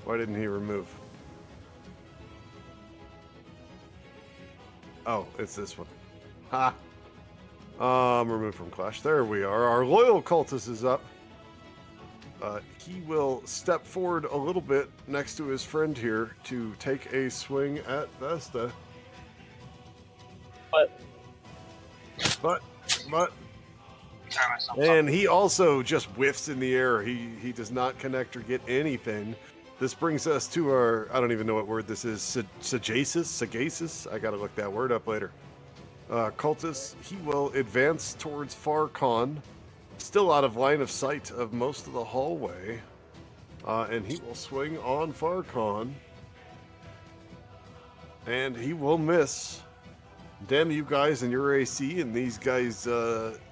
Why didn't he remove? Oh, it's this one. Ha! Remove from Clash. There we are. Our loyal cultist is up. He will step forward a little bit next to his friend here to take a swing at Vesta. But. And he also just whiffs in the air. He does not connect or get anything. This brings us to our, I don't even know what word this is, Sagacious? I gotta look that word up later. Cultist, he will advance towards Farcon, still out of line of sight of most of the hallway. And he will swing on Farcon. And he will miss. Damn you guys and your AC and these guys'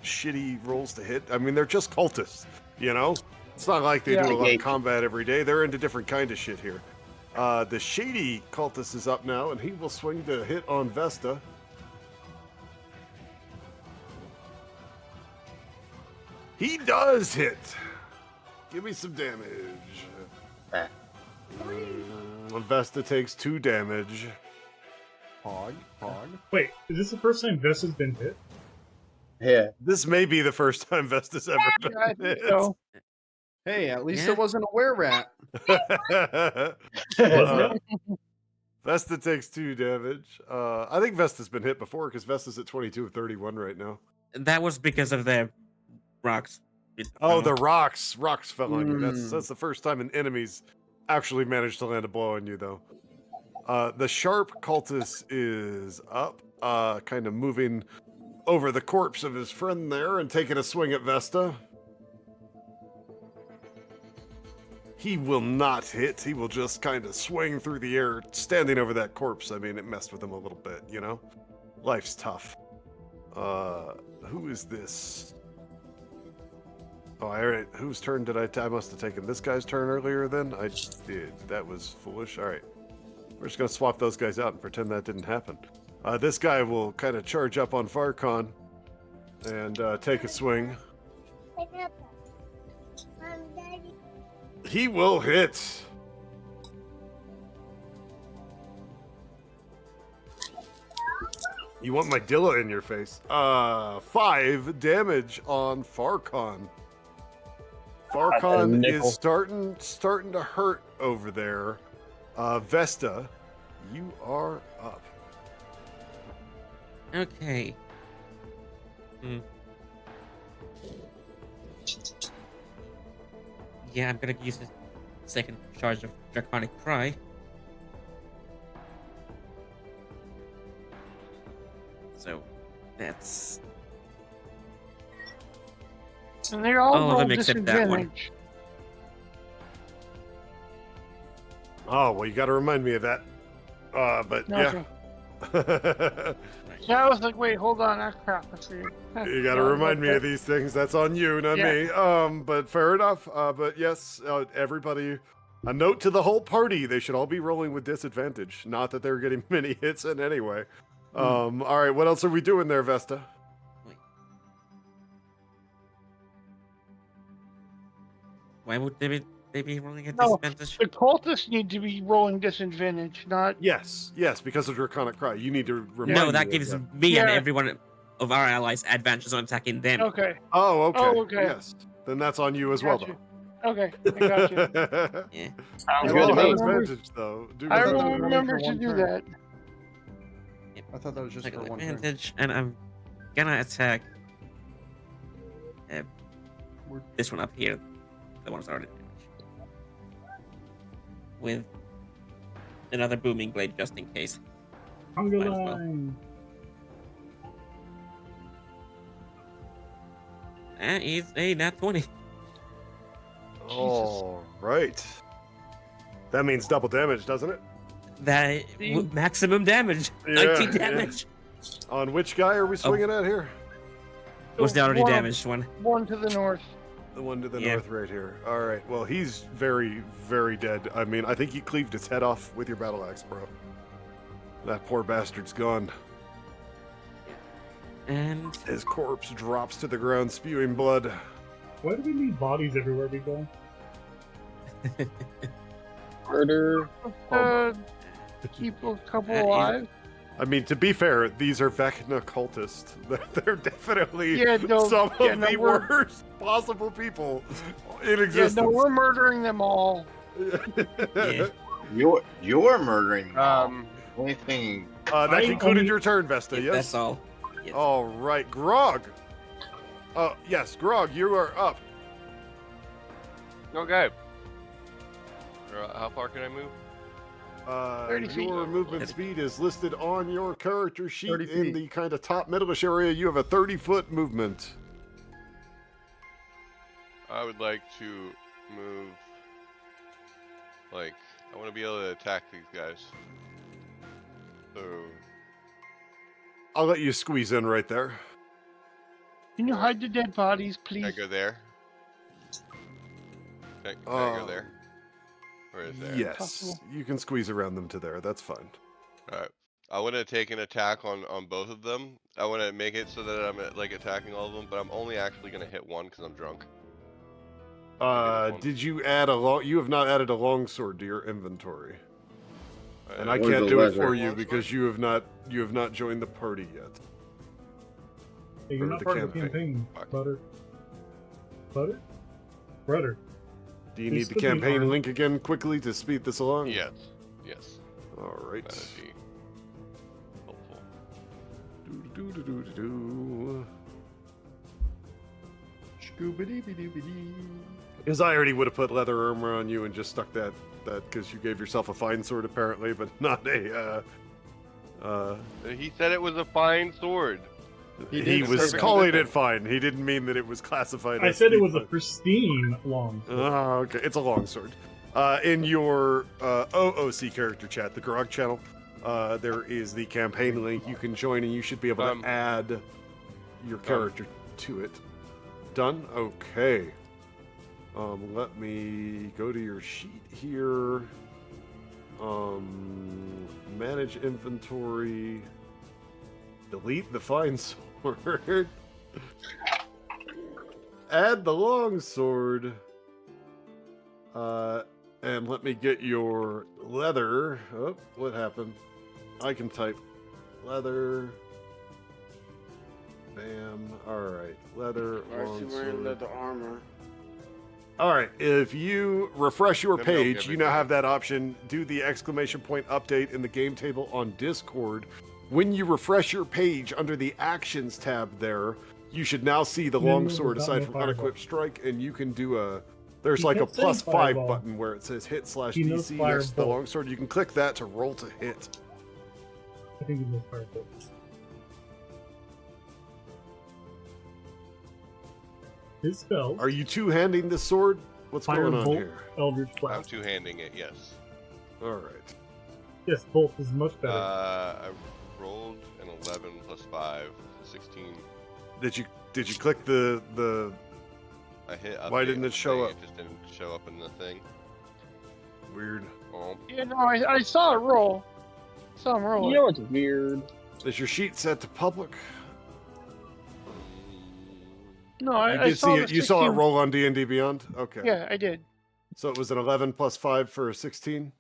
shitty rolls to hit. I mean, they're just cultists, you know? It's not like they do a lot of combat every day. They're into different kind of shit here. The shady cultist is up now, and he will swing to hit on Vesta. He does hit. Give me some damage. Vesta takes 2 damage. Pog. Wait, is this the first time Vesta's been hit? Yeah. This may be the first time Vesta's ever been I think hit. so. Hey, at least Yeah. it wasn't a were-rat. Vesta takes 2 damage. I think Vesta's been hit before because Vesta's at 22 of 31 right now. That was because of the rocks. Oh, the rocks fell on you. Mm. That's the first time an enemy's actually managed to land a blow on you, though. The sharp cultist is up, kind of moving over the corpse of his friend there and taking a swing at Vesta. He will not hit. He will just kind of swing through the air, standing over that corpse. I mean, it messed with him a little bit, you know? Life's tough. Who is this? Oh, all right. Whose turn did I must have taken this guy's turn earlier then? I did. That was foolish. All right. We're just going to swap those guys out and pretend that didn't happen. This guy will kind of charge up on Farcon and take a swing. He will hit. You want my Dilla in your face. 5 damage on Farcon. Farcon is starting to hurt over there. Vesta, you are up. Okay. Yeah, I'm gonna use the second charge of Draconic Cry. So, that's... And they're all All of roll them except that one. disadvantage. Oh, well, you got to remind me of that. But yeah. Okay. Yeah, I was like, wait, hold on, that's crap. I see. You got to remind me of these things. That's on you, not me. But fair enough. But yes, everybody, a note to the whole party: they should all be rolling with disadvantage. Not that they're getting many hits in anyway. All right, what else are we doing there, Vesta? Wait. Why would they be rolling at No, disadvantage? the cultists need to be rolling disadvantage, not... Yes, because of Draconic Cry. You need to remind No, me that of gives that. me and Yeah. everyone of our allies advantages on attacking them. Okay, Oh, okay. Oh, okay. Yes. Then that's on you as well, Gotcha. though. okay, I got you. Yeah. Sounds You good all to have me. advantage, though. Do I remember will that. remember for to one do turn. that. I thought that was just Take for one turn. advantage, and I'm gonna attack this one up here. The one's already damaged. With another booming blade just in case. Hunger Might as well. line. That is a nat 20. All right. That means double damage, doesn't it? That maximum damage. Yeah, 19 yeah. damage. On which guy are we swinging at here? Was the already One- damaged one. One to the north. The one to the Yeah. north right here. All right. Well, he's very, very dead. I mean, I think you cleaved his head off with your battle axe, bro. That poor bastard's gone. And His corpse drops to the ground, spewing blood. Why do we need bodies everywhere we go? Murder. Keep a couple He's- alive. I mean, to be fair, these are Vecna cultists. They're definitely Yeah, no, some yeah, of no, the we're- worst possible people in Yeah, existence. no, we're murdering them all. Yeah. You're murdering them all. Um, Only thing. That I concluded only- your turn, Vesta. Yep, Yes. that's all. Yes. All right, Grog. Yes, Grog, you are up. okay. How far can I move? 30 feet. Your movement speed is listed on your character sheet 30 in feet. the kind of top middle-ish area. You have a 30-foot movement. I would like to move. Like, I want to be able to attack these guys. So, I'll let you squeeze in right there. Can you hide the dead bodies, can I please? go there? Can I go there? Or is there? Yes, Possible. you can squeeze around them to there. That's fine. Alright. I want to take an attack on both of them. I want to make it so that I'm like attacking all of them, but I'm only actually going to hit one because I'm drunk. Did you add a long? You have not added a longsword to your inventory, and I Or can't the do it leather. for you because you have not joined the party yet. Hey, you're Or not the part of the campaign. campaign, Butter. Brother. Do you This need the could be campaign hard. link again quickly to speed this along? Yes. Yes. All right. That would be helpful. Do-do-do-do-do-do. Scooby-Dee-Dee-Dee-Dee. Because I already would have put leather armor on you and just stuck that because you gave yourself a fine sword apparently, but not a. He said it was a fine sword. He was perfectly calling different. it fine. He didn't mean that it was classified. I as said it the was a fine- pristine long sword. Oh, okay. It's a long sword. In your OOC character chat, the Grog channel, there is the campaign link. You can join and you should be able to add your character to it. Done? Okay. Let me go to your sheet here. Manage inventory. Delete the fine sword. Add the long sword. And let me get your leather. Oh, what happened? I can type leather. Bam. Alright. Leather, Why is long she wearing sword. leather armor? Alright, if you refresh your Then milk page, you now everything. have that option. Do the exclamation point update in the game table on Discord. When you refresh your page under the actions tab there, you should now see the No, no, longsword there's not aside no from fireball. unequipped strike, and you can do a. There's He like a kept saying +5 fireball. button where it says hit / He knows DC next to the firebolt. longsword. You can click that to roll to hit. I think he was fireball. His spell. Are you two-handing this sword? What's going on Firebolt, here? Eldritch I'm Blast. two-handing it, yes. Alright. Yes, bolt is much better. I rolled an 11 plus 5, 16. Did you click the I hit update Why didn't on it the show thing, up? It just didn't show up in the thing. weird? Oh, Yeah, no, I saw it roll. Saw him roll. You know what's weird? Is your sheet set to public? No, You I did saw see the it. You saw it 16. roll on D&D Beyond. Okay. Yeah, I did. So it was an 11 plus 5 for a 16.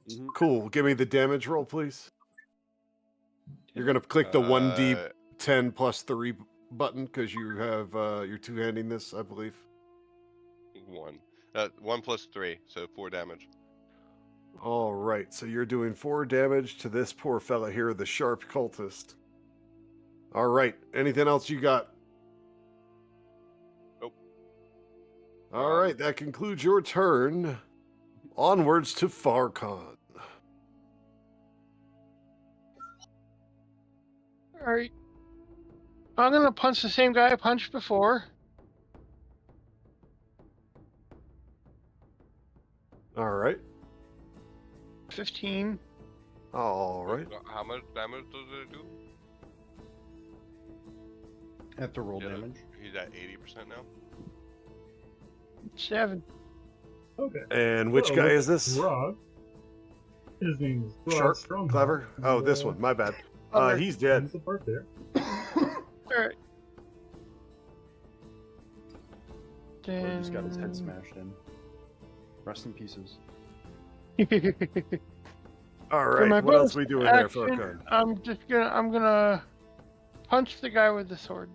Mhm. Cool. Give me the damage roll, please. You're gonna click the 1d10 plus 3 button because you have you're two-handing this, I believe. 1. 1 plus 3, so 4 damage. All right. So you're doing 4 damage to this poor fella here, the sharp cultist. All right. Anything else you got? Nope. All right. That concludes your turn. Onwards to Farcon. Alright. I'm gonna punch the same guy I punched before. All right. 15. All right. How much damage does it do? Have to roll Yeah, damage. He's at 80% now. 7. Okay. And which So, guy with is this? Grog. His name is Grog Sharp, Stronghold. clever. Oh, this one. My bad. He's dead. He's the part there. Alright. Or Then... just got his head smashed in. Rest in pieces. All For right, my what else bonus we doing there, action, Farkon? I'm gonna punch the guy with the sword.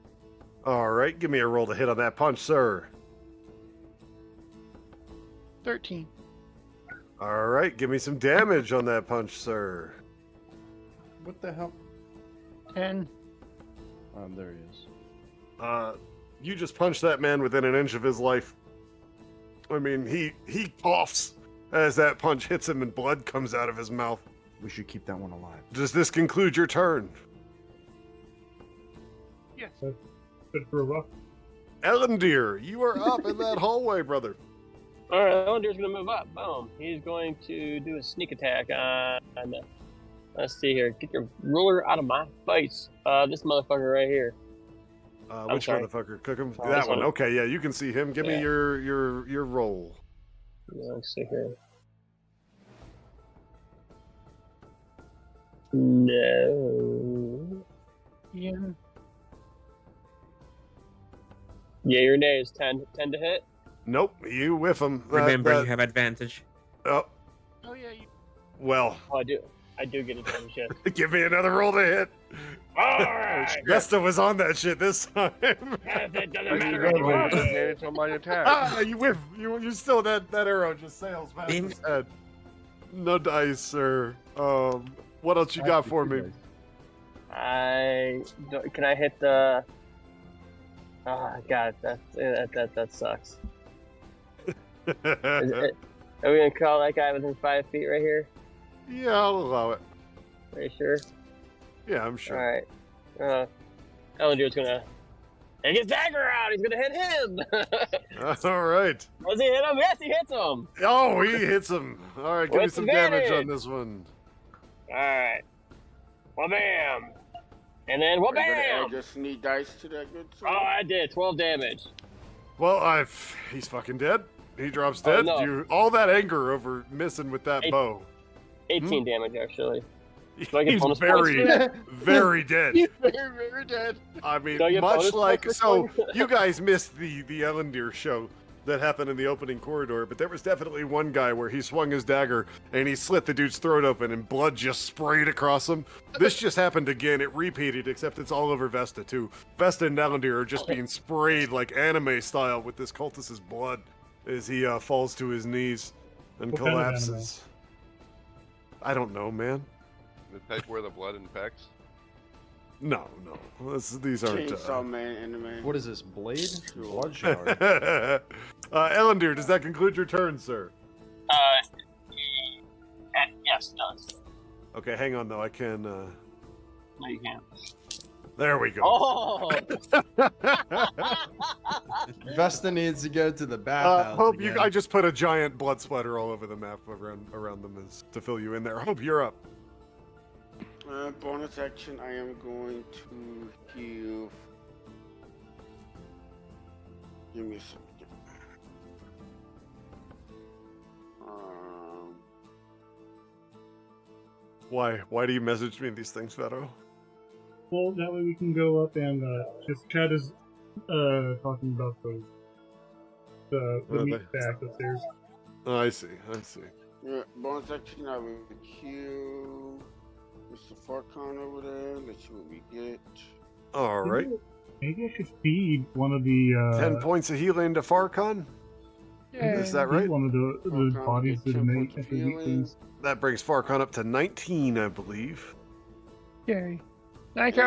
All right, give me a roll to hit on that punch, sir. 13. All right, give me some damage on that punch, sir. What the hell? 10. There he is. You just punched that man within an inch of his life. I mean, he coughs as that punch hits him and blood comes out of his mouth. We should keep that one alive. Does this conclude your turn? Yes. Good for a rough. Ellendeer, you are up in that hallway, brother. All right, Ellendeer's gonna move up. Boom. He's going to do a sneak attack on. Let's see here. Get your ruler out of my face. This motherfucker right here. Which sorry. motherfucker? Cook him? Oh, That this one. one. Okay, yeah, you can see him. Give me Yeah. your roll. Let's see here. No. Yeah. Yeah, your nay is 10 to hit. Nope, you whiff him. Remember, you have advantage. Oh, Oh yeah. well, Oh, I do get advantage. Yes. give me another roll to hit. Alright. Vesta was on that shit this time. It doesn't I matter don't anymore. have advantage on my attack. Ah, you whiff. You still that arrow just sails past Damn his head. No dice, sir. What else you got for me? Can I hit the? Oh God, that sucks. Are we gonna call that guy within 5 feet right here? Yeah, I'll allow it. Are you sure? Yeah, I'm sure. All right. Ellendeer's gonna take his dagger out. He's gonna hit him. All right. Does he hit him? Yes, he hits him. Oh, he hits him. All right, give me With some damage on advantage. this one. All right. Well, bam. And then well, Are you gonna bam. add your sneak dice to that good sir? Oh, I did 12 damage. Well, he's fucking dead. He drops Oh, dead. no. All that anger over missing with that bow. 18 damage actually. Do I get He's bonus points very, for that? very dead. He's very, very dead. I mean, Do I get much bonus like points for so. killing? You guys missed the Ellendeer show that happened in the opening corridor, but there was definitely one guy where he swung his dagger and he slit the dude's throat open and blood just sprayed across him. This just happened again. It repeated, except it's all over Vesta too. Vesta and Ellendeer are just being sprayed like anime style with this cultist's blood as he falls to his knees and What kind of collapses. I don't know, man. The type where the blood infects. No. These aren't. Chainsaw Man anime. What is this, Blade? Blood shower. Ellendeer, does that conclude your turn, sir? Yes, it does. Okay, hang on though. I can. No, you can't. There we go. Oh. Vesta needs to go to the bathhouse. Hope again. I just put a giant blood splatter all over the map around them to fill you in there. Hope you're up. Bonus action, I am going to heal. Give me a second. Why do you message me these things, Vero? Well, that way we can go up and just Chad is talking about the meat stack upstairs. Oh, I see. Yeah, bonus action, I will heal Mr. Farkon over there. Let's see what we get. All right. Maybe I should feed one of the 10 points of healing to Farkon. Is that right? One of the Farkon bodies gets to 10 the points mate of after we eat healing. things. That brings Farkon up to 19, I believe. Yay. Thank you.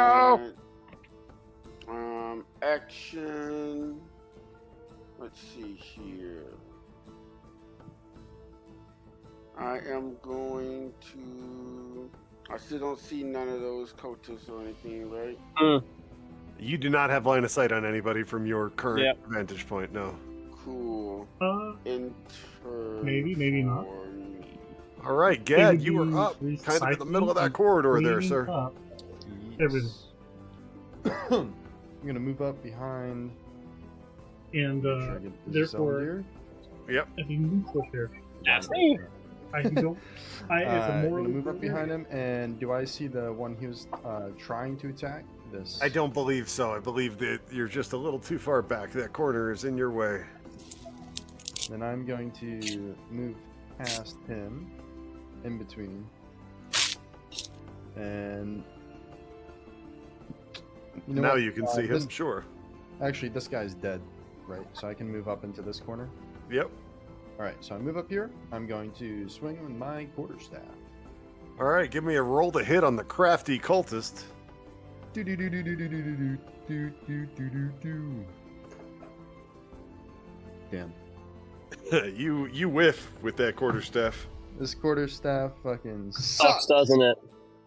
And, action. Let's see here. I am going to. I still don't see none of those cultists or anything, right? You do not have line of sight on anybody from your current Yep. vantage point, no. Cool. Maybe, maybe not. For me. All right, Gad, you are up, kind of in the middle of that corridor there, Cleaning sir. up. Everything. I'm gonna move up behind. And Make sure I get this therefore, here. Yep. if you can switch there, That's me. I can go. If I'm I'm more gonna move up behind him, and do I see the one he was trying to attack? This. I don't believe so. I believe that you're just a little too far back. That corner is in your way. Then I'm going to move past him, in between, and you know now what? you can see him. This, Sure. actually, this guy's dead, right? So I can move up into this corner. Yep. All right, so I move up here. I'm going to swing with my quarterstaff. All right, give me a roll to hit on the crafty cultist. Do do do do do do do do do do do do do. Damn. you whiff with that quarterstaff. This quarterstaff fucking Sucks, sucks. doesn't it?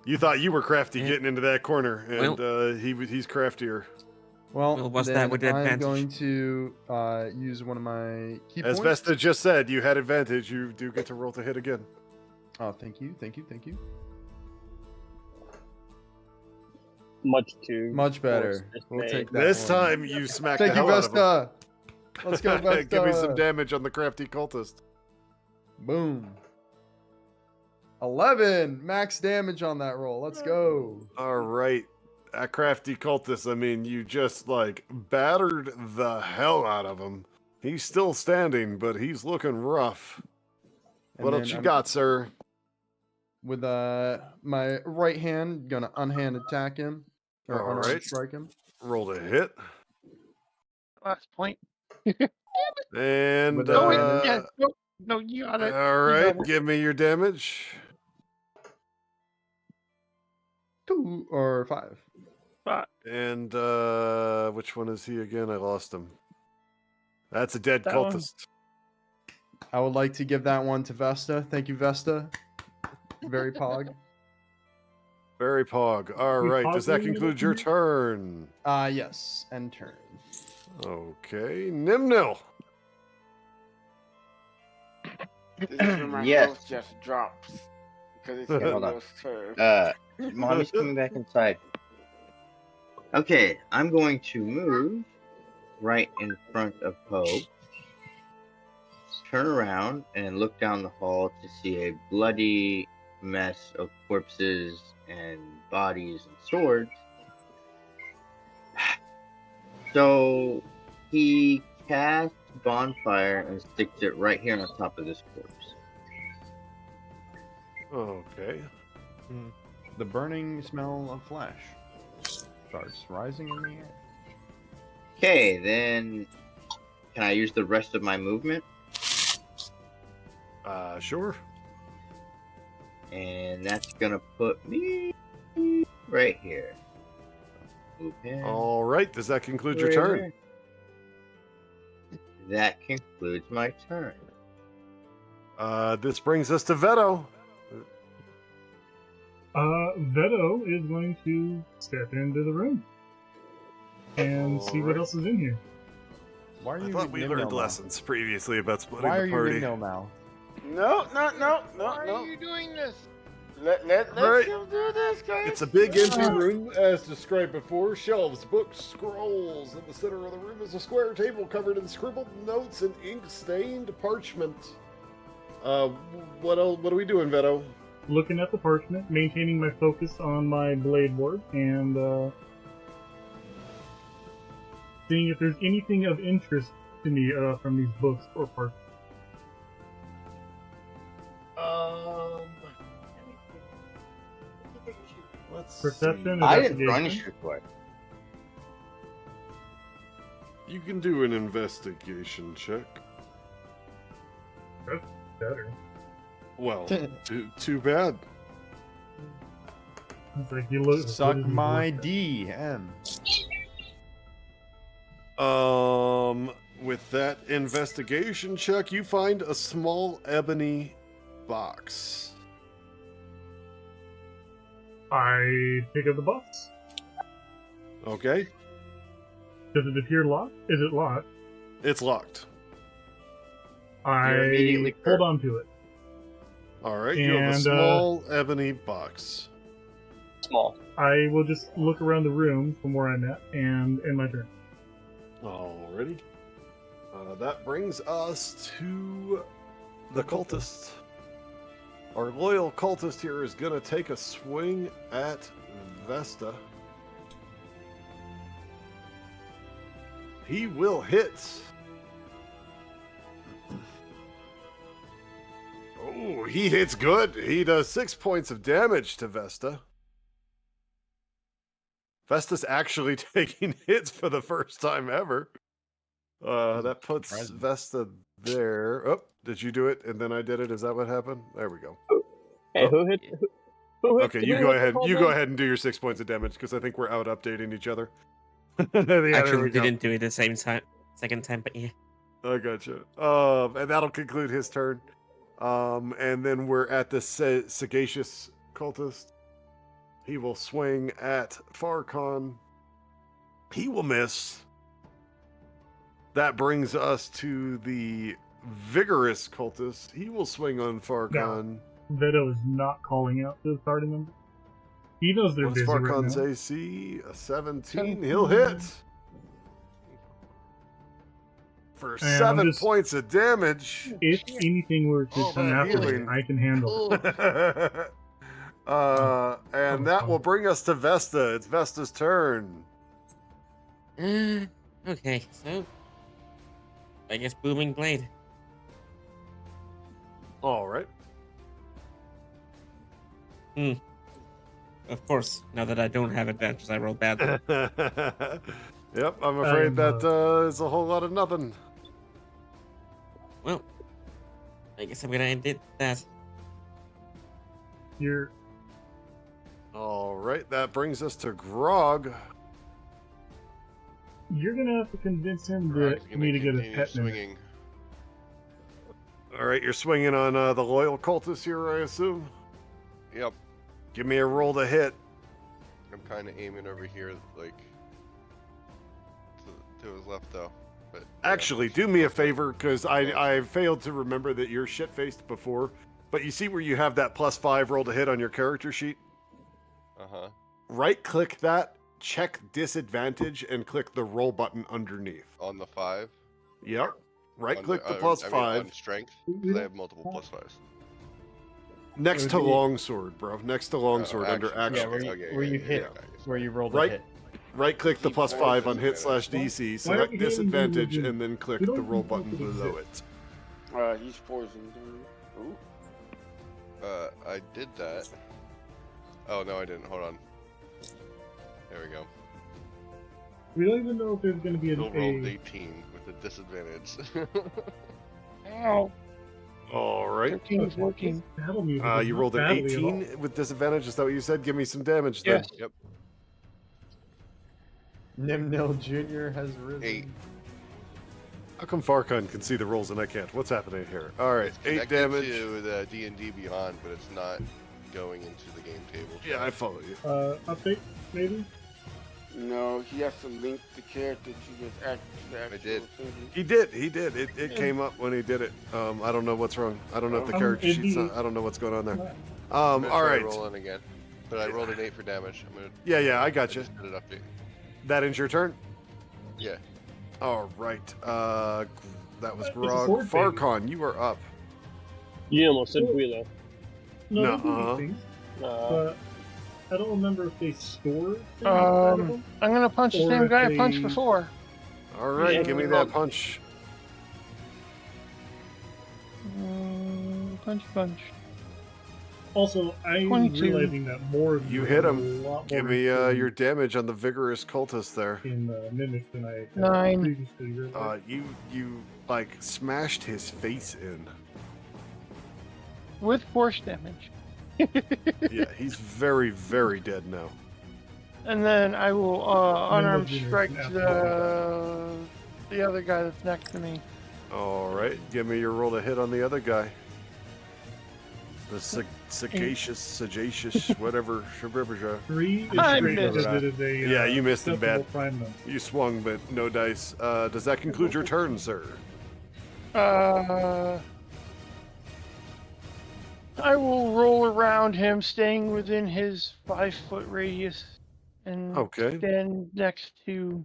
You thought you were crafty Yeah. getting into that corner, and Well- he's craftier. Well, what's that then with the I'm advantage? going to use one of my key As points. Vesta just said, you had advantage. You do get to roll to hit again. Oh, thank you, thank you, thank you. Much too. Much better. forced We'll dismay. take that This one. time you smacked Thank the you, hell out of him. Vesta. Let's go, Vesta. Give me some damage on the crafty cultist. Boom. 11 max damage on that roll. Let's go. All right. That crafty cultist, I mean, you just like battered the hell out of him. He's still standing, but he's looking rough. And What then else you I'm- got, sir? With my right hand, gonna unhand attack him or All unarmed right. strike him. Roll to hit. Last point. And With No, advantage. yeah, no, you got it. all You right, got it. give me your damage. 2 or 5. And which one is he again? I lost him. That's a dead That one. cultist. I would like to give that one to Vesta. Thank you, Vesta. Very pog. Very pog. All We right, pog does that you? conclude your turn? Yes, end turn. Okay, Nimnil. This is where my Yes. health just drops because it's Okay, hold on. Nimnil's turn. Mommy's coming back inside. Okay, I'm going to move right in front of Poe. Turn around and look down the hall to see a bloody mess of corpses and bodies and swords. So he casts bonfire and sticks it right here on top of this corpse. Okay. The burning smell of flesh starts rising in the air. Okay, then can I use the rest of my movement? Sure. And that's gonna put me right here. Move him. All right, does that conclude your right turn? here. That concludes my turn. This brings us to Veto. Veto is going to step into the room and see what Alright. else is in here. Why are I you thought we Nimno learned now? lessons previously about splitting Why are the you party. Nimno now? No. Why are you doing this? Let's Alright. him do this, guys. It's a big empty room, as described before. Shelves, books, scrolls. In the center of the room is a square table covered in scribbled notes and ink-stained parchment. What else? What are we doing, Veto? Looking at the parchment, maintaining my focus on my blade board, and seeing if there's anything of interest to me from these books or parchment. Let's Perception. see. I didn't run Investigation. shit for it. You can do an investigation check. Better. Well, too bad. It's like you look. Suck what is he my looking at? DM. With that investigation check, you find a small ebony box. I pick up the box. Okay, Does it appear locked? Is it locked? it's locked. I You're immediately hold hurt. on to it. All right, you have a And, small ebony box. Small. I will just look around the room from where I'm at and end my turn. Alrighty. That brings us to the cultist. Our loyal cultist here is going to take a swing at Vesta. He will hit. Ooh, he hits good. He does 6 points of damage to Vesta. Vesta's actually taking hits for the first time ever. That puts surprising. Vesta there. Oh, did you do it and then I did it? Is that what happened? There we go. Hey, Oh. who hit? Who hit? Okay, who you hit go the ahead. call You then? go ahead and do your 6 points of damage because I think we're out updating each other. Yeah, there we Actually, go. didn't do it the same time, second time, but yeah. I gotcha. And that'll conclude his turn. And then we're at the sagacious cultist. He will swing at Farcon. He will miss. That brings us to the vigorous cultist. He will swing on Farcon. Veto is not calling out to the party member. He knows they're What's busy right Farcon's now. AC? A 17. He'll hit. For And I'm 7 just- points of damage. If anything were to Oh, come that after healing. me, I can handle it. And that will bring us to Vesta. It's Vesta's turn. Okay, so I guess Booming Blade. All right. Of course, now that I don't have advantage, I roll badly. Yep, I'm afraid I'm, that is a whole lot of nothing. Well, I guess I'm gonna end it that. You're All right, that brings us to Grog. You're gonna have to convince him Grog's for gonna me to get a continue pet minute. swinging. All right, you're swinging on the loyal cultist here, I assume. Yep. Give me a roll to hit. I'm kind of aiming over here, like to his left, though. But yeah, Actually, do me a favor, because I failed to remember that you're shit-faced before. But you see where you have that +5 roll to hit on your character sheet? Right-click that, check disadvantage, and click the roll button underneath. On the 5. Yep. Right-click the I +5. mean, on strength, because I have multiple +5s. Next It to would be- longsword, bro. Next to longsword under action. Yeah, action. where you hit, okay. where you roll the Right. hit. Right-click the Keep +5 on forces hit in slash it. DC, Why select are we hitting disadvantage, him? and then click We don't the roll even button know if below it's it. He's poisoned. Ooh. I did that. Oh no, I didn't. Hold on. There we go. We don't even know if there's gonna be Still rolled a 18 with a disadvantage. Ow. All right. 13, 14. battle music. is You not rolled an battly at all. 18 with disadvantage. Is that what you said? Give me some damage then. Yes. Yep. Nimnil Jr. has risen. 8. How come Farcon can see the rolls and I can't? What's happening here? All right, It's 8 connected damage. to the D&D Beyond, but it's not going into the game table. Yeah, I follow you. Update, maybe? No, he has to link the character to his actual did. thingy. He did. It came up when he did it. I don't know what's wrong. I don't know if the character it'd sheet's be- not, I don't know what's going on there. I'm gonna All try right. rolling again, but I rolled an 8 for damage. I'm gonna. Yeah, I I got you. just did an update. That ends your turn? Yeah. All right. That was It's a Grog. sword, baby. Farcon, you are up. You almost said Guido. No, they do Nuh-uh. these things, Uh, but I don't remember if they store things inside of them. I'm gonna punch the Or same if guy I they- punched before. All right, Yeah, give me you that rolled- punch. Punch. Also, I'm 22. realizing that more of You you hit have him. a lot Give more me in- your damage on the vigorous cultist there. in mimics than I had 9. previously realized. You like smashed his face in. With force damage. Yeah, he's very, very dead now. And then I will unarmed Nimble Jr. strike is the other guy that's next to me. All right, give me your roll to hit on the other guy. The sagacious, whatever. 3 is I great missed. because it is a Yeah, you missed him acceptable bad. prime number. You swung, but no dice. Does that conclude your turn, sir? I will roll around him, staying within his 5-foot radius, and Okay. stand next to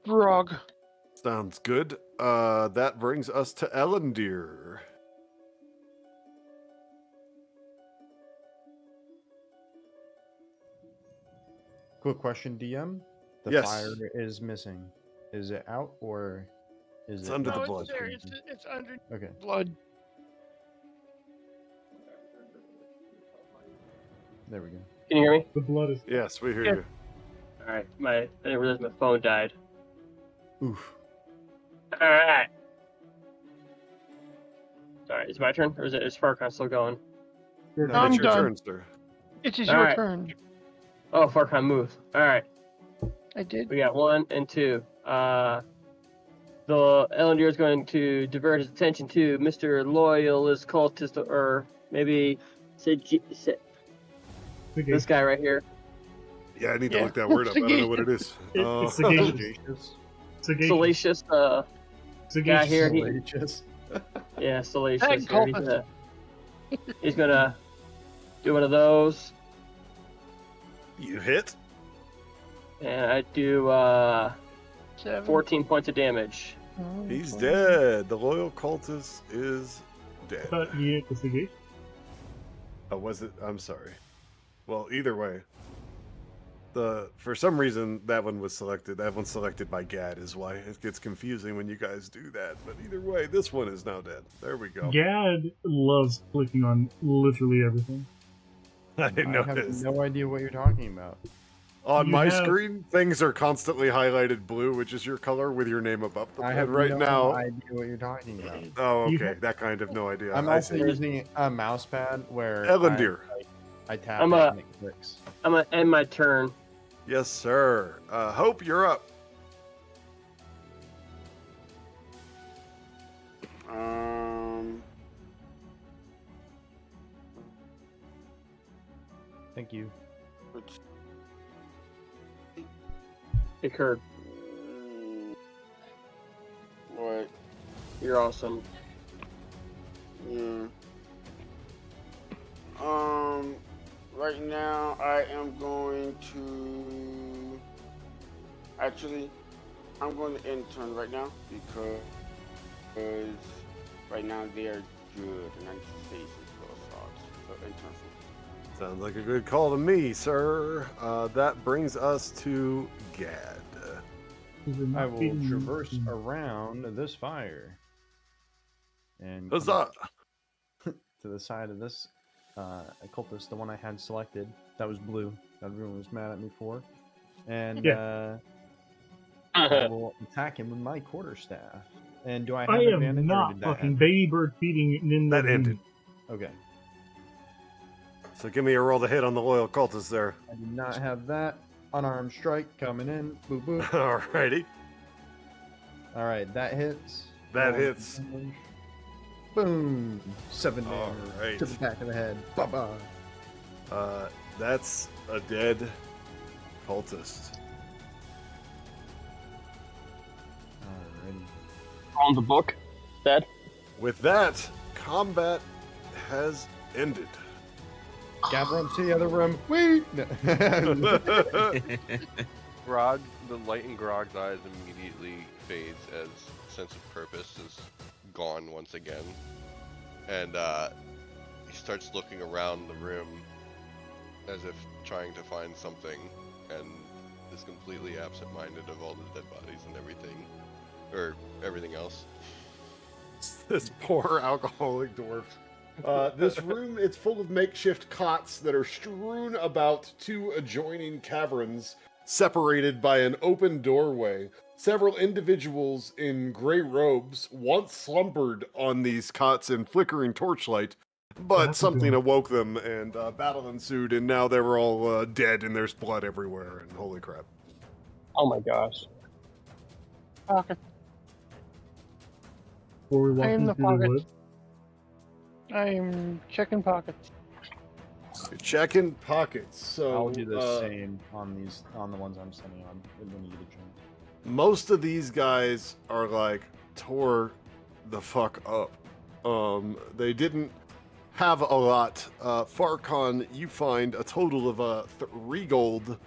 Grog. Sounds good. That brings us to Ellendeer. Quick question, DM. The Yes. fire is missing. Is it out or is It's it under not? the No, blood. it's there. It's under Okay. blood. There we go. Can you hear me? The blood is. Yes, we hear Yeah. you. All right. I didn't realize my phone died. Oof. All right. Sorry, is it my turn, or is Farcon still going? Your No, turn. I'm It's your done. turn, sir. It is All your right. turn. Oh, Farcon moved. All right. I did. We got 1 and 2. The Ellendeer is going to divert his attention to Mr. Loyalist cultist, or maybe this guy right here. Yeah, I need to Yeah. look that word up. I don't know what it is. It's sagacious. Sagacious. Sagacious. Salacious guy here. He, Salacious. yeah, salacious. Tag Here. cultist. He's gonna do one of those, You hit? and I do 7. 14 points of damage. He's dead. The loyal cultist is I dead. thought you hit the sagacious. Oh, was it? I'm sorry. Well, either way. For some reason that one was selected. That one's selected by Gad is why it gets confusing when you guys do that. But either way, this one is now dead. There we go. Gad loves clicking on literally everything. I didn't I have notice. no idea what you're talking about. On You my have- screen, things are constantly highlighted blue, which is your color, with your name above them. I And have right no now, idea what you're talking about. oh, You okay, have- that kind of no idea. I'm I also see. using a mouse pad where Ellendeer. I tap I'm it a- and it clicks. I'm gonna end my turn. Yes, sir. Hope, you're up. Thank you. Which, Hey, Kurt, what? you're awesome. Yeah. Right now I am going to. Actually, I'm going to end turn right now because right now they are good and I need to say some spell slots. So end turn for me. Sounds like a good call to me, sir. That brings us to Gad. I will traverse around this fire and come Huzzah! to the side of this occultist, the one I had selected. That was blue. That everyone was mad at me for. And I will attack him with my quarterstaff. And do I have I advantage? am or not did that fucking end? baby bird feeding in That ended. Okay. So give me a roll to hit on the loyal cultist there. I do not have that. Unarmed strike coming in. Boop boop. Alrighty. All right, that hits. That Roll hits. damage. Boom. 7 damage Alright. to the back of the head. Bye-bye. That's a dead cultist. Alrighty. On the book. Dead. With that, combat has ended. Gab runs to the other room. Wait. No. Grog, the light in Grog's eyes immediately fades as sense of purpose is gone once again. And he starts looking around the room as if trying to find something, and is completely absent-minded of all the dead bodies and everything, or everything else. This poor alcoholic dwarf. This room, it's full of makeshift cots that are strewn about two adjoining caverns, separated by an open doorway. Several individuals in gray robes once slumbered on these cots in flickering torchlight, but something awoke them, and battle ensued, and now they were all dead, and there's blood everywhere, and holy crap. Oh my gosh. Pocket. Before we walk I am into the the pocket. woods. I'm checking pockets. You're checking pockets, so I'll do the same on the ones I'm sending on when you get a chance. most of these guys are like tore the fuck up. They didn't have a lot. Farcon, you find a total of 3 gold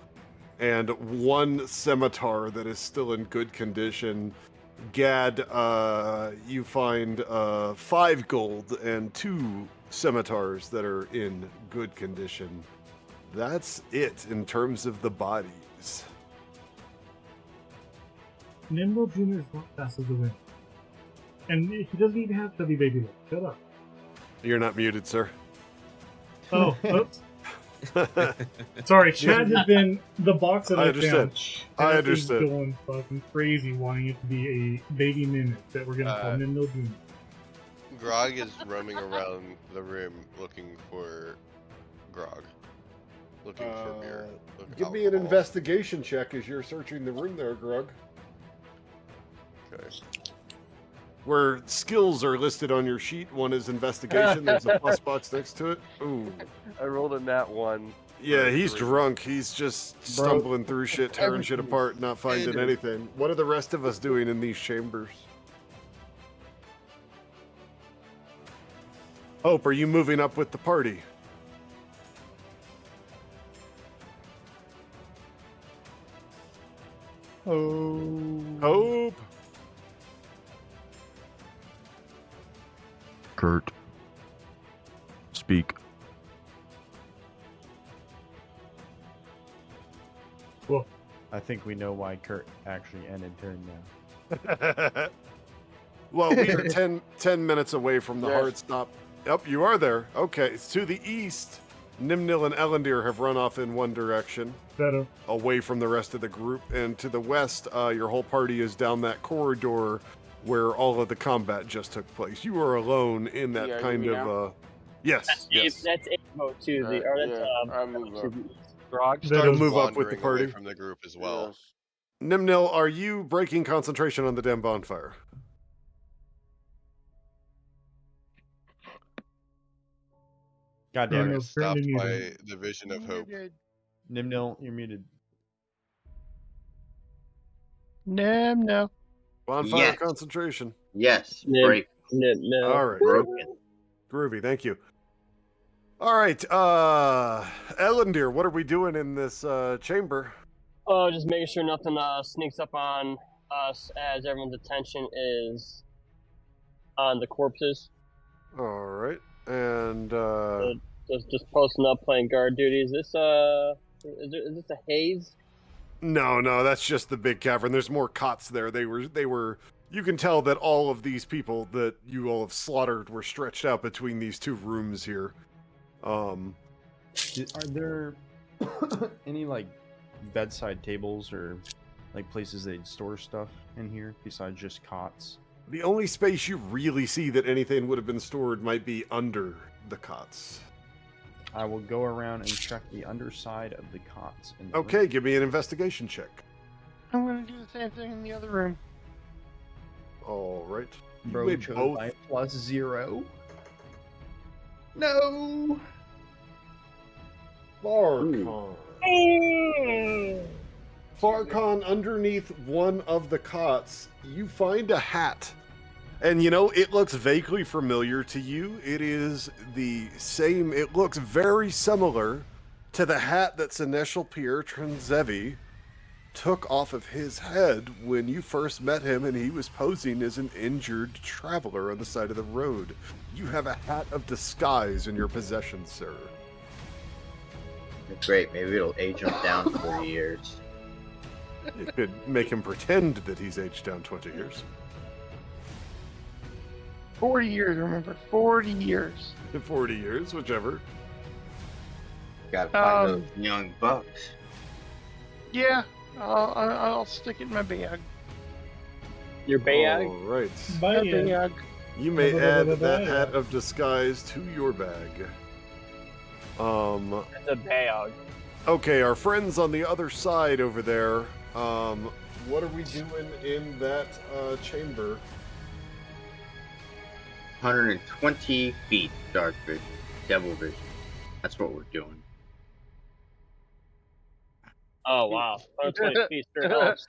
and 1 scimitar that is still in good condition. Gad, you find 5 gold and 2 scimitars that are in good condition. That's it in terms of the bodies. Nimble Jr. is not fast as the wind. And he doesn't even have chubby baby legs. Shut up. You're not muted, sir. Oh, oops. Sorry, Chad has been the box that I I understand. found. I Chad is understood. going fucking crazy, wanting it to be a baby mimic that we're gonna call Nimno Jr. Grog is roaming around the room looking for Grog. Looking for beer. Give me an alcohol. investigation check as you're searching the room there, Grug. Okay. Where skills are listed on your sheet, one is investigation. There's a plus box next to it. Ooh. I rolled a nat 1. Yeah, for he's 3. drunk. He's just stumbling through shit, tearing shit everything apart, is not finding standard. anything. What are the rest of us doing in these chambers? Hope, are you moving up with the party? Hope. Kurt. Speak. Well, I think we know why Kurt actually ended turn now. Well, we are 10 minutes away from the Yes. hard stop. Yep, you are there. Okay, it's to the east. Nimnil and Ellendir have run off in one direction, better. away from the rest of the group. And to the west, your whole party is down that corridor where all of the combat just took place. You are alone in that Yeah, kind you of... mean yes, yes. That's Avo to the, or that's I moved to up. the east. Grog That'll starts move up with the wandering party. away from the group as well. Yes. Nimnil, are you breaking concentration on the damn bonfire? God Yeah, damn no, it. it's currently Stopped muted. by the vision of hope. Nimnil, you're muted. No. Bonfire Yes. concentration. Yes. Nim- Break. No. All right. Broken. Groovy, thank you. All right, Ellendir, what are we doing in this chamber? Oh, just making sure nothing sneaks up on us as everyone's attention is on the corpses. All right, and Just posting up, playing guard duty. Is this is this a haze? no, that's just the big cavern. There's more cots there. They were. You can tell that all of these people that you all have slaughtered were stretched out between these two rooms here. Are there any like bedside tables or like places they'd store stuff in here besides just cots? The only space you really see that anything would have been stored might be under the cots. I will go around and check the underside of the cots. In the Okay, room. give me an investigation check. I'm gonna do the same thing in the other room. All right. You Bro may chose both- by +0. No. Farcon. Farcon, underneath one of the cots, you find a hat. And you know, it looks vaguely familiar to you. It is the same, it looks very similar to the hat that Seneschal Pierre Trenzevi took off of his head when you first met him and he was posing as an injured traveler on the side of the road. You have a hat of disguise in your possession, sir. Great. Maybe it'll age him down 40 years. It could make him pretend that he's aged down 20 years. 40 years, remember? 40 years. 40 years, whichever. Gotta find Um, those young bucks. Yeah, I'll stick it in my bag. Your bag? All right. My bag. You may add that hat of disguise to your bag. It's a bag. Okay, our friends on the other side over there, what are we doing in that chamber? 120 feet dark vision. Devil vision. That's what we're doing. Oh wow, 120 feet sure helps.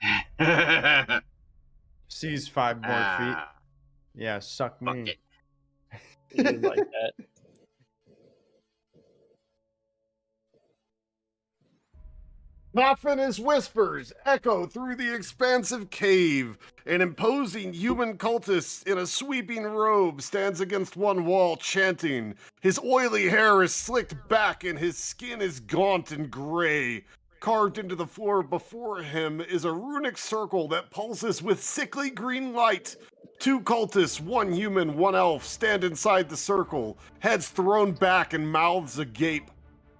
Sees 5 more feet. Ah, Yeah, suck fuck me. it. You like that? Cacophonous whispers echo through the expansive cave. An imposing human cultist in a sweeping robe stands against one wall chanting. His oily hair is slicked back and his skin is gaunt and gray. Carved into the floor before him is a runic circle that pulses with sickly green light. 2 cultists, 1 human, 1 elf, stand inside the circle, heads thrown back and mouths agape.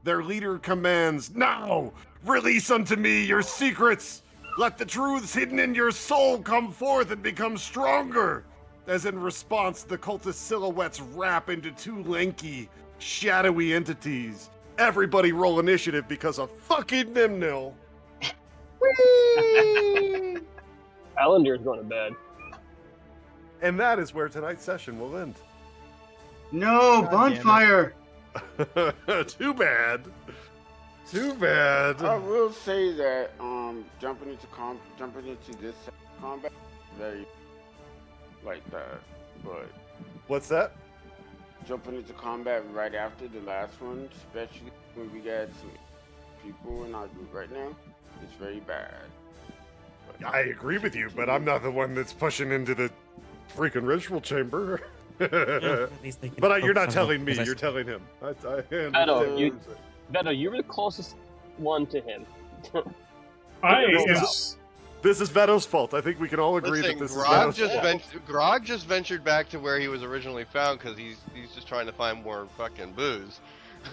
Their leader commands, "Now, release unto me your secrets! Let the truths hidden in your soul come forth and become stronger!" As in response, the cultist silhouettes wrap into two lanky, shadowy entities. Everybody roll initiative because of fucking Nimnil. Alandir's going to bed. And that is where tonight's session will end. No, God bonfire! Too bad. Too bad. I will say that jumping into this combat very like that, but What's that? jumping into combat right after the last one, especially when we got some people in our group right now, it's very bad. But I agree with you, but I'm not the one that's pushing into the freaking ritual chamber. At least they can But you're focus not on telling the me, possess- you're telling him. I understand Beto, what you- you're saying. Beto, you were the closest one to him. I This am. is- This is Veto's fault. I think we can all agree Listen, that this Grog is Veto's fault. Grog just ventured back to where he was originally found because he's just trying to find more fucking booze.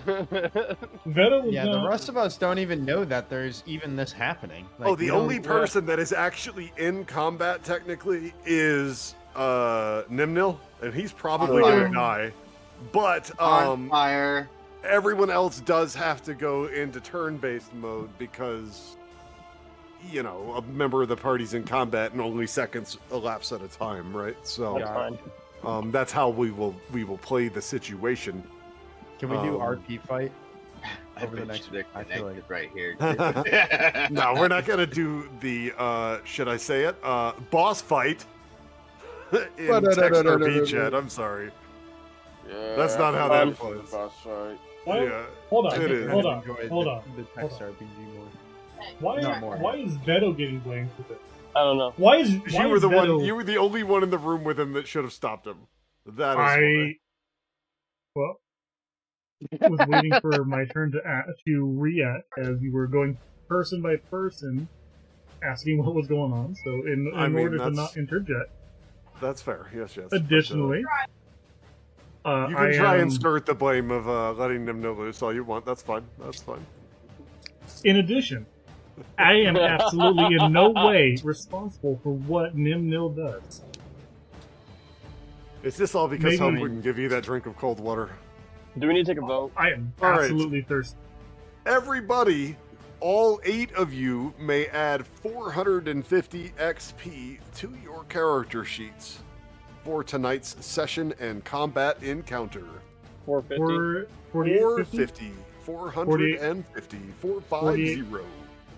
Veto was Yeah, the not. rest of us don't even know that there's even this happening. Oh, Like, the we only don't- person that is actually in combat technically is Nimnil, and he's probably Fire. gonna die. But Bonfire. everyone else does have to go into turn-based mode because, you know, a member of the party's in combat and only seconds elapse at a time, right? So That's fine. that's how we will play the situation. Can we do Um, RP fight? I Over the bet next- you they're I feel connected like- right here. Too. No, we're not gonna do the should I say it? Boss fight in text RP chat. I'm sorry. yeah, That's not how fun. that plays. Boss fight. Why, Yeah. hold It on, is. hold on, Enjoy hold the, on. the text RPG more. Why? Not more. Why is Veto getting blamed for this? I don't know. Why is You why were is the Veto, one. You were the only one in the room with him that should have stopped him. That is why. Well, was waiting for my turn to react as you were going person by person, asking what was going on. So in I mean, order to that's- not interject. That's fair. Yes, yes. Additionally, you can try and skirt the blame of letting them know loose all you want. That's fine. That's fine. in addition, I am absolutely in no way responsible for what Nimnil does. Is this all because Maybe- Hope wouldn't give you that drink of cold water? Do we need to take a vote? I am All right. absolutely thirsty. Everybody, all 8 of you may add 450 XP to your character sheets for tonight's session and combat encounter. 450. 450? 450, 450, 450.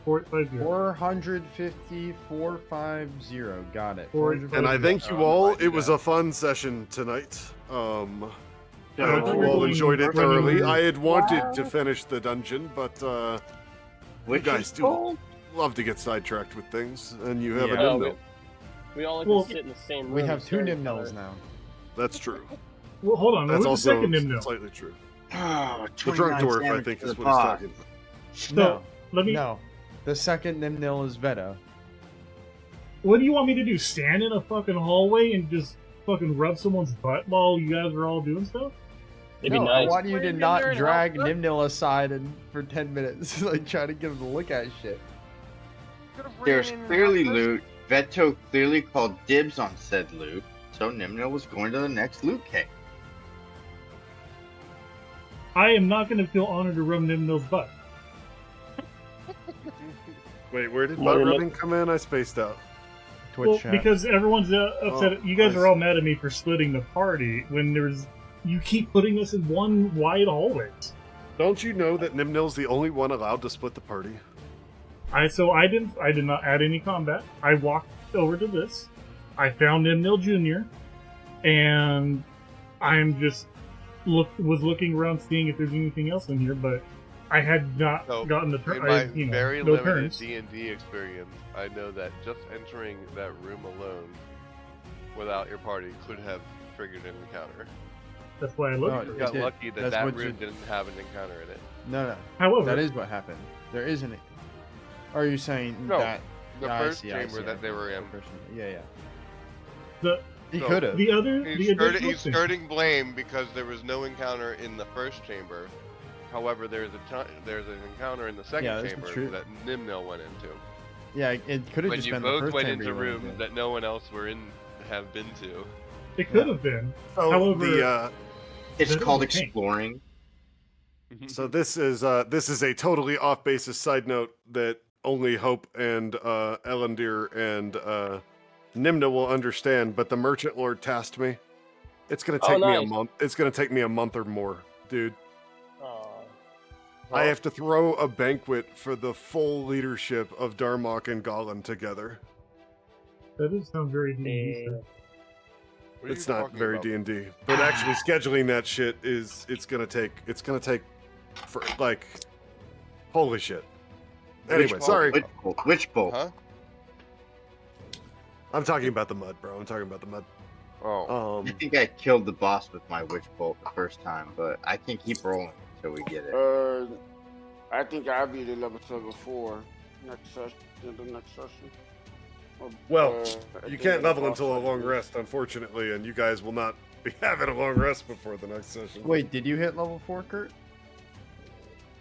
450, 450. Got it. And I thank you all. It was a fun session tonight. I hope you all enjoyed it thoroughly. I had wanted to finish the dungeon, but you guys do love to get sidetracked with things, and you have Yeah. a Oh, Nimnil. We all like Well, to sit in the same room. We have and 2 stare at each Nimnils other. now. That's true. Well, hold on. That's Who's the also second Nimnil? slightly true. Oh, The drunk 29 dwarf, I damage think, to is the what he's boss. talking about. So No, let me. no. The second Nimnil is Veto. What do you want me to do? Stand in a fucking hallway and just fucking rub someone's butt while you guys are all doing stuff? It'd be No, nice. I want you to Bring him not there and drag help them. Nimnil aside and for 10 minutes, like try to get him to look at shit. Could've ran There's in and clearly helped us. loot. Veto clearly called dibs on said loot, so Nimnil was going to the next loot cave. I am not going to feel honored to rub Nimnil's butt. Wait, where did Well, butt you're rubbing come in? I spaced out. Twitch Well, chat. because everyone's upset. Oh, you guys I are all see. mad at me for splitting the party when there's. You keep putting us in one wide hallways. Don't you know that Nimnil's the only one allowed to split the party? I did not add any combat. I walked over to this. I found Nimnil Jr. and I'm just was looking around seeing if there's anything else in here, but I had not So, gotten the in turn. my You know, very no limited turns. D&D experience, I know that just entering that room alone without your party could have triggered an encounter. That's why I No, looked. You for got it. did. lucky that That's that what room you- didn't have an encounter in it. No, However, that is what happened. There isn't it. Are you saying No, that? The Yeah, I first see, I chamber see, that they were in. Yeah, yeah. the He So- could have. the other He's, the skirting, additional he's thing. skirting blame because there was no encounter in the first chamber. However, there's an encounter in the second Yeah, that's chamber true. that Nimnil went into. Yeah, it could have When just you been the both first went chamber into you went rooms into. that no one else have been to. It could have been. So However, It's Middle called of paint. exploring. So this is a totally off basis side note that only Hope and Ellendir and Nimna will understand. But the Merchant Lord tasked me. It's gonna Oh, take me a nice. month. It's gonna take me a month or more, dude. Oh. I have to throw a banquet for the full leadership of Darmok and Gollum together. That does sound very D&D. Yeah. sir. What are It's you not talking very about? D&D, but actually scheduling that shit it's gonna take for like holy shit. Anyway, Witch sorry. Witch bolt. Huh? I'm talking about the mud, bro. I'm talking about the mud. Oh. I think I killed the boss with my witch bolt the first time, but I can keep rolling until we get it. I think I'll be the level 4 next session. The next session. Well, I you think can't the level boss until a fight long is- rest, unfortunately, and you guys will not be having a long rest before the next session. Wait, did you hit level 4, Kurt?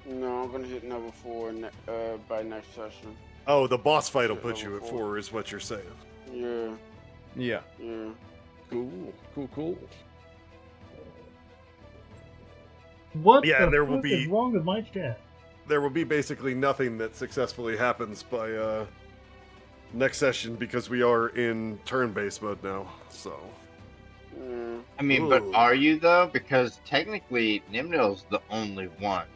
No, I'm gonna hit level 4 by next session. Oh, the boss fight will Hit put level you at 4. 4, is what you're saying. Yeah, Yeah. yeah. Cool. What Yeah, the there will fuck be- is wrong with my chat? There will be basically nothing that successfully happens by next session because we are in turn-based mode now. So Mm. I mean, but Ooh. are you though? Because technically, Nimnil's the only one.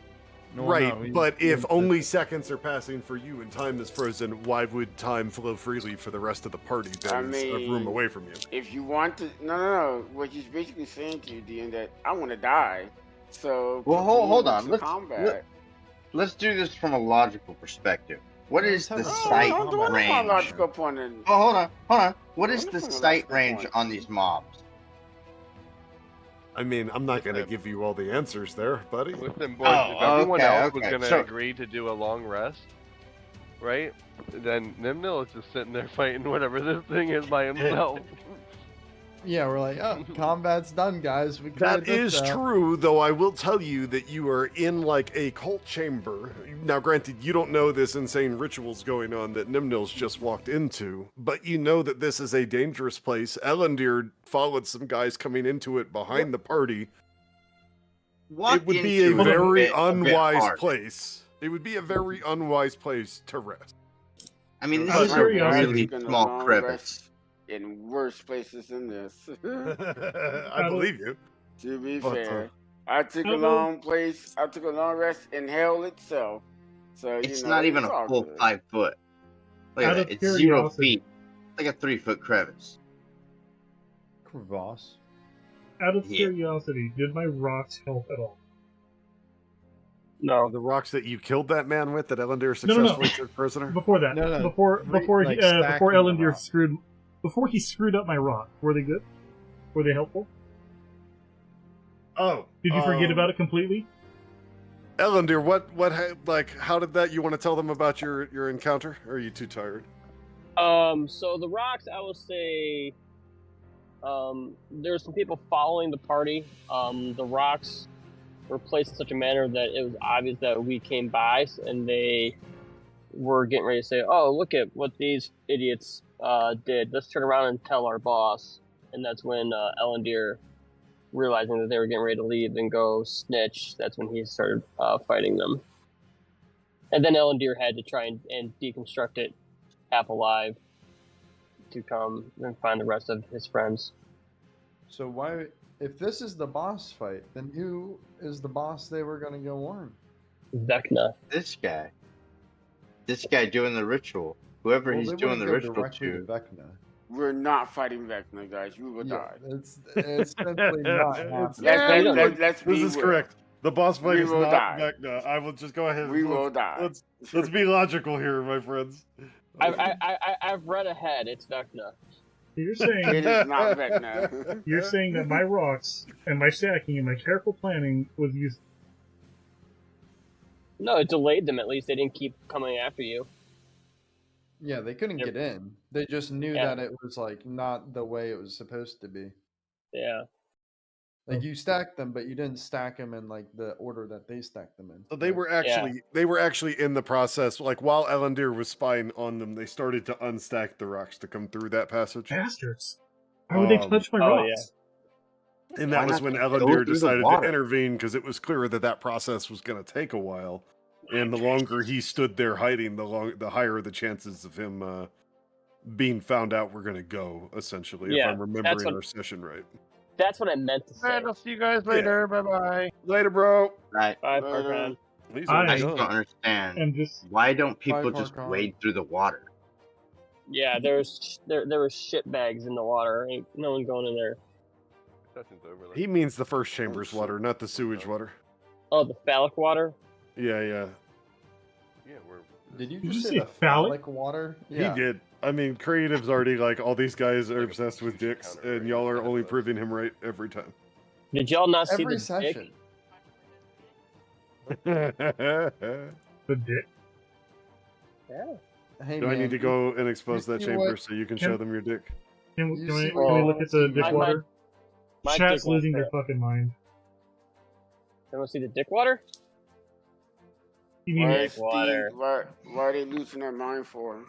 No, right, no, but he's if only insistent. seconds are passing for you and time is frozen, why would time flow freely for the rest of the party that I is a room mean, away from you? If you want to, no. What he's basically saying to you, Dean, that I want to die. So Well, put me hold into on. combat. Let's do this from a logical perspective. What Yeah, is let's the have a sight combat from a range? logical point of view. Oh, hold on. What is Only the from a sight logical range point. on these mobs? I mean, I'm not going to Listen. give you all the answers there, buddy. Listen, boys, if everyone okay, else was okay. gonna So- agree to do a long rest, right? Then Nimnil is just sitting there fighting whatever this thing is by himself. Yeah, we're like, oh, combat's done, guys. We cleared That is this out. true, though I will tell you that you are in like a cult chamber. Now, granted, you don't know this insane ritual's going on that Nimnil's just walked into, but you know that this is a dangerous place. Ellendir followed some guys coming into it behind the party. Walk It would be a into it very bit unwise hard. place. It would be a very unwise place to rest. I mean, Out this of is a curiosity- really Taking a small long crevice. rest in worse places than this. I believe you. To be But, fair, I took a I long rest in hell itself. So It's not even it's a all full good. 5 foot. Look Out at of that. It's 0 curiosity. feet. It's like a 3-foot crevice. Crevasse. Out of Yeah. curiosity, did my rocks help at all? No. The rocks that you killed that man with that Ellendir No, no. successfully took prisoner? Before that, No, no, before like stacking the Ellendir rock. before he screwed up my rock, were they good? Were they helpful? Oh. Did you forget about it completely? Ellendir, how did that, you want to tell them about your encounter? Or are you too tired? So the rocks, I will say, there's some people following the party. The rocks were placed in such a manner that it was obvious that we came by, and they were getting ready to say, "Oh, look at what these idiots did. Let's turn around and tell our boss." And that's when Ellendir, realizing that they were getting ready to leave and go snitch, that's when he started fighting them. And then Ellendir had to try and deconstruct it half alive to come and find the rest of his friends. So why, if this is the boss fight, then who is the boss they were gonna go warn? Vecna. This guy doing the ritual. Whoever Well, he's they doing wouldn't the go ritual directly to to. Vecna. We're not fighting Vecna, guys. We will Yeah, die. it's simply not happening. Let's be This is real. correct. The boss fight We is will not die. Vecna. I will just go ahead. We will die. Let's be logical here, my friends. I've read ahead. It's Vecna. You're saying It is not Vecna. you're saying that my rocks and my stacking and my careful planning was used. No, it delayed them. At least they didn't keep coming after you. Yeah, they couldn't Yep. get in. They just knew Yeah. that it was like not the way it was supposed to be. Yeah. Like you stacked them, but you didn't stack them in like the order that they stacked them in. So they were actually in the process. Like while Elandir was spying on them, they started to unstack the rocks to come through that passage. Bastards. Why would they touch my oh, rocks? And that Why was not when just go Elandir through the decided to water? intervene because it was clear that that process was going to take a while. And the longer he stood there hiding, the higher the chances of him being found out were going to go. Essentially, if Yeah, I'm remembering our session right. That's what I meant to say. Alright, I'll see you guys later. Bye bye. Later, bro. Right. Bye, Later. Farkan. He's I already I just gone. don't understand. And just Why don't people Bye, just Farcon. wade through the water? Yeah, there were shit bags in the water. Ain't no one going in there. Session's over. He means the first chamber's water, not the sewage water. Oh, the phallic water? Yeah. Yeah, Did you Did just you say say the phallic? phallic water? He did. I mean, creative's already like all these guys are obsessed with dicks, and y'all are only proving him right every time. Did y'all not see Every the session. dick? the dick. Yeah. Hey, Do I need to go and expose you that see chamber what- so you can show them your dick? Can You we see what you look wanna at the see, dick man. water? My Chat's dick won't losing their fit. fucking mind. You want to see the dick water? You mean Dick water. Why are they losing their mind for?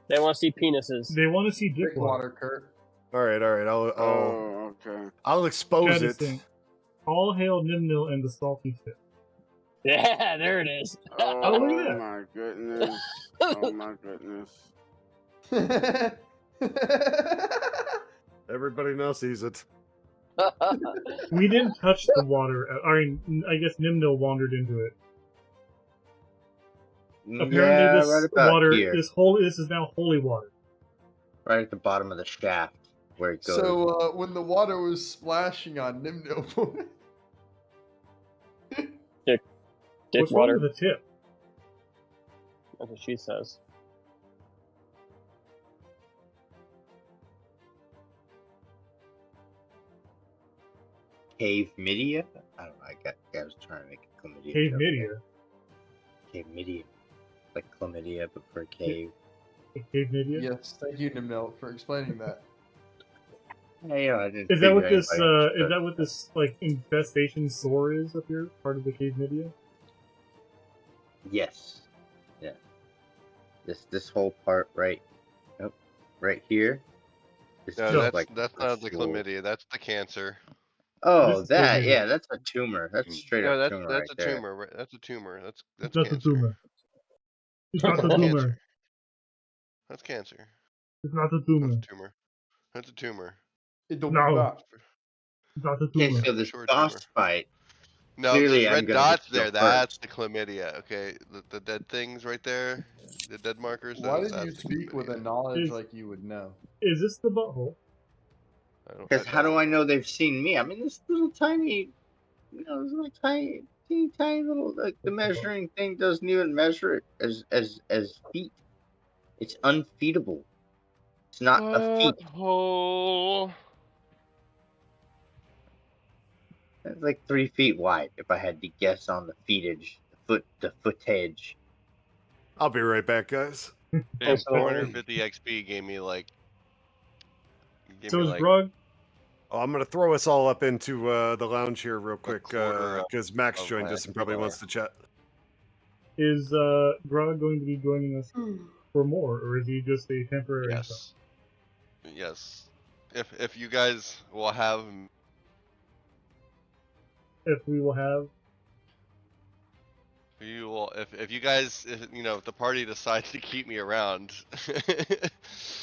They want to see penises. they want to see dick Dick water, Kurt. All right. Oh, okay. I'll expose Chat is it. saying, all hail Nimnil and the salty tip. Yeah, there it is. Oh, look at that. my goodness. Oh my goodness. Everybody now sees it. We didn't touch the water. I guess Nimnil wandered into it. Apparently, Yeah, this right about water, here. this is now holy water. Right at the bottom of the shaft where it goes. So when the water was splashing on Nimno, Dick What's water. wrong with the tip? That's what she says. Cave Media? I don't know. I was trying to make a chlamydia. Cave joke media. there. Cave Media. Like chlamydia, but for a cave. Cave media. yes, thank you, Nimno, for explaining that. Hey, I didn't Is that figure what this? anybody understood. Is that what this like infestation sore is up here? Part of the cave media. Yes. Yeah. This whole part right here. This No, is that's like that's a not the swole. chlamydia. That's the cancer. Oh, This is cave that media. yeah, that's a tumor. That's a straight No, up that's tumor that's right a there. tumor. That's a tumor. That's It's not cancer. the tumor. It's not the That's tumor. cancer. That's cancer. It's not the That's tumor. a tumor. That's a tumor. It don't No. be back. It's not the Okay, tumor. so this Sure boss tumor. fight. No, Clearly, there's I'm red gonna get dots to go there. That's first. the chlamydia. Okay, the dead things right there, the dead markers. Why did That's you the speak with a chlamydia. knowledge Is- like you would know? Is this the butthole? Because how do I know they've seen me? I mean, this little tiny, this little tiny little like the measuring thing doesn't even measure it as feet. It's unfeedable. It's not a feet. Hole. It's like 3 feet wide. If I had to guess on the feetage, the footage. I'll be right back, guys. Damn, Thanks for the 450 XP gave me like. So is Grug? Oh, I'm gonna throw us all up into the lounge here real quick quarter because Max of joined my us and probably XP wants to chat. Is Grog going to be joining us for more, or is he just a temporary? Yes. Yes. If you guys will have. If we will have. You will if you guys if the party decides to keep me around.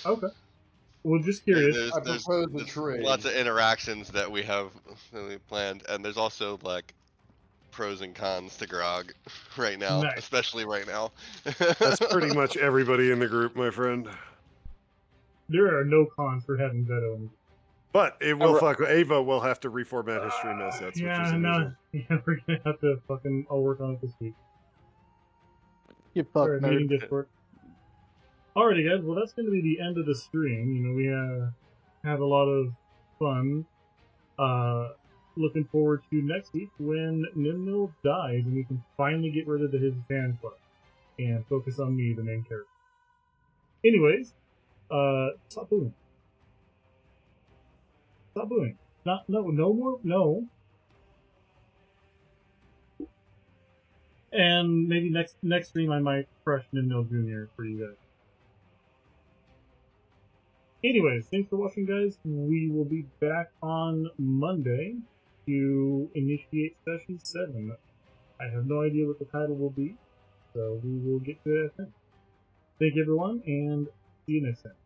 Okay. Well, just curious. There's, I there's, propose a there's trade. lots of interactions that we have planned, and there's also like pros and cons to Grog right now, Nice. especially right now. That's pretty much everybody in the group, my friend. There are no cons for having Veto in. But it will fuck. Ava will have to reformat his stream assets, which Yeah, is no. unusual. Yeah, we're gonna have to fucking. I'll work on it this week. You fuck Alright, meeting Discord. Alrighty, guys. Well, that's going to be the end of the stream. We had a lot of fun. Looking forward to next week when Nimnil dies and we can finally get rid of his fan club and focus on me, the main character. Anyways, stop booing. Stop booing. No more. No. And maybe next stream I might crush Ninmill Jr. for you guys. Anyways, thanks for watching, guys. We will be back on Monday to initiate session 7. I have no idea what the title will be, so we will get to that then. Thank you, everyone, and see you next time.